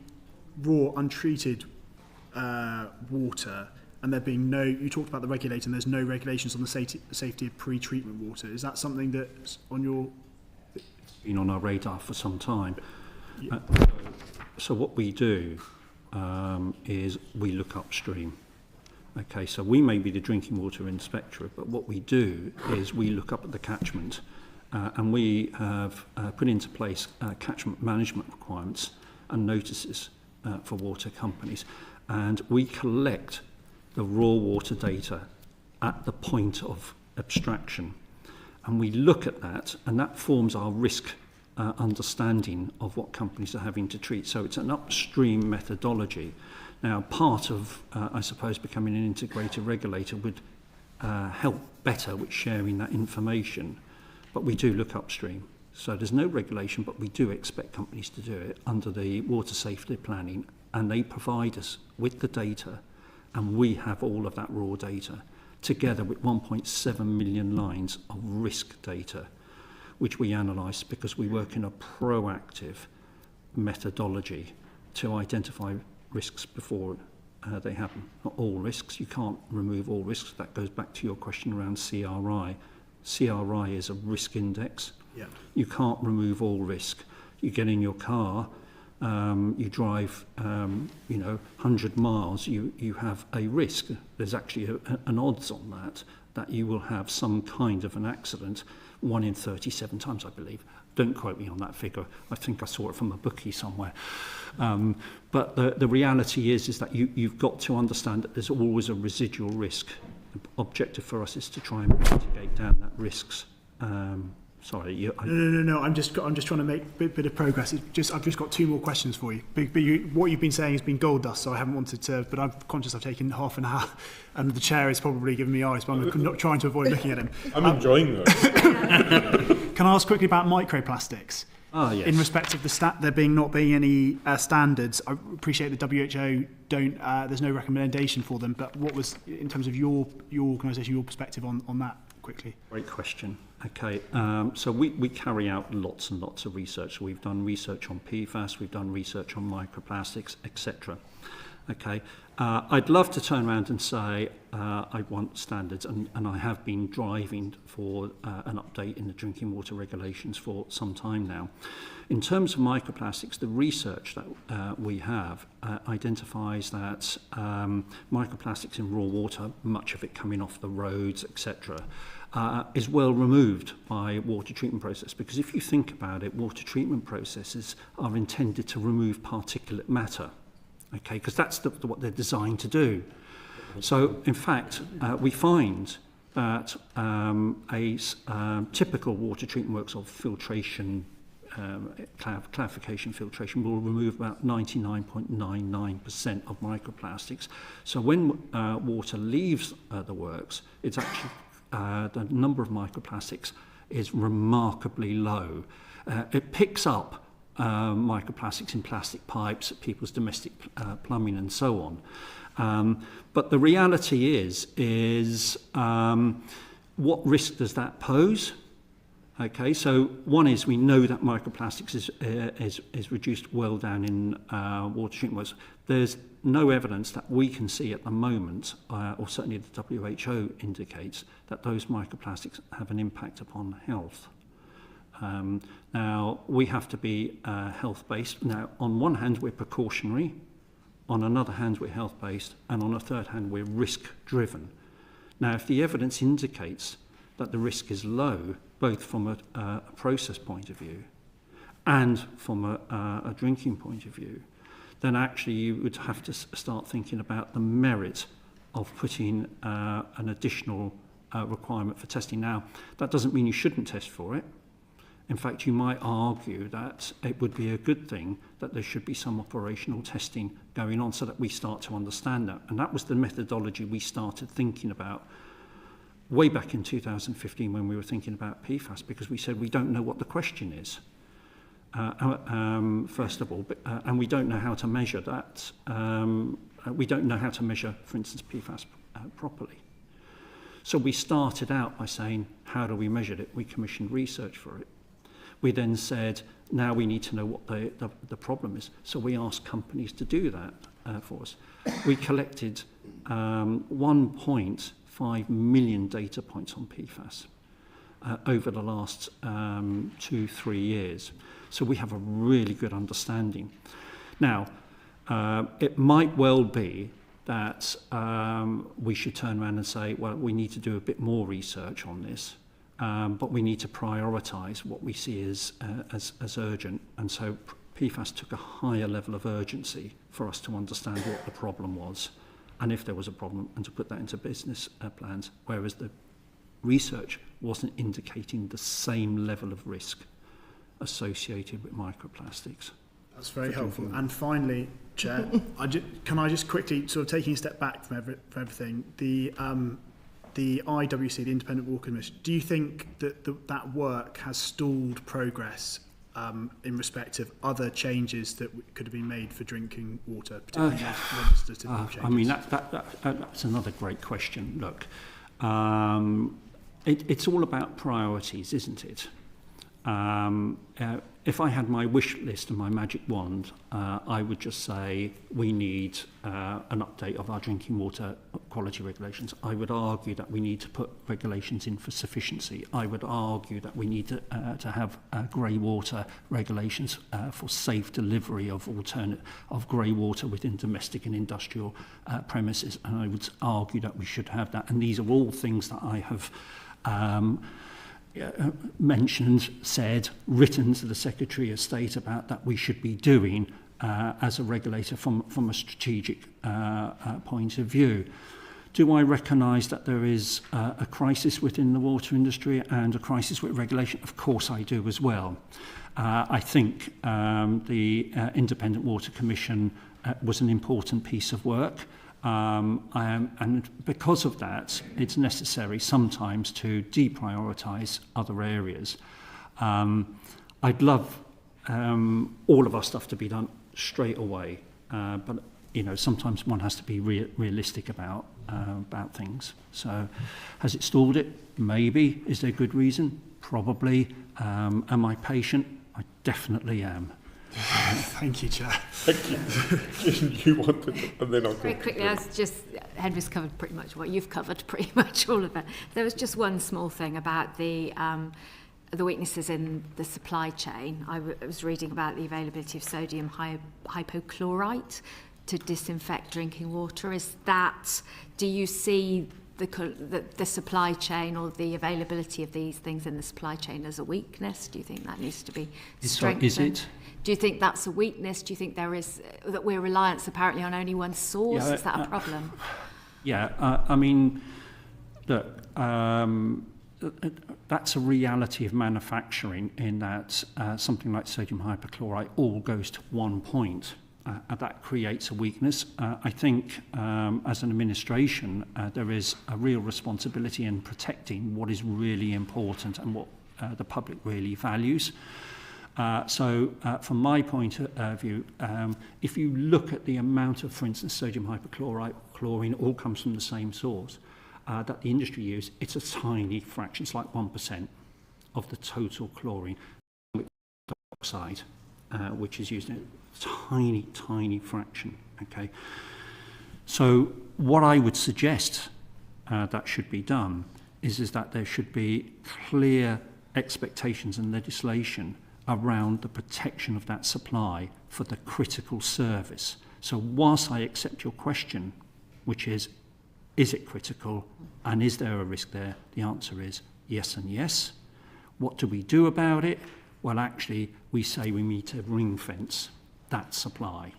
F: raw, untreated water, and there being no, you talked about the regulator, and there's no regulations on the safety of pre-treatment water. Is that something that's on your...
L: It's been on our radar for some time. Yeah. So what we do is we look upstream. Okay, so we may be the Drinking Water Inspectorate, but what we do is we look up at the catchment and we have put into place catchment management requirements and notices for water companies. And we collect the raw water data at the point of abstraction. And we look at that, and that forms our risk understanding of what companies are having to treat. So it's an upstream methodology. Now, part of, I suppose, becoming an integrated regulator would help better with sharing that information. But we do look upstream. So there's no regulation, but we do expect companies to do it under the water safety planning, and they provide us with the data, and we have all of that raw data, together with 1.7 million lines of risk data. which we analyse because we work in a proactive methodology to identify risks before they happen. Not all risks, you can't remove all risks. That goes back to your question around CRI. CRI is a risk index.
F: Yeah.
L: You can't remove all risk. You get in your car, you drive, 100 miles, you have a risk. There's actually an odds on that you will have some kind of an accident, 1 in 37 times, I believe. Don't quote me on that figure. I think I saw it from a bookie somewhere. But the reality is that you've got to understand that there's always a residual risk. The objective for us is to try and mitigate down that risks.
F: No. I'm just trying to make a bit of progress. I've just got 2 more questions for you. But what you've been saying has been gold dust, so I haven't wanted to. But I'm conscious I've taken half an hour, and the chair is probably giving me eyes, but I'm not trying to avoid looking at him.
A: I'm enjoying this.
F: Can I ask quickly about microplastics?
L: Yes.
F: In respect of there not being any standards, I appreciate the WHO don't. There's no recommendation for them. But what was, in terms of your organisation, your perspective on that? Quickly.
L: Great question. Okay, so we carry out lots and lots of research. We've done research on PFAS, we've done research on microplastics, etc. Okay, I'd love to turn around and say I want standards, and I have been driving for an update in the drinking water regulations for some time now. In terms of microplastics, the research that we have identifies that microplastics in raw water, much of it coming off the roads, etc., is well removed by water treatment process. Because if you think about it, water treatment processes are intended to remove particulate matter, okay? Because that's what they're designed to do. So, in fact, we find that a typical water treatment works of filtration, clarification filtration will remove about 99.99% of microplastics. So when water leaves the works, it's actually the number of microplastics is remarkably low. It picks up microplastics in plastic pipes, people's domestic plumbing and so on. But the reality is what risk does that pose? Okay, so one is we know that microplastics is reduced well down in water treatment works. There's no evidence that we can see at the moment, or certainly the WHO indicates, that those microplastics have an impact upon health. Now, we have to be health-based. Now, on one hand, we're precautionary. On another hand, we're health-based. And on a third hand, we're risk-driven. Now, if the evidence indicates that the risk is low, both from a process point of view and from a drinking point of view, then actually you would have to start thinking about the merit of putting an additional requirement for testing. Now, that doesn't mean you shouldn't test for it. In fact, you might argue that it would be a good thing that there should be some operational testing going on so that we start to understand that. And that was the methodology we started thinking about way back in 2015 when we were thinking about PFAS, because we said we don't know what the question is, first of all, and we don't know how to measure that. We don't know how to measure, for instance, PFAS properly. So we started out by saying, how do we measure it? We commissioned research for it. We then said, now we need to know what the problem is. So we asked companies to do that for us. We collected 1.5 million data points on PFAS over the last 2-3 years. So we have a really good understanding. Now, it might well be that we should turn around and say, well, we need to do a bit more research on this, but we need to prioritise what we see as urgent. And so PFAS took a higher level of urgency for us to understand what the problem was, and if there was a problem, and to put that into business plans, whereas the research wasn't indicating the same level of risk associated with microplastics.
F: That's very helpful. And finally, Chair, can I just quickly, sort of taking a step back from everything, the IWC, the Independent Water Commission, do you think that that work has stalled progress in respect of other changes that could have been made for drinking water, particularly legislative changes?
L: I mean, that's another great question. Look, it's all about priorities, isn't it? If I had my wish list and my magic wand, I would just say we need an update of our drinking water quality regulations. I would argue that we need to put regulations in for sufficiency. I would argue that we need to have grey water regulations for safe delivery of grey water within domestic and industrial premises. And I would argue that we should have that. And these are all things that I have mentioned, said, written to the Secretary of State about that we should be doing as a regulator from a strategic point of view. Do I recognise that there is a crisis within the water industry and a crisis with regulation? Of course I do as well. I think the Independent Water Commission was an important piece of work. And because of that, it's necessary sometimes to deprioritise other areas. I'd love all of our stuff to be done straight away, but sometimes one has to be realistic about things. So, has it stalled it? Maybe. Is there good reason? Probably. Am I patient? I definitely am.
F: Thank you, Chair.
A: Thank you. You wanted to, and then I'll
E: Very quickly, Henry's covered pretty much what you've covered, pretty much all of it. There was just one small thing about the weaknesses in the supply chain. I was reading about the availability of sodium hypochlorite to disinfect drinking water. Do you see the supply chain or the availability of these things in the supply chain as a weakness? Do you think that needs to be strengthened?
L: Is it?
E: Do you think that's a weakness? Do you think that we're reliant apparently on only one source?
L: Yeah,
E: is that a problem?
L: Yeah, I mean, look, that's a reality of manufacturing in that something like sodium hypochlorite all goes to one point. That creates a weakness. I think as an administration, there is a real responsibility in protecting what is really important and what the public really values. So from my point of view, if you look at the amount of, for instance, sodium hypochlorite, chlorine, all comes from the same source, that the industry use, it's a tiny fraction, it's like 1% of the total chlorine. Dioxide, which is used in a tiny fraction, okay? So what I would suggest that should be done is that there should be clear expectations and legislation around the protection of that supply for the critical service. So whilst I accept your question, which is it critical and is there a risk there? The answer is yes and yes. What do we do about it? Well, actually, we say we need to ring fence that supply.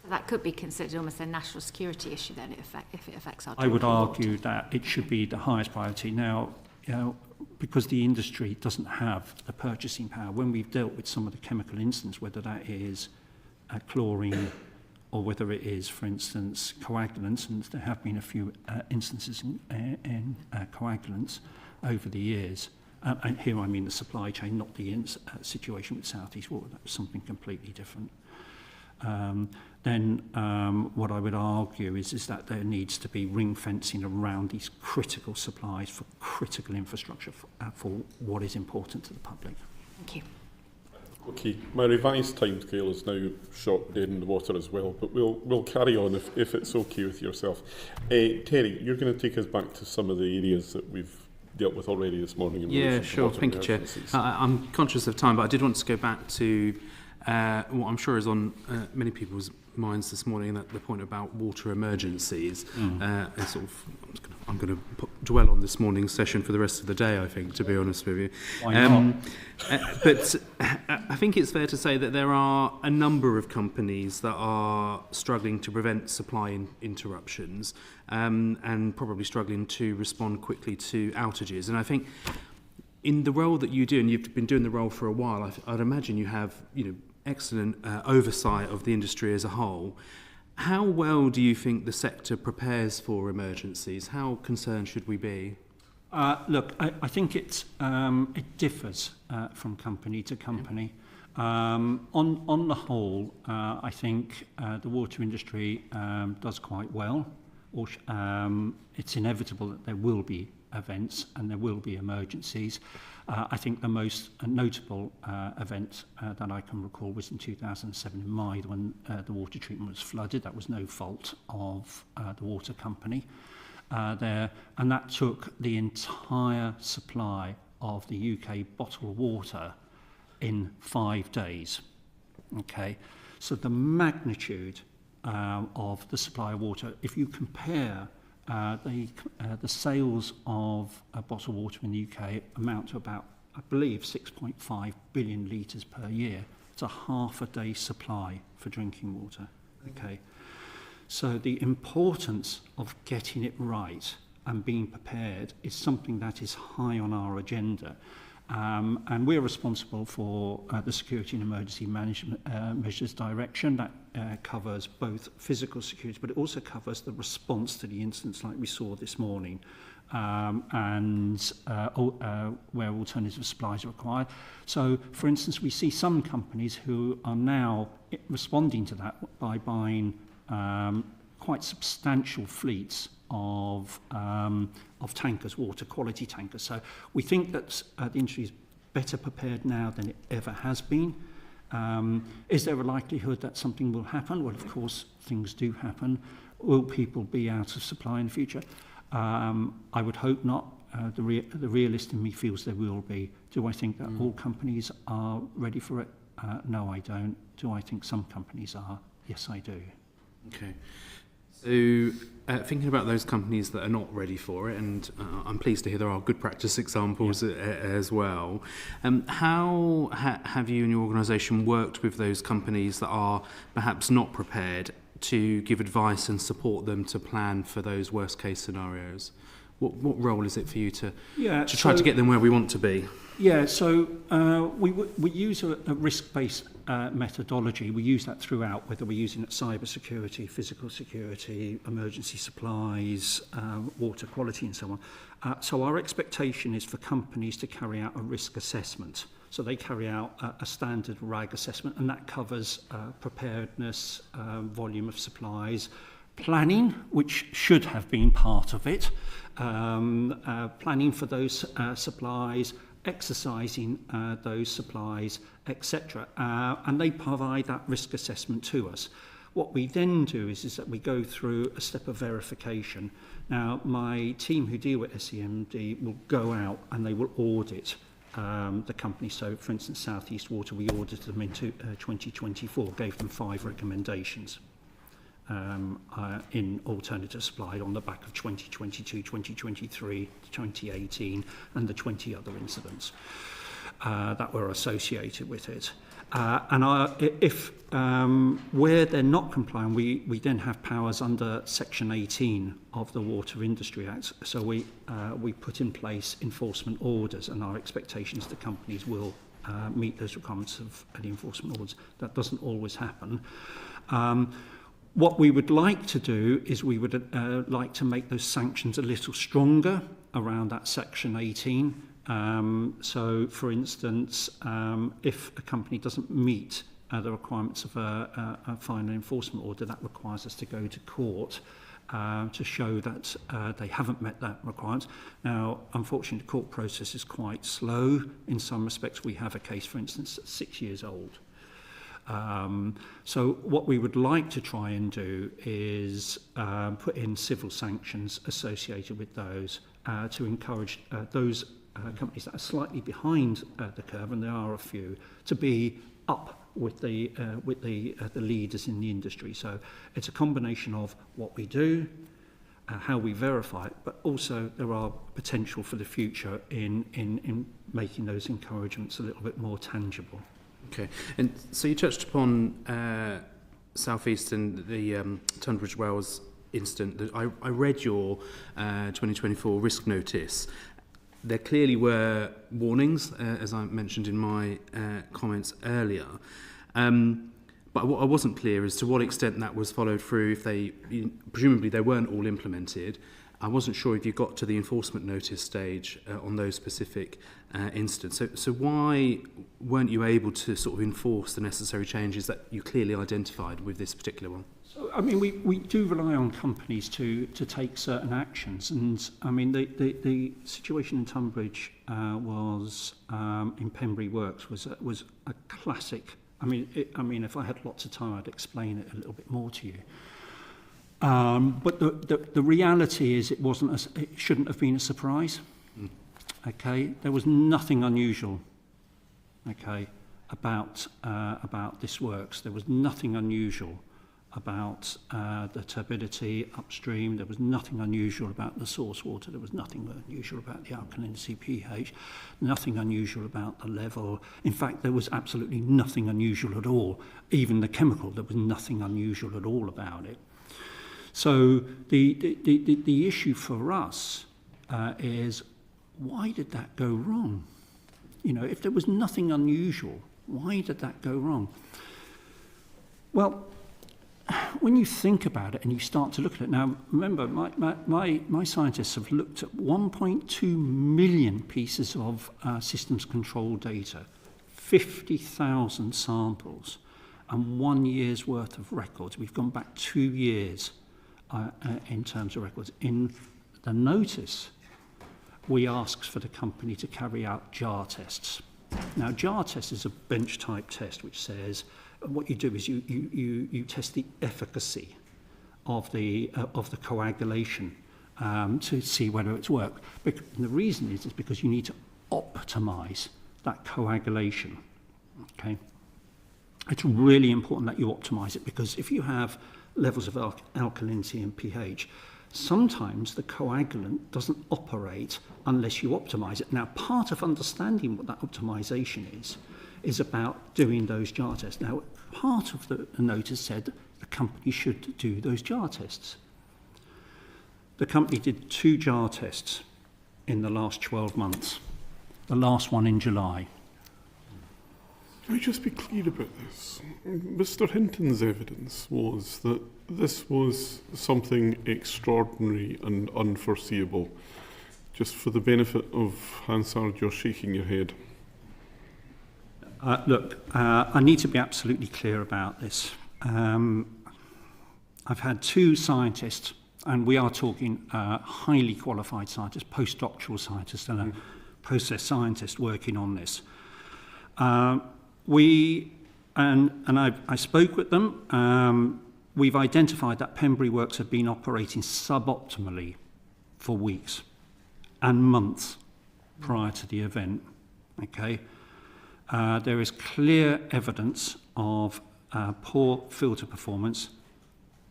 E: That could be considered almost a national security issue then, if it affects our
L: I would
E: drinking
L: argue
E: water.
L: that it should be the highest priority. Now, because the industry doesn't have the purchasing power, when we've dealt with some of the chemical incidents, whether that is chlorine or whether it is, for instance, coagulants, and there have been a few instances in coagulants over the years, and here I mean the supply chain, not the situation with South East Water. That was something completely different. Then what I would argue is that there needs to be ring fencing around these critical supplies for critical infrastructure for what is important to the public.
E: Thank you.
A: Okay, my revised timescale is now shot dead in the water as well, but we'll carry on if it's okay with yourself. Terry, you're going to take us back to some of the areas that we've dealt with already this morning.
K: Yeah, sure. Thank you, Chair. I'm conscious of time, but I did want to go back to what I'm sure is on many people's minds this morning, that the point about water emergencies. And sort of, I'm going to dwell on this morning's session for the rest of the day, I think, to be honest with you.
L: Why not?
K: But I think it's fair to say that there are a number of companies that are struggling to prevent supply interruptions and probably struggling to respond quickly to outages. And I think in the role that you do, and you've been doing the role for a while, I'd imagine you have, excellent oversight of the industry as a whole. How well do you think the sector prepares for emergencies? How concerned should we be?
L: Look, I think it differs from company to company. On the whole, I think the water industry does quite well. It's inevitable that there will be events, and there will be emergencies. I think the most notable event that I can recall was in 2007 in Mide when the water treatment was flooded. That was no fault of the water company there, and that took the entire supply of the UK bottled water in 5 days. Okay, so the magnitude of the supply of water, if you compare the sales of bottled water in the UK amount to about, I believe, 6.5 billion litres per year. It's a half a day supply for drinking water. Okay, so the importance of getting it right and being prepared is something that is high on our agenda. And we're responsible for the Security and Emergency Management Measures Direction. That covers both physical security, but it also covers the response to the incidents like we saw this morning, and where alternative supplies are required. So, for instance, we see some companies who are now responding to that by buying quite substantial fleets of tankers, water quality tankers. So we think that the industry is better prepared now than it ever has been. Is there a likelihood that something will happen? Well, of course, things do happen. Will people be out of supply in the future? I would hope not. The realist in me feels there will be. Do I think that all companies are ready for it? No, I don't. Do I think some companies are? Yes, I do. Okay.
K: So, thinking about those companies that are not ready for it, and I'm pleased to hear there are good practice examples as well. How have you and your organisation worked with those companies that are perhaps not prepared to give advice and support them to plan for those worst case scenarios? What role is it for you to try to get them where we want to be?
L: Yeah, so we use a risk-based methodology. We use that throughout, whether we're using it cyber security, physical security, emergency supplies, water quality and so on. So our expectation is for companies to carry out a risk assessment. So they carry out a standard RAG assessment, and that covers preparedness, volume of supplies, planning, which should have been part of it, planning for those supplies, exercising those supplies, etc. And they provide that risk assessment to us. What we then do is that we go through a step of verification. Now, my team who deal with SEMD will go out and they will audit the company. So, for instance, South East Water, we audited them in 2024, gave them 5 recommendations in alternative supply on the back of 2022, 2023, 2018 and the 20 other incidents that were associated with it. If where they're not complying, we then have powers under Section 18 of the Water Industry Act. So we put in place enforcement orders, and our expectation is the companies will meet those requirements of the enforcement orders. That doesn't always happen. What we would like to do is we would like to make those sanctions a little stronger around that Section 18. So, for instance, if a company doesn't meet the requirements of a final enforcement order, that requires us to go to court to show that they haven't met that requirement. Now, unfortunately, the court process is quite slow. In some respects, we have a case, for instance, that's 6 years old. So what we would like to try and do is put in civil sanctions associated with those to encourage those companies that are slightly behind the curve, and there are a few, to be up with the leaders in the industry. So it's a combination of what we do, how we verify it, but also there are potential for the future in making those encouragements a little bit more tangible.
K: Okay, and so you touched upon South East and the Tunbridge Wells incident. I read your 2024 risk notice. There clearly were warnings, as I mentioned in my comments earlier. But what I wasn't clear as to what extent that was followed through. If presumably they weren't all implemented. I wasn't sure if you got to the enforcement notice stage on those specific incidents. So why weren't you able to sort of enforce the necessary changes that you clearly identified with this particular one?
L: So, I mean, we do rely on companies to take certain actions, and I mean the situation in Tunbridge was in Pembury Works was a classic. I mean, if I had lots of time, I'd explain it a little bit more to you. But the reality is, it shouldn't have been a surprise. Okay, there was nothing unusual. Okay, about this works. There was nothing unusual about the turbidity upstream. There was nothing unusual about the source water. There was nothing unusual about the alkalinity pH. Nothing unusual about the level. In fact, there was absolutely nothing unusual at all. Even the chemical, there was nothing unusual at all about it. So the issue for us is, why did that go wrong? You know, if there was nothing unusual, why did that go wrong? Well, when you think about it and you start to look at it, now remember, my scientists have looked at 1.2 million pieces of systems control data, 50,000 samples, and 1 year's worth of records. We've gone back 2 years in terms of records. In the notice, we asked for the company to carry out jar tests. Now, jar test is a bench type test which says what you do is you test the efficacy of the coagulation to see whether it's worked. And the reason is because you need to optimize that coagulation. Okay, it's really important that you optimize it, because if you have levels of alkalinity and pH, sometimes the coagulant doesn't operate unless you optimize it. Now, part of understanding what that optimization is about doing those jar tests. Now, part of the notice said the company should do those jar tests. The company did 2 jar tests in the last 12 months, the last one in July.
A: Can I just be clear about this? Mr. Hinton's evidence was that this was something extraordinary and unforeseeable. Just for the benefit of Hansard, you're shaking your head.
L: Look, I need to be absolutely clear about this. I've had 2 scientists, and we are talking highly qualified scientists, postdoctoral scientists and a process scientist working on this. I spoke with them. We've identified that Pembury Works have been operating suboptimally for weeks and months prior to the event. Okay. There is clear evidence of poor filter performance,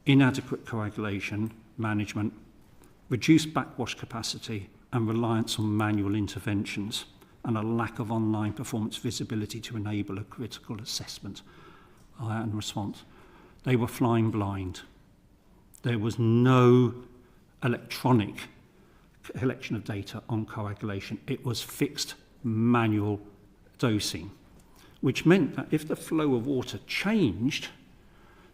L: inadequate coagulation management, reduced backwash capacity, and reliance on manual interventions, and a lack of online performance visibility to enable a critical assessment and response. They were flying blind. There was no electronic collection of data on coagulation. It was fixed manual dosing, which meant that if the flow of water changed,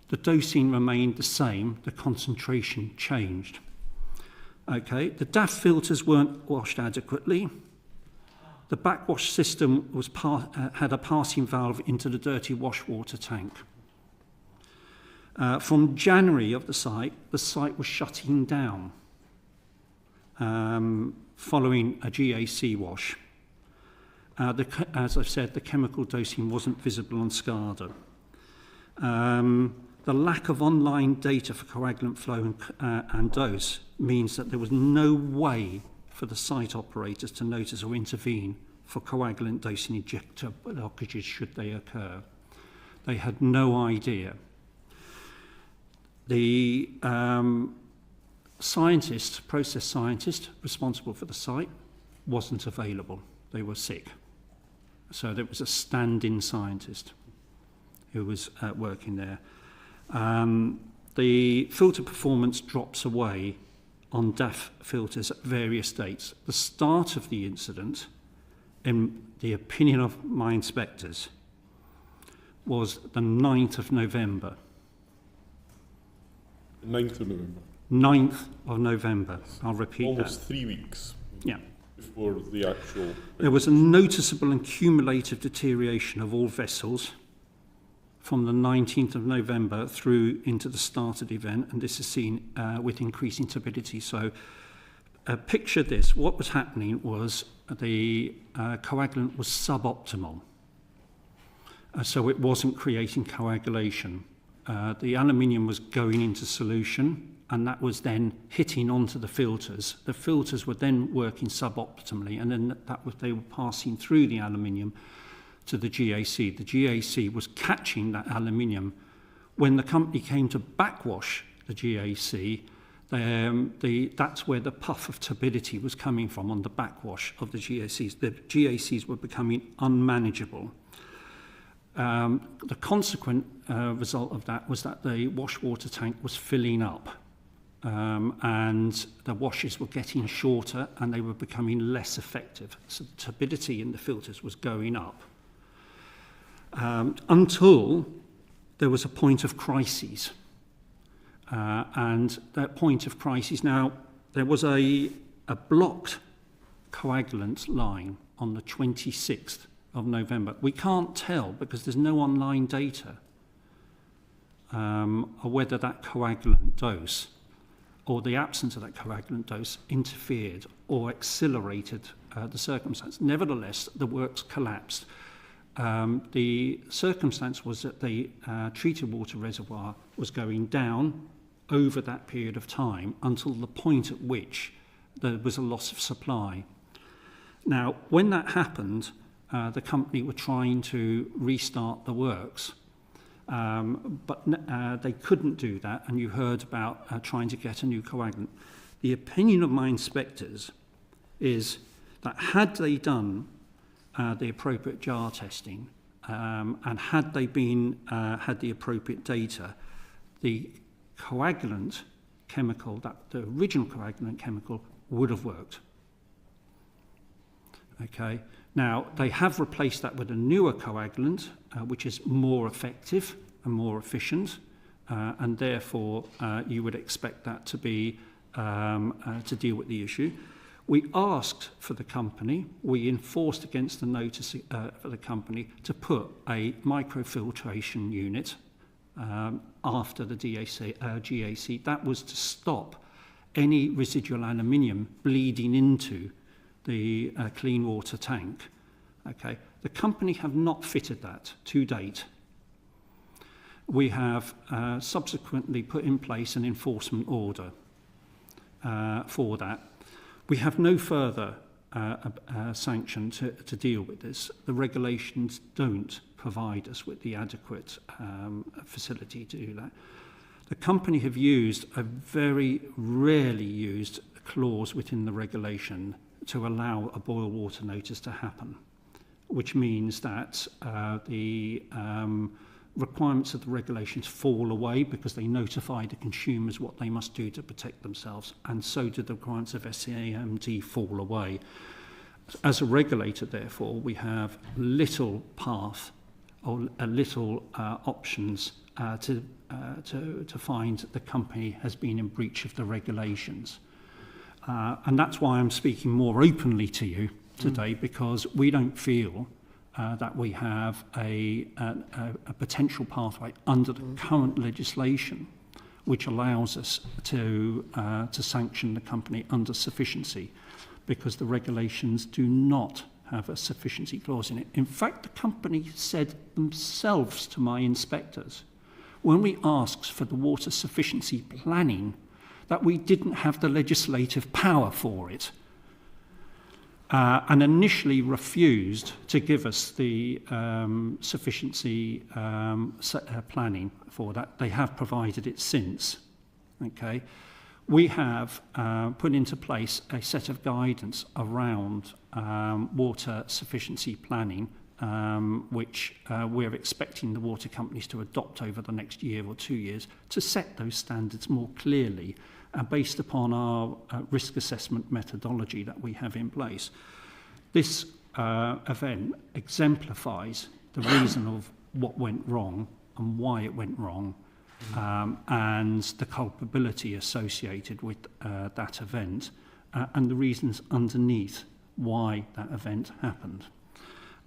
L: the dosing remained the same, the concentration changed. Okay, the DAF filters weren't washed adequately. The backwash system was had a passing valve into the dirty wash water tank. From January of the site was shutting down following a GAC wash. As I've said, the chemical dosing wasn't visible on SCADA. The lack of online data for coagulant flow and dose means that there was no way for the site operators to notice or intervene for coagulant dosing injector blockages should they occur. They had no idea. The process scientist responsible for the site wasn't available. They were sick. So there was a stand-in scientist who was working there. The filter performance drops away on DAF filters at various dates. The start of the incident, in the opinion of my inspectors, was the 9th of November.
A: 9th of November?
L: 9th of November. I'll repeat
A: Almost
L: that.
A: 3 weeks.
L: Yeah.
A: Before the actual...
L: There was a noticeable and cumulative deterioration of all vessels, from the 19th of November through into the start of the event, and this is seen with increasing turbidity. So picture this. What was happening was the coagulant was suboptimal. So it wasn't creating coagulation. The aluminium was going into solution, and that was then hitting onto the filters. The filters were then working suboptimally, and then they were passing through the aluminium to the GAC. The GAC was catching that aluminium. When the company came to backwash the GAC, that's where the puff of turbidity was coming from, on the backwash of the GACs. The GACs were becoming unmanageable. The consequent result of that was that the wash water tank was filling up, and the washes were getting shorter and they were becoming less effective. So the turbidity in the filters was going up. Until there was a point of crisis. And that point of crisis, now, there was a blocked coagulant line on the 26th of November. We can't tell because there's no online data of whether that coagulant dose or the absence of that coagulant dose interfered or accelerated the circumstance. Nevertheless, the works collapsed. The circumstance was that the treated water reservoir was going down over that period of time until the point at which there was a loss of supply. Now, when that happened, the company were trying to restart the works, but they couldn't do that, and you heard about trying to get a new coagulant. The opinion of my inspectors is that had they done the appropriate jar testing, and had they been had the appropriate data, the coagulant chemical, the original coagulant chemical, would have worked. Okay. Now, they have replaced that with a newer coagulant, which is more effective and more efficient, and therefore you would expect that to be to deal with the issue. We asked for the company, we enforced against the notice for the company to put a microfiltration unit after the GAC. That was to stop any residual aluminium bleeding into the clean water tank. Okay, the company have not fitted that to date. We have subsequently put in place an enforcement order for that. We have no further sanction to deal with this. The regulations don't provide us with the adequate facility to do that. The company have used a very rarely used clause within the regulation to allow a boil water notice to happen, which means that the requirements of the regulations fall away because they notify the consumers what they must do to protect themselves, and so do the requirements of SAMD fall away. As a regulator, therefore, we have little path or little options to find that the company has been in breach of the regulations. And that's why I'm speaking more openly to you today, because we don't feel that we have a potential pathway under the current legislation which allows us to sanction the company under sufficiency, because the regulations do not have a sufficiency clause in it. In fact, the company said themselves to my inspectors, when we asked for the water sufficiency planning, that we didn't have the legislative power for it, and initially refused to give us the sufficiency planning for that. They have provided it since. Okay, we have put into place a set of guidance around water sufficiency planning, which we're expecting the water companies to adopt over the next year or 2 years to set those standards more clearly, based upon our risk assessment methodology that we have in place. This event exemplifies the reason of what went wrong and why it went wrong, and the culpability associated with that event, and the reasons underneath why that event happened.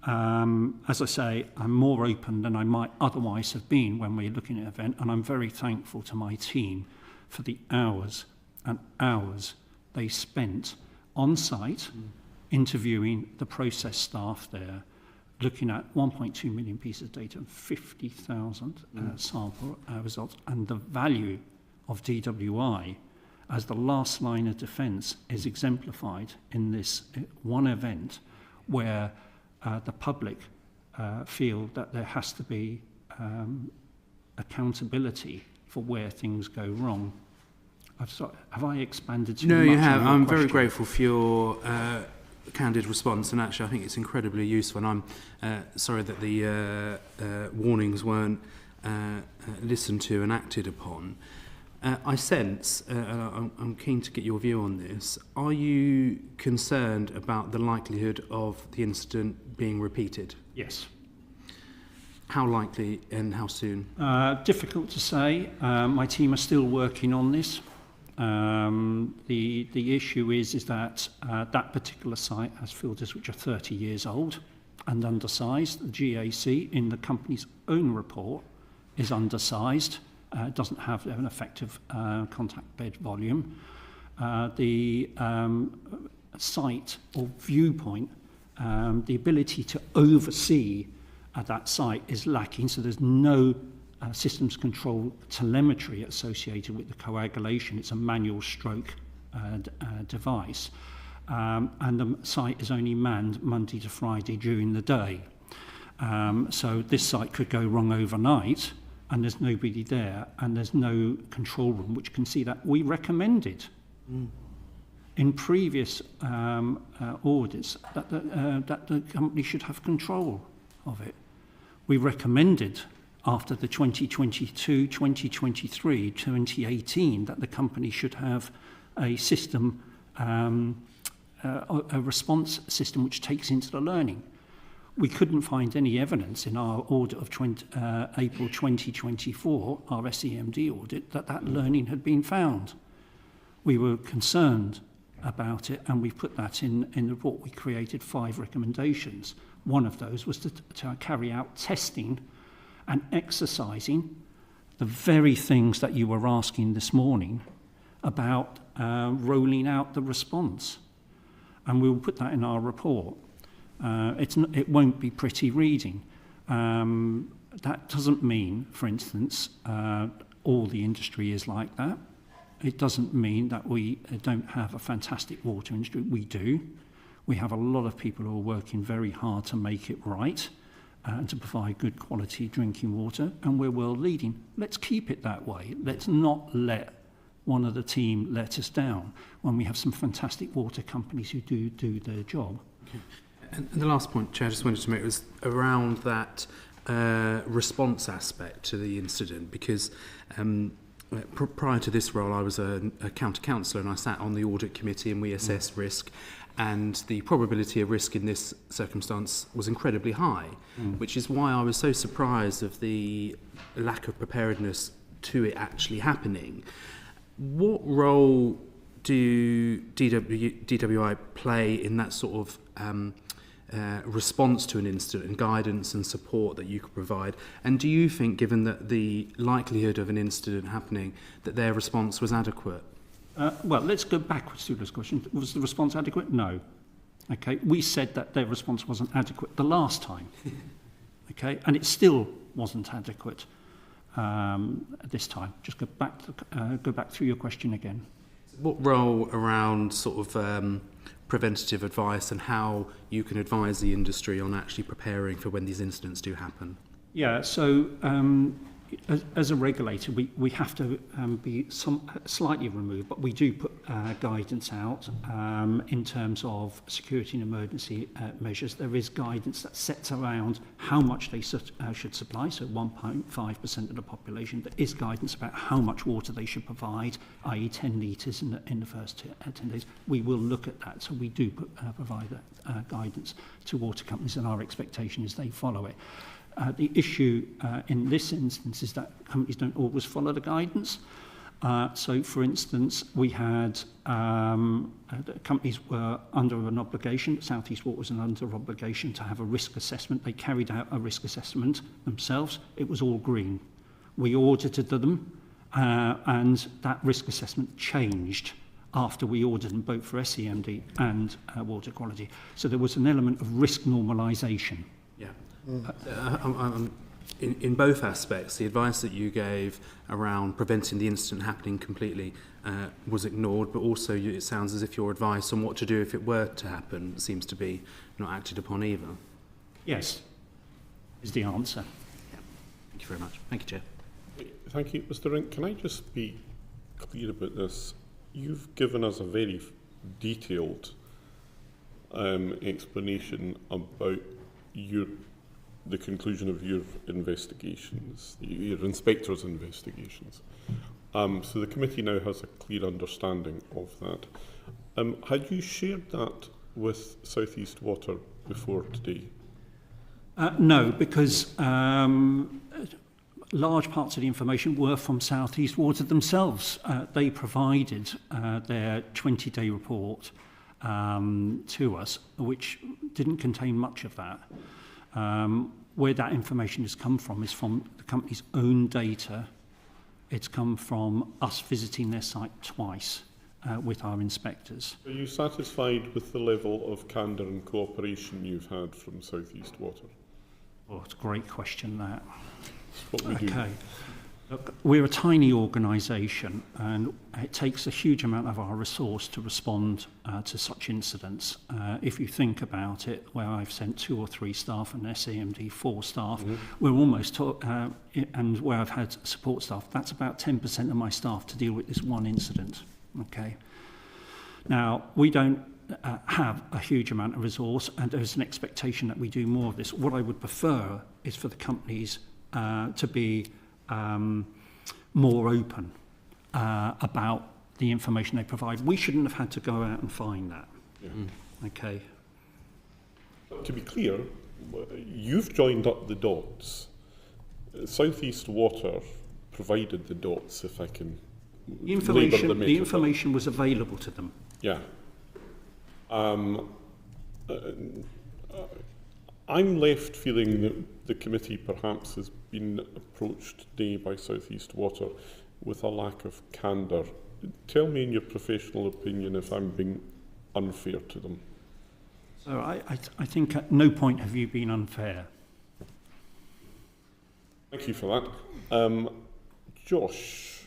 L: As I say, I'm more open than I might otherwise have been when we're looking at an event, and I'm very thankful to my team for the hours and hours they spent on site interviewing the process staff there, looking at 1.2 million pieces of data and 50,000 sample results, and the value of DWI as the last line of defence is exemplified in this one event where the public feel that there has to be accountability for where things go wrong. Have I expanded too much?
K: No, you have. I'm
L: question?
K: very grateful for your candid response, and actually I think it's incredibly useful, and I'm sorry that the warnings weren't listened to and acted upon. I sense, I'm keen to get your view on this, are you concerned about the likelihood of the incident being repeated?
L: Yes.
K: How likely and how soon?
L: Difficult to say. My team are still working on this. The issue is that that particular site has filters which are 30 years old and undersized. The GAC in the company's own report is undersized. It doesn't have an effective contact bed volume. The site or viewpoint, the ability to oversee that site is lacking, so there's no systems control telemetry associated with the coagulation. It's a manual stroke device. And the site is only manned Monday to Friday during the day. So this site could go wrong overnight, and there's nobody there, and there's no control room which can see that. We recommended in previous audits that the company should have control of it. We recommended after the 2022, 2023, 2018 that the company should have a system, a response system which takes into the learning. We couldn't find any evidence in our audit of April 2024, our SEMD audit, that learning had been found. We were concerned about it, and we put that in the report. We created 5 recommendations. One of those was to carry out testing and exercising the very things that you were asking this morning about rolling out the response. And we'll put that in our report. It won't be pretty reading. That doesn't mean, for instance, all the industry is like that. It doesn't mean that we don't have a fantastic water industry. We do. We have a lot of people who are working very hard to make it right and to provide good quality drinking water, and we're world leading. Let's keep it that way. Let's not let one of the team let us down when we have some fantastic water companies who do their job.
K: Okay. And the last point, Chair, I just wanted to make was around that response aspect to the incident, because prior to this role I was a county councillor, and I sat on the audit committee and we assessed risk, and the probability of risk in this circumstance was incredibly high, which is why I was so surprised of the lack of preparedness to it actually happening. What role do DWI play in that sort of response to an incident, and guidance and support that you could provide? And do you think, given that the likelihood of an incident happening, that their response was adequate?
L: Well, let's go backwards to this question. Was the response adequate? No. Okay, we said that their response wasn't adequate the last time. Okay, and it still wasn't adequate this time. Just go back through your question again.
K: What role around sort of preventative advice and how you can advise the industry on actually preparing for when these incidents do happen?
L: Yeah, so as a regulator, we have to be slightly removed, but we do put guidance out in terms of security and emergency measures. There is guidance that sets around how much they should supply, so 1.5% of the population. There is guidance about how much water they should provide, i.e. 10 litres in the first 10 days. We will look at that, so we do provide that guidance to water companies, and our expectation is they follow it. The issue in this instance is that companies don't always follow the guidance, So, for instance, we had companies were under an obligation, South East Water was under obligation to have a risk assessment. They carried out a risk assessment themselves. It was all green. We audited them, and that risk assessment changed after we audited them both for SEMD and water quality. So there was an element of risk normalisation.
K: Yeah. In both aspects, the advice that you gave around preventing the incident happening completely was ignored, but also it sounds as if your advice on what to do if it were to happen seems to be not acted upon either.
L: Yes, is the answer.
K: Yeah. Thank you very much. Thank you, Chair.
A: Thank you. Mr. Rink, can I just be clear about this? You've given us a very detailed explanation about the conclusion of your investigations, your inspector's investigations. So the committee now has a clear understanding of that. Had you shared that with South East Water before today?
L: No, because large parts of the information were from South East Water themselves. They provided their 20-day report to us, which didn't contain much of that. Where that information has come from is from the company's own data. It's come from us visiting their site twice with our inspectors.
A: Are you satisfied with the level of candour and cooperation you've had from South East Water?
L: Oh, it's a great question, that.
A: That's what we do.
L: Look, we're a tiny organisation, and it takes a huge amount of our resource to respond to such incidents. If you think about it, where I've sent 2 or 3 staff and SAMD 4 staff, we're almost, and where I've had support staff, that's about 10% of my staff to deal with this one incident. Okay. Now, we don't have a huge amount of resource, and there's an expectation that we do more of this. What I would prefer is for the companies to be more open about the information they provide. We shouldn't have had to go out and find that.
A: Yeah.
L: Okay.
A: To be clear, you've joined up the dots. South East Water provided the dots, if I can labour the
L: The information was available to them.
A: Yeah. I'm left feeling that the committee perhaps has been approached today by South East Water with a lack of candour. Tell me in your professional opinion if I'm being unfair to them.
L: So I think at no point have you been unfair.
A: Thank you for that. Josh,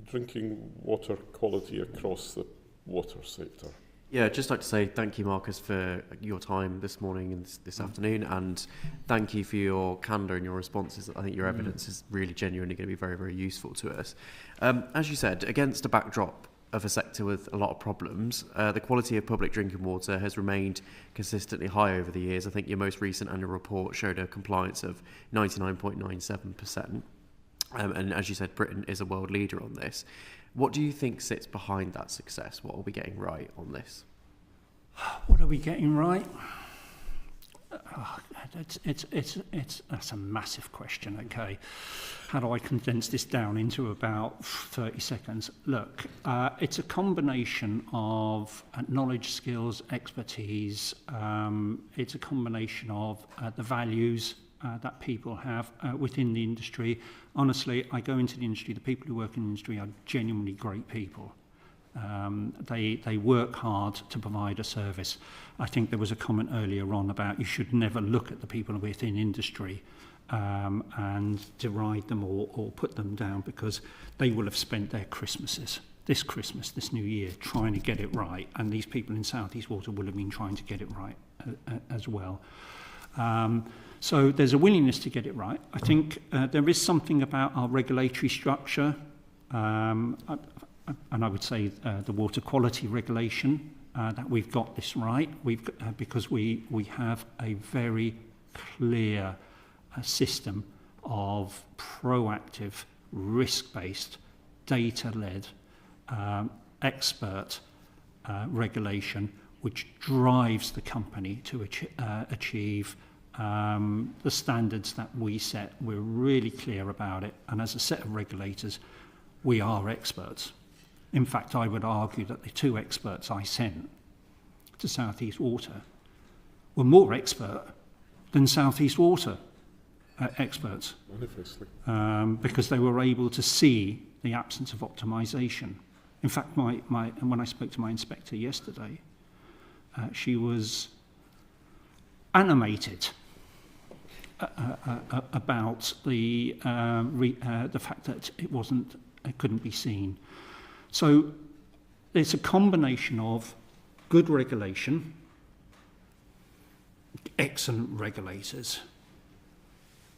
A: drinking water quality across the water sector.
M: Yeah, I'd just like to say thank you, Marcus, for your time this morning and this afternoon, and thank you for your candour and your responses. I think your evidence is really genuinely going to be very, very useful to us. As you said, against a backdrop of a sector with a lot of problems, the quality of public drinking water has remained consistently high over the years. I think your most recent annual report showed a compliance of 99.97%. And as you said, Britain is a world leader on this. What do you think sits behind that success? What are we getting right on this?
L: What are we getting right? That's a massive question, okay. How do I condense this down into about 30 seconds? Look, it's a combination of knowledge, skills, expertise. It's a combination of the values that people have within the industry. Honestly, I go into the industry, the people who work in the industry are genuinely great people. They work hard to provide a service. I think there was a comment earlier on about you should never look at the people within industry and deride them or put them down, because they will have spent their Christmases, this Christmas, this New Year, trying to get it right, and these people in South East Water will have been trying to get it right as well. So there's a willingness to get it right. I think there is something about our regulatory structure, and I would say the water quality regulation, that we've got this right. Because we have a very clear system of proactive, risk-based, data-led, expert regulation, which drives the company to achieve the standards that we set. We're really clear about it, and as a set of regulators, we are experts. In fact, I would argue that the 2 experts I sent to South East Water were more expert than South East Water experts, because they were able to see the absence of optimisation. In fact, when I spoke to my inspector yesterday, she was animated about the fact that it couldn't be seen. So it's a combination of good regulation, excellent regulators,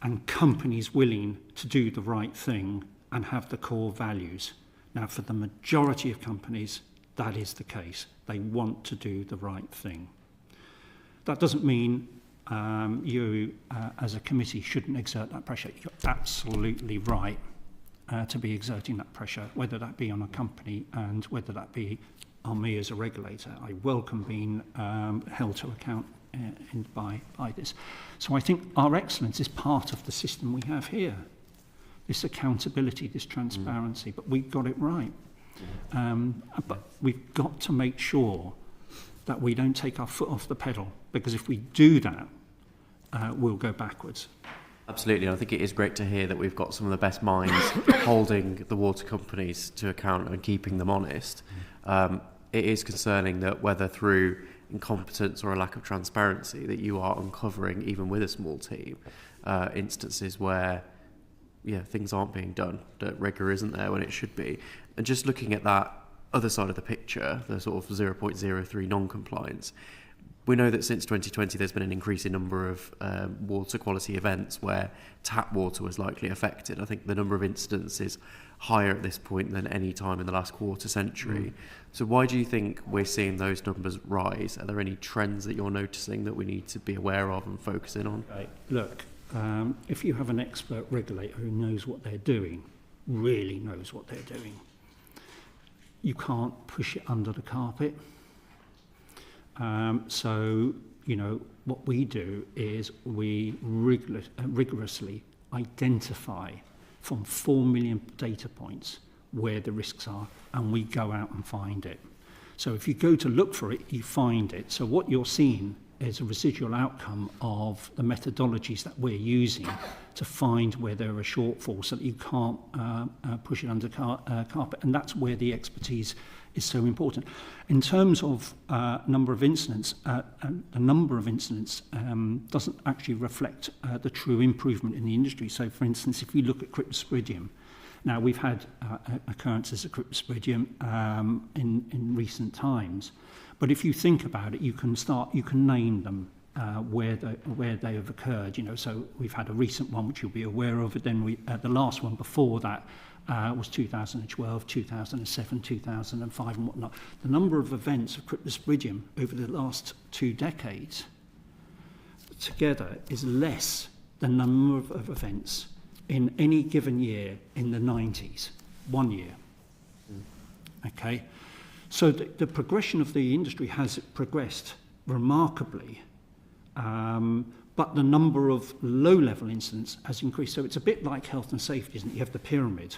L: and companies willing to do the right thing and have the core values. Now, for the majority of companies, that is the case. They want to do the right thing. That doesn't mean you, as a committee, shouldn't exert that pressure. You're absolutely right to be exerting that pressure, whether that be on a company and whether that be on me as a regulator. I welcome being held to account by this. So I think our excellence is part of the system we have here. This accountability, this transparency, but we've got it right. But we've got to make sure that we don't take our foot off the pedal, because if we do that, we'll go backwards.
M: Absolutely, and I think it is great to hear that we've got some of the best minds holding the water companies to account and keeping them honest. It is concerning that whether through incompetence or a lack of transparency that you are uncovering, even with a small team, instances where things aren't being done, that rigour isn't there when it should be. And just looking at that other side of the picture, the sort of 0.03 non-compliance, we know that since 2020 there's been an increasing number of water quality events where tap water was likely affected. I think the number of incidents is higher at this point than any time in the last quarter century. So why do you think we're seeing those numbers rise? Are there any trends that you're noticing that we need to be aware of and focusing on?
L: Right. Look, if you have an expert regulator who knows what they're doing, really knows what they're doing, you can't push it under the carpet. So, what we do is we rigorously identify from 4 million data points where the risks are, and we go out and find it. So if you go to look for it, you find it. So what you're seeing is a residual outcome of the methodologies that we're using to find where there are shortfalls so that you can't push it under carpet. And that's where the expertise is so important. In terms of number of incidents, the number of incidents doesn't actually reflect the true improvement in the industry. So, for instance, if you look at cryptosporidium, now we've had occurrences of cryptosporidium in recent times, but if you think about it, you can name them where they have occurred. So we've had a recent one which you'll be aware of. But then the last one before that was 2012, 2007, 2005 and whatnot. The number of events of cryptosporidium over the last 2 decades together is less than the number of events in any given year in the 90s, 1 year. Okay, so the progression of the industry has progressed remarkably, but the number of low-level incidents has increased. So it's a bit like health and safety, isn't it? You have the pyramid.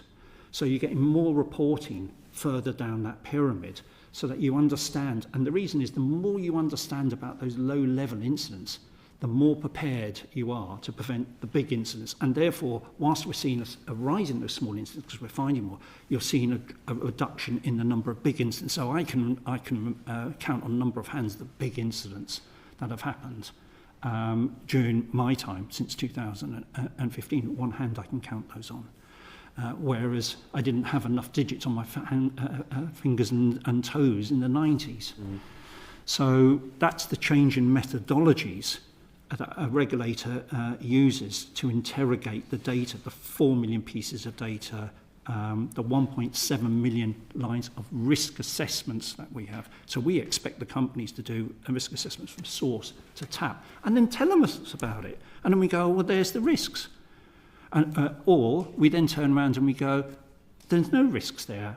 L: So you're getting more reporting further down that pyramid so that you understand. And the reason is the more you understand about those low-level incidents, the more prepared you are to prevent the big incidents. And therefore, whilst we're seeing a rise in those small incidents because we're finding more, you're seeing a reduction in the number of big incidents. So I can count on a number of hands the big incidents that have happened during my time since 2015. At one hand, I can count those on. Whereas I didn't have enough digits on my fingers and toes in the 90s. So that's the change in methodologies that a regulator uses to interrogate the data, the 4 million pieces of data, the 1.7 million lines of risk assessments that we have. So we expect the companies to do a risk assessment from source to tap and then tell us about it. And then we go, well, there's the risks. Or we then turn around and we go, there's no risks there.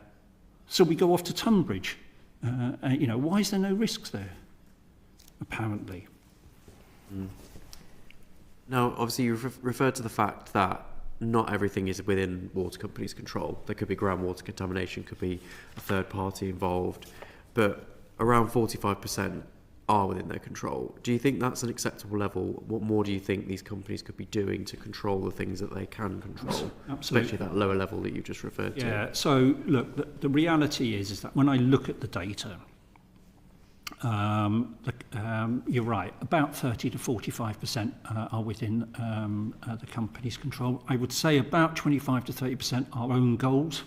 L: So we go off to Tunbridge. Why is there no risks there? Apparently.
M: Now, obviously, you referred to the fact that not everything is within water companies' control. There could be groundwater contamination, could be a third party involved, but around 45% are within their control. Do you think that's an acceptable level? What more do you think these companies could be doing to control the things that they can control?
L: Absolutely.
M: Especially that lower level that you just referred to.
L: Yeah, so look, the reality is that when I look at the data, you're right, about 30 to 45% are within the company's control. I would say about 25 to 30% are own goals,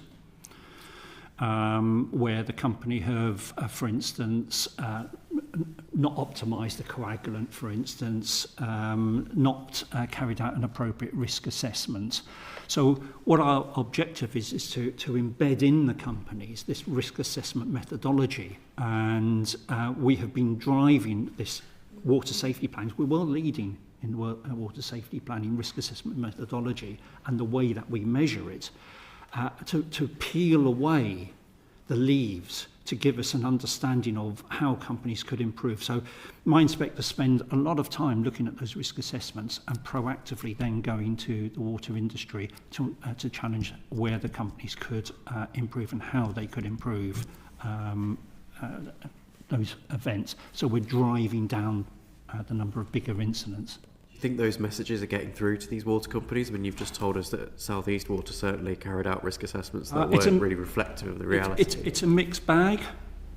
L: where the company have, for instance, not optimised the coagulant, for instance, not carried out an appropriate risk assessment. So what our objective is to embed in the companies this risk assessment methodology, and we have been driving this water safety plans. We're well leading in water safety planning risk assessment methodology and the way that we measure it, to peel away the leaves to give us an understanding of how companies could improve. So my inspectors spend a lot of time looking at those risk assessments and proactively then going to the water industry to challenge where the companies could improve and how they could improve those events. So we're driving down the number of bigger incidents.
M: Do you think those messages are getting through to these water companies? I mean, you've just told us that South East Water certainly carried out risk assessments that weren't really reflective of the reality.
L: It's a mixed bag.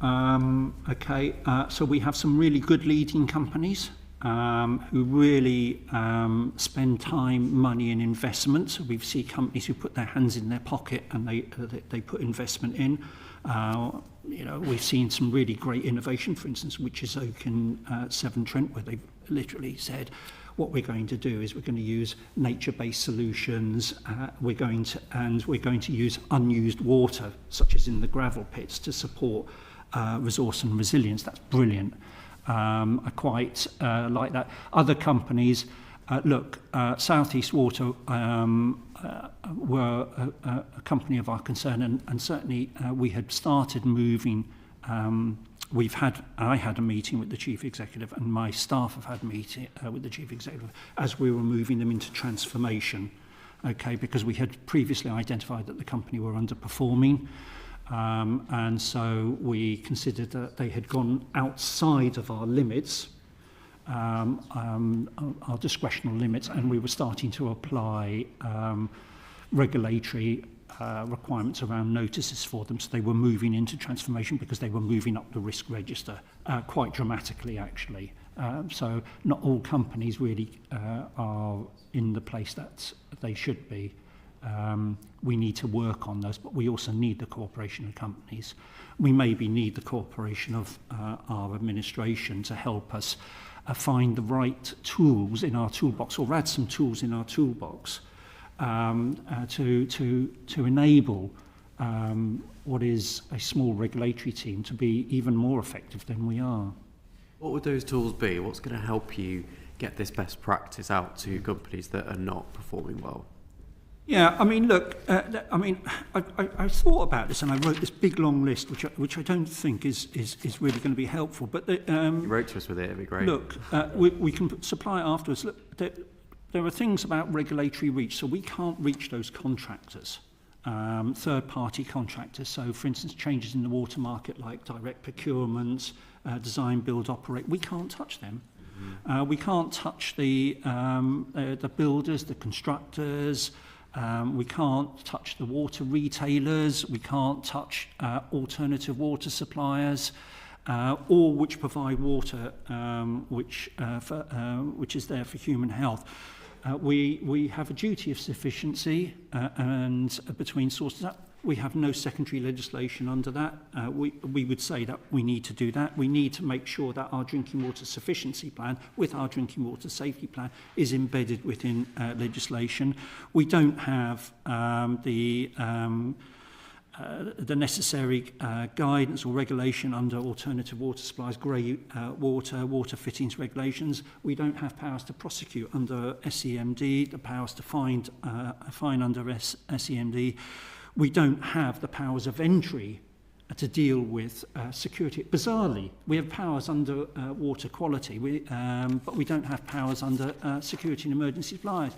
L: So we have some really good leading companies who really spend time, money and investment. So we see companies who put their hands in their pocket and they put investment in. We've seen some really great innovation, for instance, which is Oak in Severn Trent, where they've literally said, what we're going to do is we're going to use nature-based solutions. We're going to use unused water, such as in the gravel pits, to support resource and resilience. That's brilliant. I quite like that. Other companies, South East Water were a company of our concern, and certainly we had started moving. I had a meeting with the Chief Executive, and my staff have had a meeting with the Chief Executive as we were moving them into transformation, because we had previously identified that the company were underperforming, and so we considered that they had gone outside of our limits, our discretionary limits, and we were starting to apply regulatory requirements around notices for them. So they were moving into transformation because they were moving up the risk register quite dramatically, actually. So not all companies really are in the place that they should be. We need to work on those, but we also need the cooperation of companies. We maybe need the cooperation of our administration to help us find the right tools in our toolbox, or add some tools in our toolbox to enable what is a small regulatory team to be even more effective than we are.
M: What would those tools be? What's going to help you get this best practice out to companies that are not performing well?
L: Yeah, I mean, look, I thought about this and I wrote this big long list, which I don't think is really going to be helpful. But
M: you wrote to us with it, it'd be great.
L: Look, we can supply it afterwards. Look, there are things about regulatory reach, so we can't reach those contractors, third-party contractors. So, for instance, changes in the water market like direct procurement, design, build, operate, we can't touch them. We can't touch the builders, the constructors. We can't touch the water retailers. We can't touch alternative water suppliers, all which provide water which is there for human health. We have a duty of sufficiency and between sources. We have no secondary legislation under that. We would say that we need to do that. We need to make sure that our drinking water sufficiency plan with our drinking water safety plan is embedded within legislation. We don't have the necessary guidance or regulation under alternative water supplies, grey water fittings regulations. We don't have powers to prosecute under SEMD, the powers to fine under SEMD. We don't have the powers of entry to deal with security. Bizarrely, we have powers under water quality, but we don't have powers under security and emergency supplies.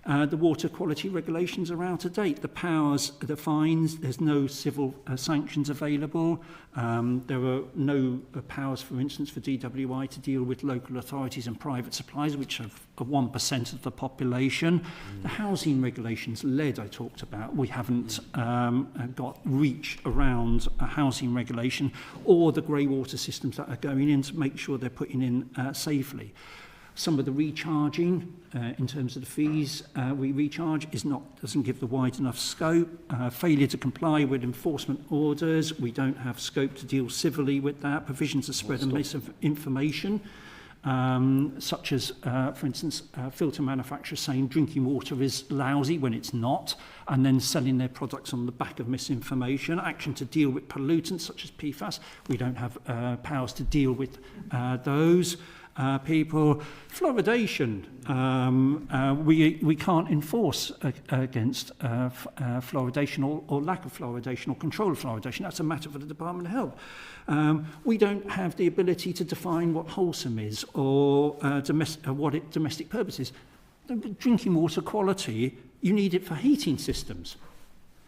L: The water quality regulations are out of date. The powers, the fines, there's no civil sanctions available. There are no powers, for instance, for DWI to deal with local authorities and private suppliers, which are 1% of the population. The housing regulations, lead I talked about, we haven't got reach around a housing regulation or the grey water systems that are going in to make sure they're putting in safely. Some of the recharging, in terms of the fees we recharge, doesn't give the wide enough scope. Failure to comply with enforcement orders, we don't have scope to deal civilly with that. Provisions of spread and misinformation, such as, for instance, filter manufacturers saying drinking water is lousy when it's not, and then selling their products on the back of misinformation. Action to deal with pollutants such as PFAS, we don't have powers to deal with those. People, fluoridation, we can't enforce against fluoridation or lack of fluoridation or control of fluoridation. That's a matter for the Department of Health. We don't have the ability to define what wholesome is or what domestic purpose is. Drinking water quality, you need it for heating systems.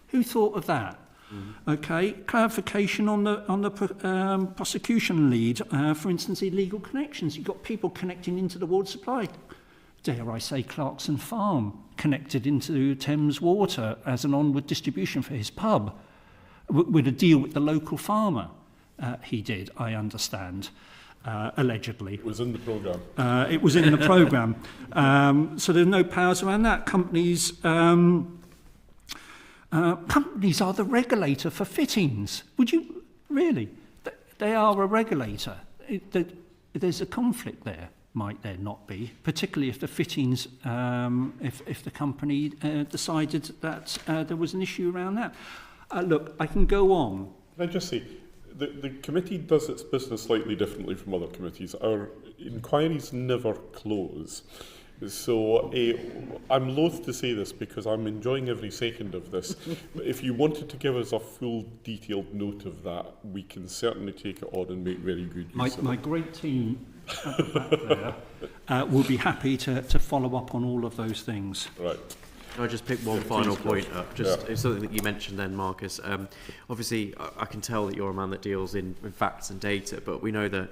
L: Who thought of that? Okay, clarification on the prosecution lead, for instance, illegal connections. You've got people connecting into the water supply. Dare I say Clarkson Farm connected into Thames Water as an onward distribution for his pub with a deal with the local farmer. He did, I understand. Allegedly. It
A: was in the programme.
L: It was in the programme. So there's no powers around that. Companies are the regulator for fittings. Would you really? They are a regulator. There's a conflict there, might there not be, particularly if the fittings, if the company decided that there was an issue around that. Look, I can go on.
A: Can I just say, the committee does its business slightly differently from other committees. Our inquiries never close. So I'm loath to say this because I'm enjoying every second of this. But if you wanted to give us a full detailed note of that, we can certainly take it on and make very good use of it.
L: My great team at the back there will be happy to follow up on all of those things.
A: Right.
M: Can I just pick one final point up? It's something that you mentioned then, Marcus. Obviously, I can tell that you're a man that deals in facts and data, but we know that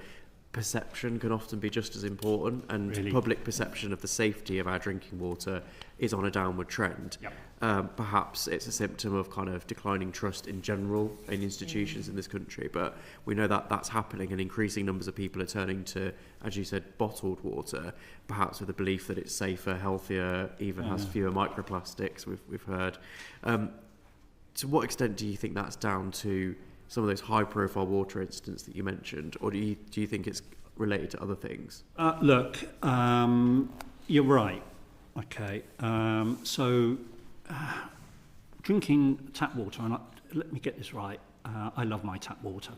M: perception can often be just as important, and public perception of the safety of our drinking water is on a downward trend. Yep. Perhaps it's a symptom of kind of declining trust in general in institutions in this country, but we know that that's happening, and increasing numbers of people are turning to, as you said, bottled water, perhaps with the belief that it's safer, healthier, even has fewer microplastics, we've heard. To what extent do you think that's down to some of those high-profile water incidents that you mentioned, or do you think it's related to other things?
L: Look, you're right. Okay, so drinking tap water, and let me get this right. I love my tap water,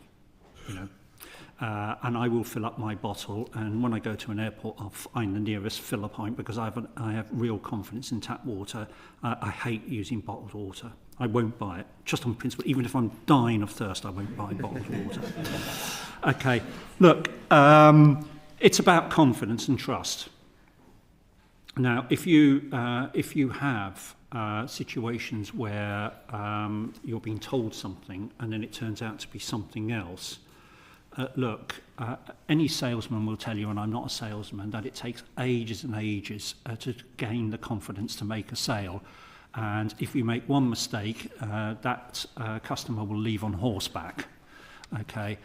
L: you know, and I will fill up my bottle. And when I go to an airport, I'll find the nearest fill-a point because I have real confidence in tap water. I hate using bottled water. I won't buy it, just on principle. Even if I'm dying of thirst, I won't buy bottled water. Okay, look, it's about confidence and trust. Now, if you have situations where you're being told something and then it turns out to be something else, look, any salesman will tell you, and I'm not a salesman, that it takes ages and ages to gain the confidence to make a sale. And if you make one mistake, that customer will leave on horseback. Okay.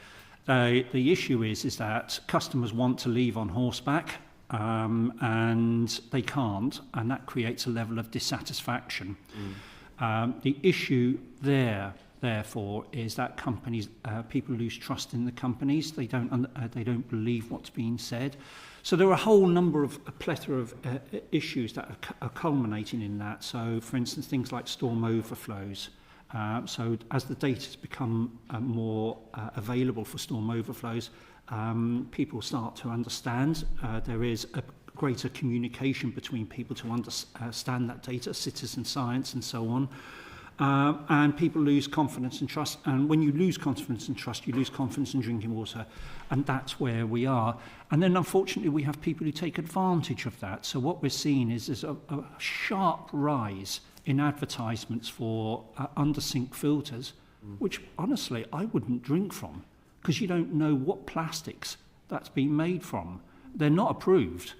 L: The issue is that customers want to leave on horseback, and they can't, and that creates a level of dissatisfaction. The issue therefore, is that companies, people lose trust in the companies. They don't believe what's being said. So there are a whole number of a plethora of issues that are culminating in that. So, for instance, things like storm overflows. So as the data has become more available for storm overflows, people start to understand. There is a greater communication between people to understand that data, citizen science and so on. and people lose confidence and trust. And when you lose confidence and trust, you lose confidence in drinking water. And that's where we are. And then, unfortunately, we have people who take advantage of that. So what we're seeing is a sharp rise in advertisements for under-sink filters, which, honestly, I wouldn't drink from, because you don't know what plastics that's been made from. They're not approved.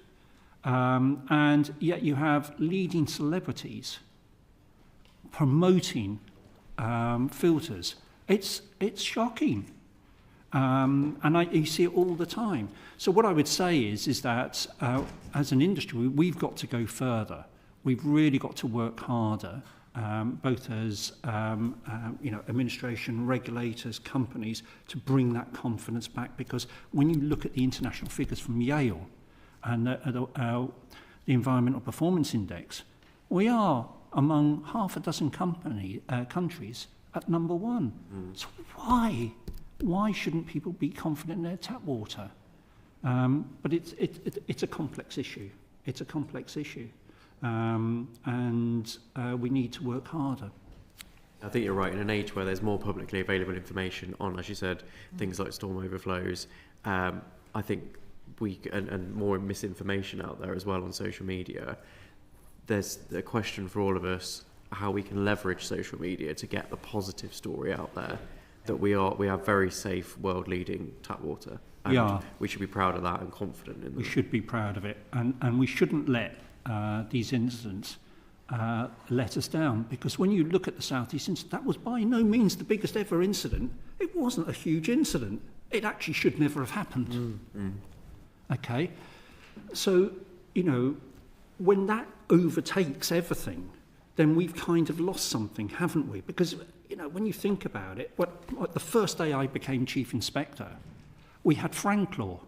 L: And yet you have leading celebrities promoting filters. It's shocking. And you see it all the time. So what I would say is that as an industry, we've got to go further. We've really got to work harder, both as administration, regulators, companies, to bring that confidence back. Because when you look at the international figures from Yale and the Environmental Performance Index, we are among half a dozen countries at number one. So why shouldn't people be confident in their tap water? But it's a complex issue. It's a complex issue. And we need to work harder.
M: I think you're right. In an age where there's more publicly available information on, as you said, things like storm overflows, I think and more misinformation out there as well on social media, there's a question for all of us how we can leverage social media to get the positive story out there that we have very safe, world-leading tap water. And we should be proud of that and confident in that.
L: We should be proud of it, and we shouldn't let these incidents let us down, because when you look at the South East incident, that was by no means the biggest ever incident. It wasn't a huge incident. It actually should never have happened. Okay? So, when that overtakes everything, then we've kind of lost something, haven't we? Because, when you think about it, the first day I became Chief Inspector, we had frank law.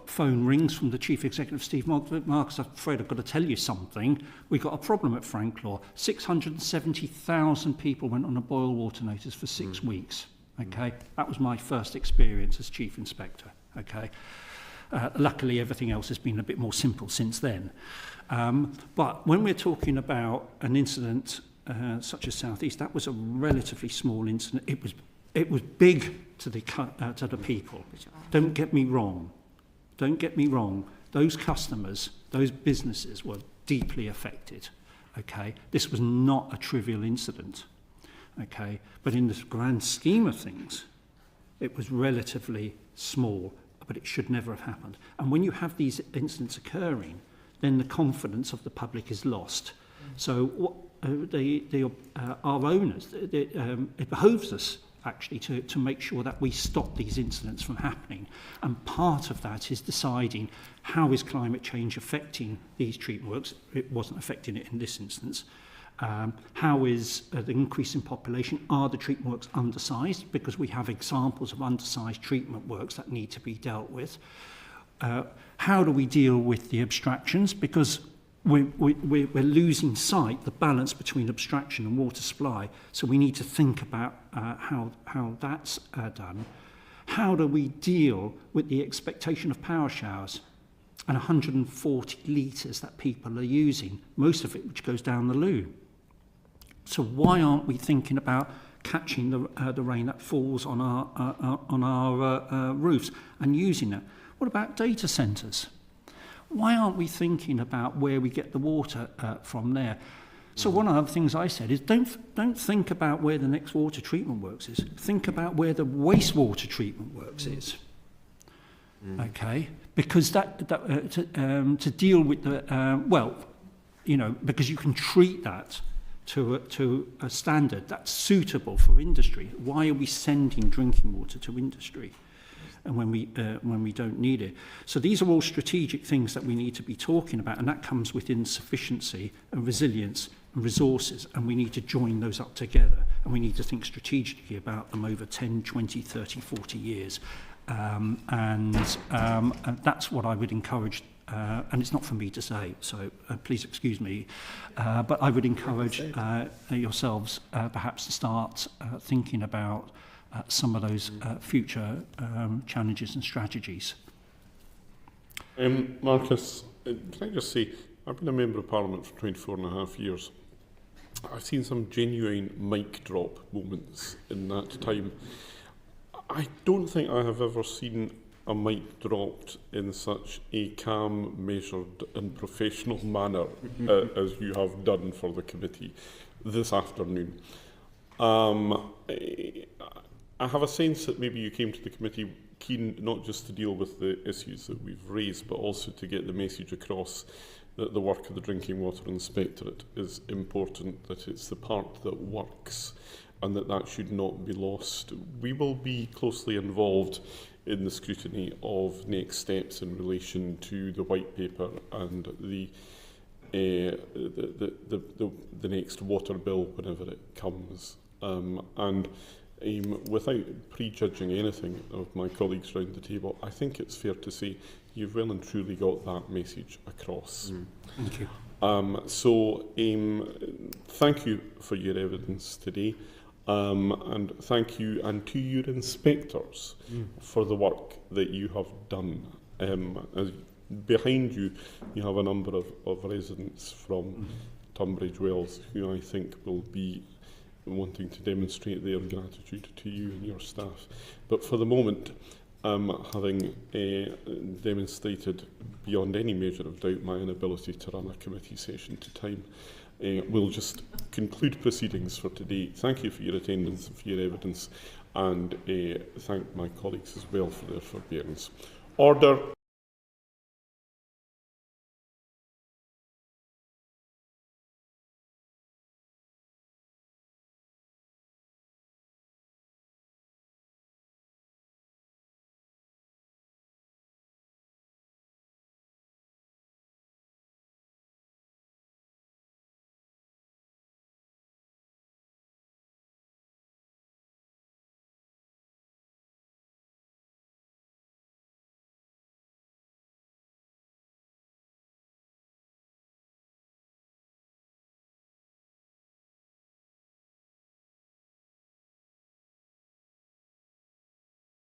L: Phone rings from the Chief Executive, Steve Marcus, I'm afraid I've got to tell you something. We got a problem at frank law. 670,000 people went on a boil water notice for 6 weeks. Okay? That was my first experience as Chief Inspector. Okay? Luckily, everything else has been a bit more simple since then. But when we're talking about an incident such as South East, that was a relatively small incident. It was big to the people. Don't get me wrong. Don't get me wrong. Those customers, those businesses were deeply affected. Okay, this was not a trivial incident. Okay, but in the grand scheme of things, it was relatively small, but it should never have happened. And when you have these incidents occurring, then the confidence of the public is lost. So our owners, it behoves us actually to make sure that we stop these incidents from happening. And part of that is deciding how is climate change affecting these treatment works. It wasn't affecting it in this instance. How is the increase in population? Are the treatment works undersized? Because we have examples of undersized treatment works that need to be dealt with. How do we deal with the abstractions? Because we're losing sight, the balance between abstraction and water supply. So we need to think about how that's done. How do we deal with the expectation of power showers and 140 litres that people are using, most of it which goes down the loo? So why aren't we thinking about catching the rain that falls on our roofs and using it? What about data centres? Why aren't we thinking about where we get the water from there? So one of the things I said is don't think about where the next water treatment works is. Think about where the wastewater treatment works is. Okay, because to deal with the because you can treat that to a standard that's suitable for industry. Why are we sending drinking water to industry? And when we don't need it. So these are all strategic things that we need to be talking about, and that comes within sufficiency and resilience and resources, and we need to join those up together, and we need to think strategically about them over 10, 20, 30, 40 years. And that's what I would encourage, and it's not for me to say, so please excuse me, but I would encourage yourselves perhaps to start thinking about some of those future challenges and strategies.
A: Marcus, can I just say, I've been a Member of Parliament for 24 and a half years, I've seen some genuine mic drop moments in that time. I don't think I have ever seen a mic dropped in such a calm, measured and professional manner as you have done for the committee this afternoon. I have a sense that maybe you came to the committee keen not just to deal with the issues that we've raised, but also to get the message across that the work of the Drinking Water Inspectorate is important, that it's the part that works, and that should not be lost. We will be closely involved in the scrutiny of next steps in relation to the white paper and the next water bill whenever it comes. Without prejudging anything of my colleagues around the table, I think it's fair to say you've well and truly got that message across.
L: Thank you.
A: Thank you for your evidence today. And thank you and to your inspectors for the work that you have done. As behind you, you have a number of residents from Tunbridge Wells who I think will be wanting to demonstrate their gratitude to you and your staff. But for the moment, having demonstrated beyond any measure of doubt my inability to run a committee session to time, we'll just conclude proceedings for today. Thank you for your attendance and for your evidence, and thank my colleagues as well for their forbearance. Order.